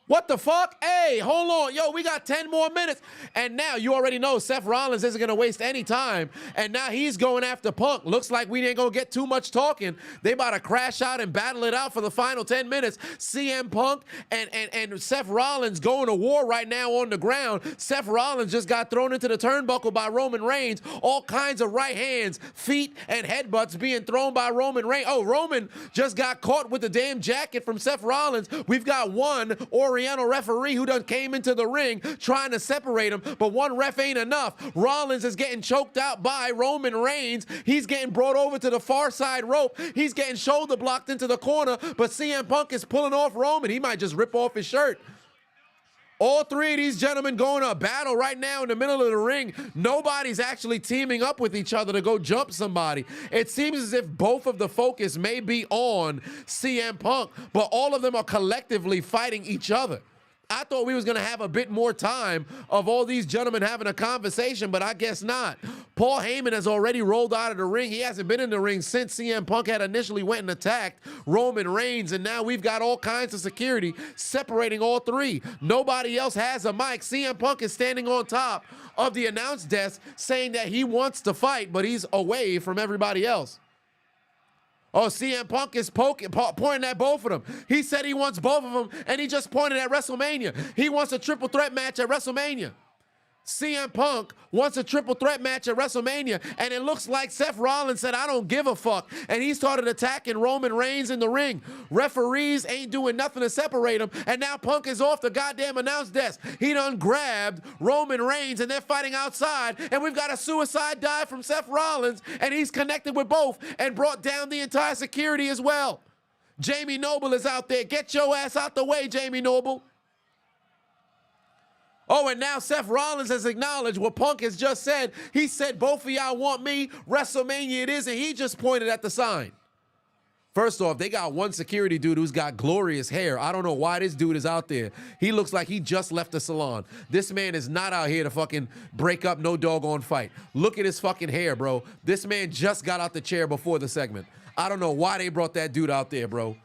What the fuck? Hey, hold on. Yo, we got 10 more minutes. And now you already know Seth Rollins isn't going to waste any time. And now he's going after Punk. Looks like we ain't going to get too much talking. They about to crash out and battle it out for the final 10 minutes. CM Punk and Seth Rollins going to war right now on the ground. Seth Rollins just got thrown into the turnbuckle by Roman Reigns. All kinds of right hands, feet, and headbutts being thrown by Roman Reigns. Oh, Roman just got caught with the damn jacket from Seth Rollins. We've got one Oriental referee who done came into the ring trying to separate him, but one ref ain't enough. Rollins is getting choked out by Roman Reigns. He's getting brought over to the far side rope. He's getting shoulder blocked into the corner, but CM Punk is pulling off Roman. He might just rip off his shirt. All three of these gentlemen going to a battle right now in the middle of the ring. Nobody's actually teaming up with each other to go jump somebody. It seems as if both of the focus may be on CM Punk, but all of them are collectively fighting each other. I thought we was going to have a bit more time of all these gentlemen having a conversation, but I guess not. Paul Heyman has already rolled out of the ring. He hasn't been in the ring since CM Punk had initially went and attacked Roman Reigns, and now we've got all kinds of security separating all three. Nobody else has a mic. CM Punk is standing on top of the announce desk saying that he wants to fight, but he's away from everybody else. Oh, CM Punk is pointing at both of them. He said he wants both of them, and he just pointed at WrestleMania. He wants a triple threat match at WrestleMania. CM Punk wants a triple threat match at WrestleMania, and it looks like Seth Rollins said, I don't give a fuck, and he started attacking Roman Reigns in the ring. Referees ain't doing nothing to separate them, and now Punk is off the goddamn announce desk. He done grabbed Roman Reigns, and they're fighting outside, and we've got a suicide dive from Seth Rollins, and he's connected with both and brought down the entire security as well. Jamie Noble is out there. Get your ass out the way, Jamie Noble. Oh, and now Seth Rollins has acknowledged what Punk has just said. He said, both of y'all want me. WrestleMania it is, and he just pointed at the sign. First off, they got one security dude who's got glorious hair. I don't know why this dude is out there. He looks like he just left the salon. This man is not out here to fucking break up no doggone fight. Look at his fucking hair, bro. This man just got out the chair before the segment. I don't know why they brought that dude out there, bro.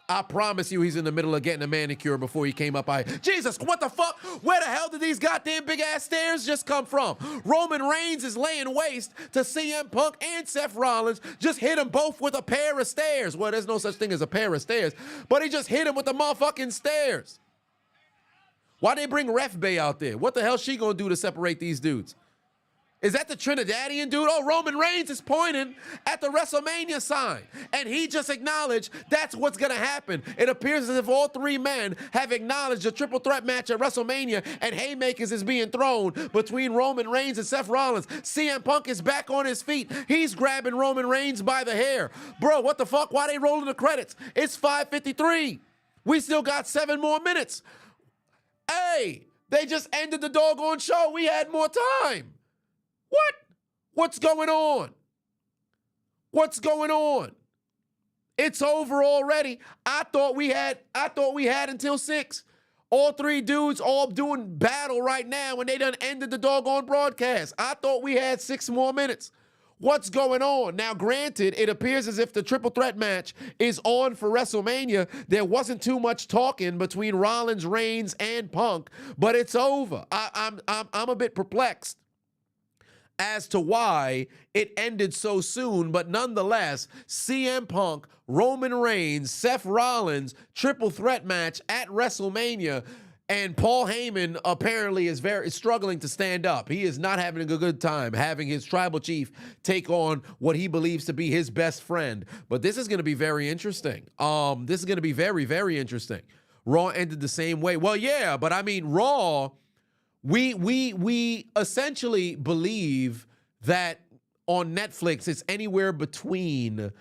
I promise you he's in the middle of getting a manicure before he came up. Jesus, what the fuck? Where the hell did these goddamn big-ass stairs just come from? Roman Reigns is laying waste to CM Punk and Seth Rollins. Just hit them both with a pair of stairs. Well, there's no such thing as a pair of stairs, but he just hit him with the motherfucking stairs. Why they bring Ref Bay out there? What the hell she gonna do to separate these dudes? Is that the Trinidadian dude? Oh, Roman Reigns is pointing at the WrestleMania sign. And he just acknowledged that's what's going to happen. It appears as if all three men have acknowledged a triple threat match at WrestleMania, and haymakers is being thrown between Roman Reigns and Seth Rollins. CM Punk is back on his feet. He's grabbing Roman Reigns by the hair. Bro, what the fuck? Why they rolling the credits? It's 5:53. We still got 7 more minutes. Hey, they just ended the doggone show. We had more time. What? What's going on? What's going on? It's over already. I thought we had until 6. All three dudes all doing battle right now and they done ended the doggone broadcast. I thought we had 6 more minutes. What's going on? Now, granted, it appears as if the triple threat match is on for WrestleMania. There wasn't too much talking between Rollins, Reigns, and Punk, but it's over. I'm a bit perplexed as to why it ended so soon, but nonetheless, CM Punk, Roman Reigns, Seth Rollins, triple threat match at WrestleMania, and Paul Heyman apparently is struggling to stand up. He is not having a good time having his tribal chief take on what he believes to be his best friend. But this is going to be very interesting. This is going to be very, very interesting. Raw ended the same way. Well, yeah, but I mean, Raw, we essentially believe that on Netflix it's anywhere between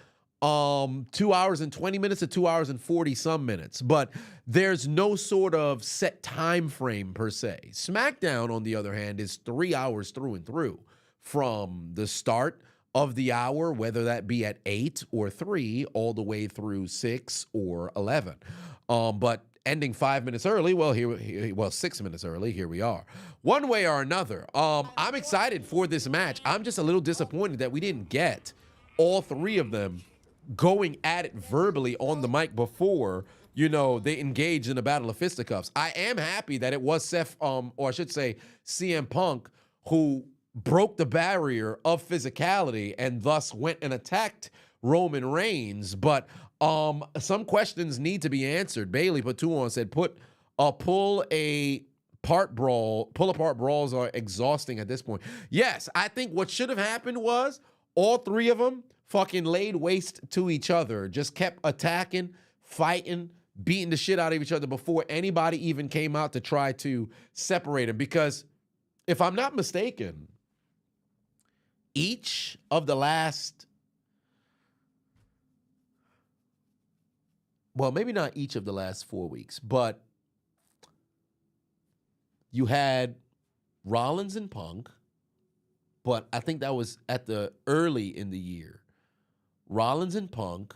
2 hours and 20 minutes to 2 hours and 40 some minutes, but there's no sort of set time frame per se. Smackdown, on the other hand, is 3 hours through and through, from the start of the hour, whether that be at 8 or 3, all the way through 6 or 11. But ending 5 minutes early, well, 6 minutes early, here we are. One way or another, I'm excited for this match. I'm just a little disappointed that we didn't get all three of them going at it verbally on the mic before, you know, they engaged in a battle of fisticuffs. I am happy that it was Seth, or I should say CM Punk, who broke the barrier of physicality and thus went and attacked Roman Reigns. But some questions need to be answered. Bailey Patu on said, pull apart brawls are exhausting at this point. Yes, I think what should have happened was all three of them fucking laid waste to each other, just kept attacking, fighting, beating the shit out of each other before anybody even came out to try to separate them. Because if I'm not mistaken, each of the last, well, maybe not each of the last 4 weeks, but you had Rollins and Punk, but I think that was at the early in the year. Rollins and Punk.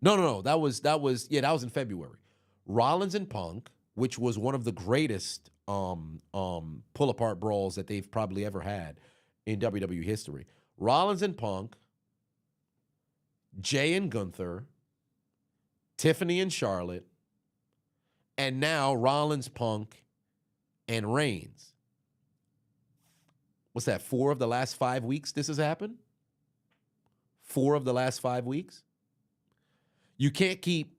No, that was in February. Rollins and Punk, which was one of the greatest pull apart brawls that they've probably ever had in WWE history. Rollins and Punk, Jay and Gunther, Tiffany and Charlotte, and now Rollins, Punk, and Reigns. What's that? 4 of the last 5 weeks this has happened? 4 of the last 5 weeks? You can't keep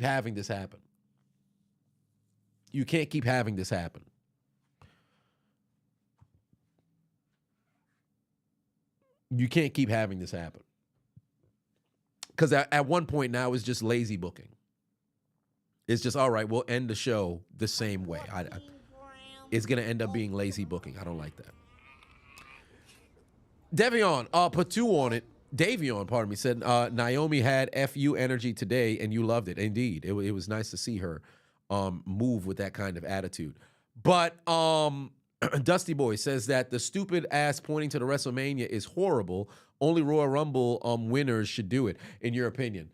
having this happen. You can't keep having this happen. You can't keep having this happen. Because at one point now it's just lazy booking. It's just, all right, we'll end the show the same way. It's going to end up being lazy booking. I don't like that. Fatu on it. Davion, pardon me, said Naomi had FU energy today and you loved it. Indeed. It was nice to see her move with that kind of attitude. But Dusty Boy says that the stupid ass pointing to the WrestleMania is horrible. Only Royal Rumble winners should do it, in your opinion.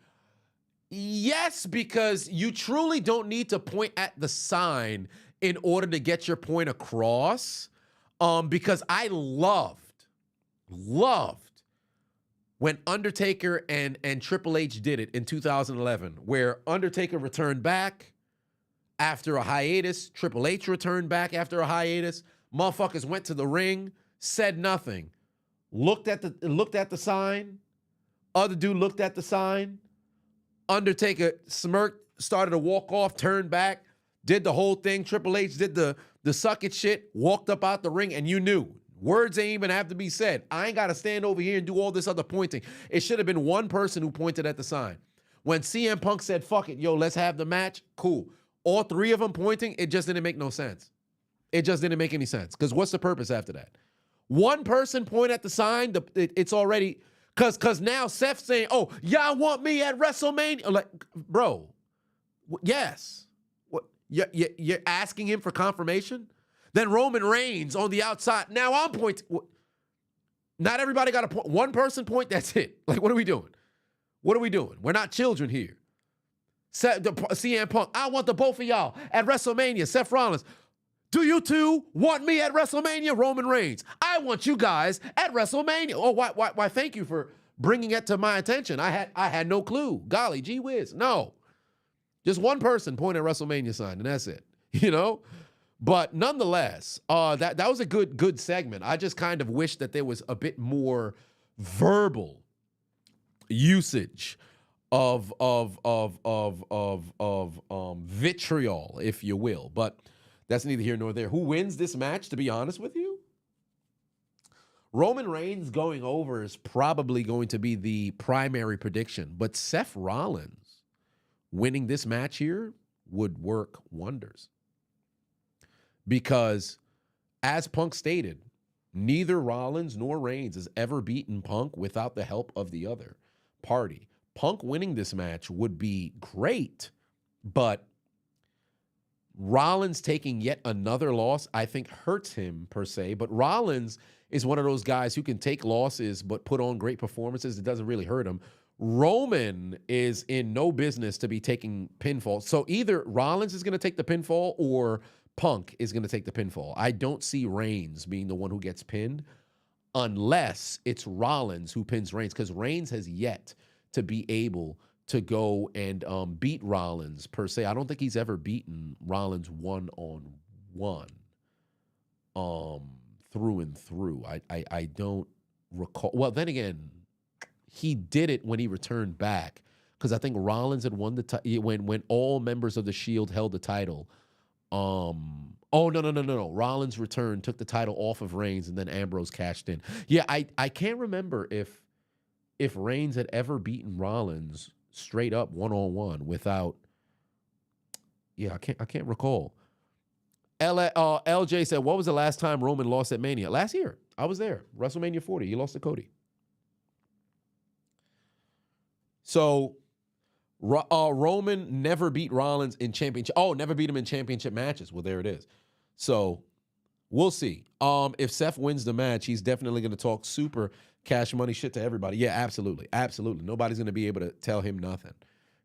Yes, because you truly don't need to point at the sign in order to get your point across. Because I loved when Undertaker and Triple H did it in 2011, where Undertaker returned back after a hiatus, Triple H returned back after a hiatus, motherfuckers went to the ring, said nothing, looked at the sign, other dude looked at the sign, Undertaker smirked, started to walk off, turned back, did the whole thing, Triple H did the suck it shit, walked up out the ring, and you knew. Words ain't even have to be said. I ain't got to stand over here and do all this other pointing. It should have been one person who pointed at the sign. When CM Punk said, fuck it, yo, let's have the match, cool. All 3 of them pointing, it just didn't make no sense. It just didn't make any sense. Because what's the purpose after that? One person point at the sign, it's already, because now Seth's saying, oh, y'all want me at WrestleMania? Like, bro, yes. What, you're asking him for confirmation? Then Roman Reigns on the outside. Now I'm pointing. Not everybody got a point. One person point, that's it. Like, what are we doing? What are we doing? We're not children here. CM Punk, I want the both of y'all at WrestleMania. Seth Rollins, do you two want me at WrestleMania? Roman Reigns, I want you guys at WrestleMania. Oh, why? Thank you for bringing it to my attention. I had no clue. Golly, gee whiz. No. Just one person point at WrestleMania sign, and that's it. You know? But nonetheless, that was a good segment. I just kind of wish that there was a bit more verbal usage of vitriol, if you will. But that's neither here nor there. Who wins this match, to be honest with you? Roman Reigns going over is probably going to be the primary prediction. But Seth Rollins winning this match here would work wonders. Because, as Punk stated, neither Rollins nor Reigns has ever beaten Punk without the help of the other party. Punk winning this match would be great, but Rollins taking yet another loss, I think, hurts him per se. But Rollins is one of those guys who can take losses but put on great performances. It doesn't really hurt him. Roman is in no business to be taking pinfall. So either Rollins is going to take the pinfall or Punk is going to take the pinfall. I don't see Reigns being the one who gets pinned unless it's Rollins who pins Reigns, because Reigns has yet to be able to go and beat Rollins per se. I don't think he's ever beaten Rollins one-on-one through and through. I don't recall. Well, then again, he did it when he returned back, because I think Rollins had won the when all members of the Shield held the title. Oh, no. Rollins returned, took the title off of Reigns, and then Ambrose cashed in. Yeah, I can't remember if Reigns had ever beaten Rollins straight up one-on-one without. Yeah, I can't recall. LJ said, what was the last time Roman lost at Mania? Last year. I was there. WrestleMania 40. He lost to Cody. So Roman never beat Rollins in championship. Oh, never beat him in championship matches. Well, there it is. So we'll see. If Seth wins the match, he's definitely going to talk super cash money shit to everybody. Yeah, absolutely. Absolutely. Nobody's going to be able to tell him nothing.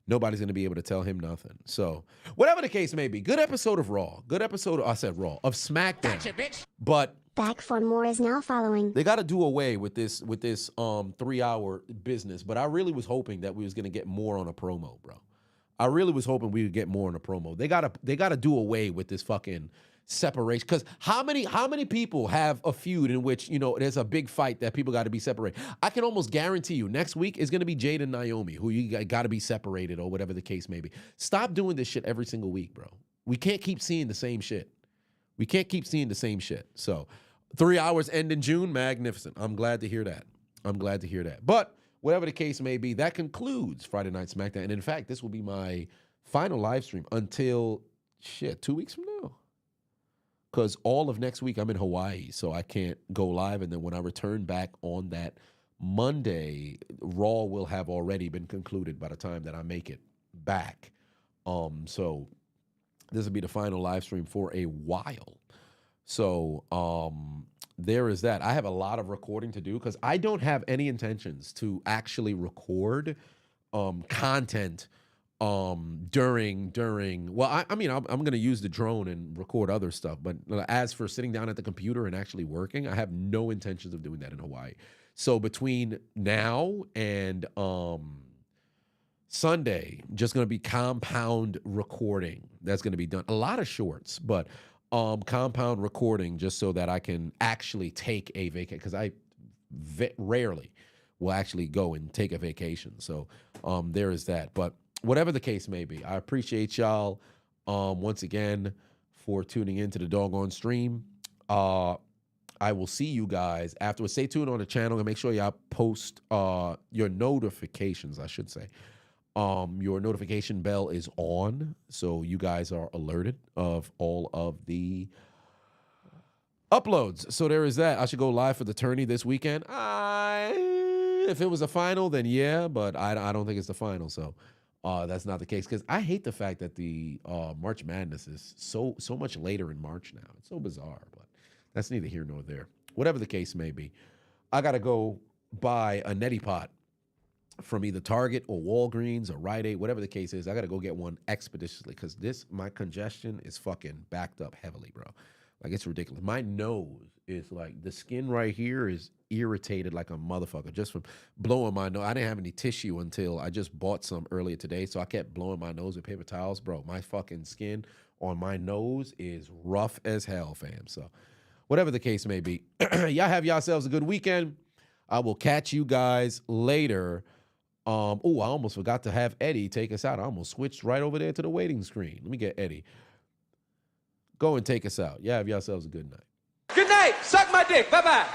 Nobody's going to be able to tell him nothing. So, whatever the case may be, good episode of Raw. Good episode, I said Raw, of SmackDown. Gotcha, bitch. But Back for more is now following. they got to do away with this 3-hour business. But I really was hoping that we was going to get more on a promo, bro. I really was hoping we would get more on a promo. They gotta do away with this fucking separation. Because how many people have a feud in which, you know, there's a big fight that people got to be separated? I can almost guarantee you next week is going to be Jade and Naomi, who you got to be separated or whatever the case may be. Stop doing this shit every single week, bro. We can't keep seeing the same shit. We can't keep seeing the same shit. So 3 hours end in June, magnificent. I'm glad to hear that. I'm glad to hear that. But whatever the case may be, that concludes Friday Night SmackDown. And in fact, this will be my final live stream until, 2 weeks from now. Because all of next week I'm in Hawaii, so I can't go live. And then when I return back on that Monday, Raw will have already been concluded by the time that I make it back. So this will be the final live stream for a while. So there is that. I have a lot of recording to do because I don't have any intentions to actually record content during well, I mean I'm going to use the drone and record other stuff, but as for sitting down at the computer and actually working, I have no intentions of doing that in Hawaii. So between now and Sunday, just going to be compound recording. That's going to be done. A lot of shorts, but compound recording just so that I can actually take a vacation, because I rarely will actually go and take a vacation. So there is that. But whatever the case may be, I appreciate y'all once again for tuning into the doggone stream. I will see you guys afterwards. Stay tuned on the channel and make sure y'all post your notifications, I should say. Your notification bell is on, so you guys are alerted of all of the uploads. So there is that. I should go live for the tourney this weekend. If it was a final, then yeah, but I don't think it's the final, so that's not the case. Because I hate the fact that the March Madness is so much later in March now. It's so bizarre, but that's neither here nor there. Whatever the case may be, I got to go buy a neti pot from either Target or Walgreens or Rite Aid, whatever the case is. I got to go get one expeditiously because my congestion is fucking backed up heavily, bro. Like, it's ridiculous. My nose is like, the skin right here is irritated like a motherfucker just from blowing my nose. I didn't have any tissue until I just bought some earlier today, so I kept blowing my nose with paper towels. Bro, my fucking skin on my nose is rough as hell, fam. So whatever the case may be, y'all have yourselves a good weekend. I will catch you guys later. I almost forgot to have Eddie take us out. I almost switched right over there to the waiting screen. Let me get Eddie. Go and take us out. Yeah, have yourselves a good night. Good night. Suck my dick. Bye-bye.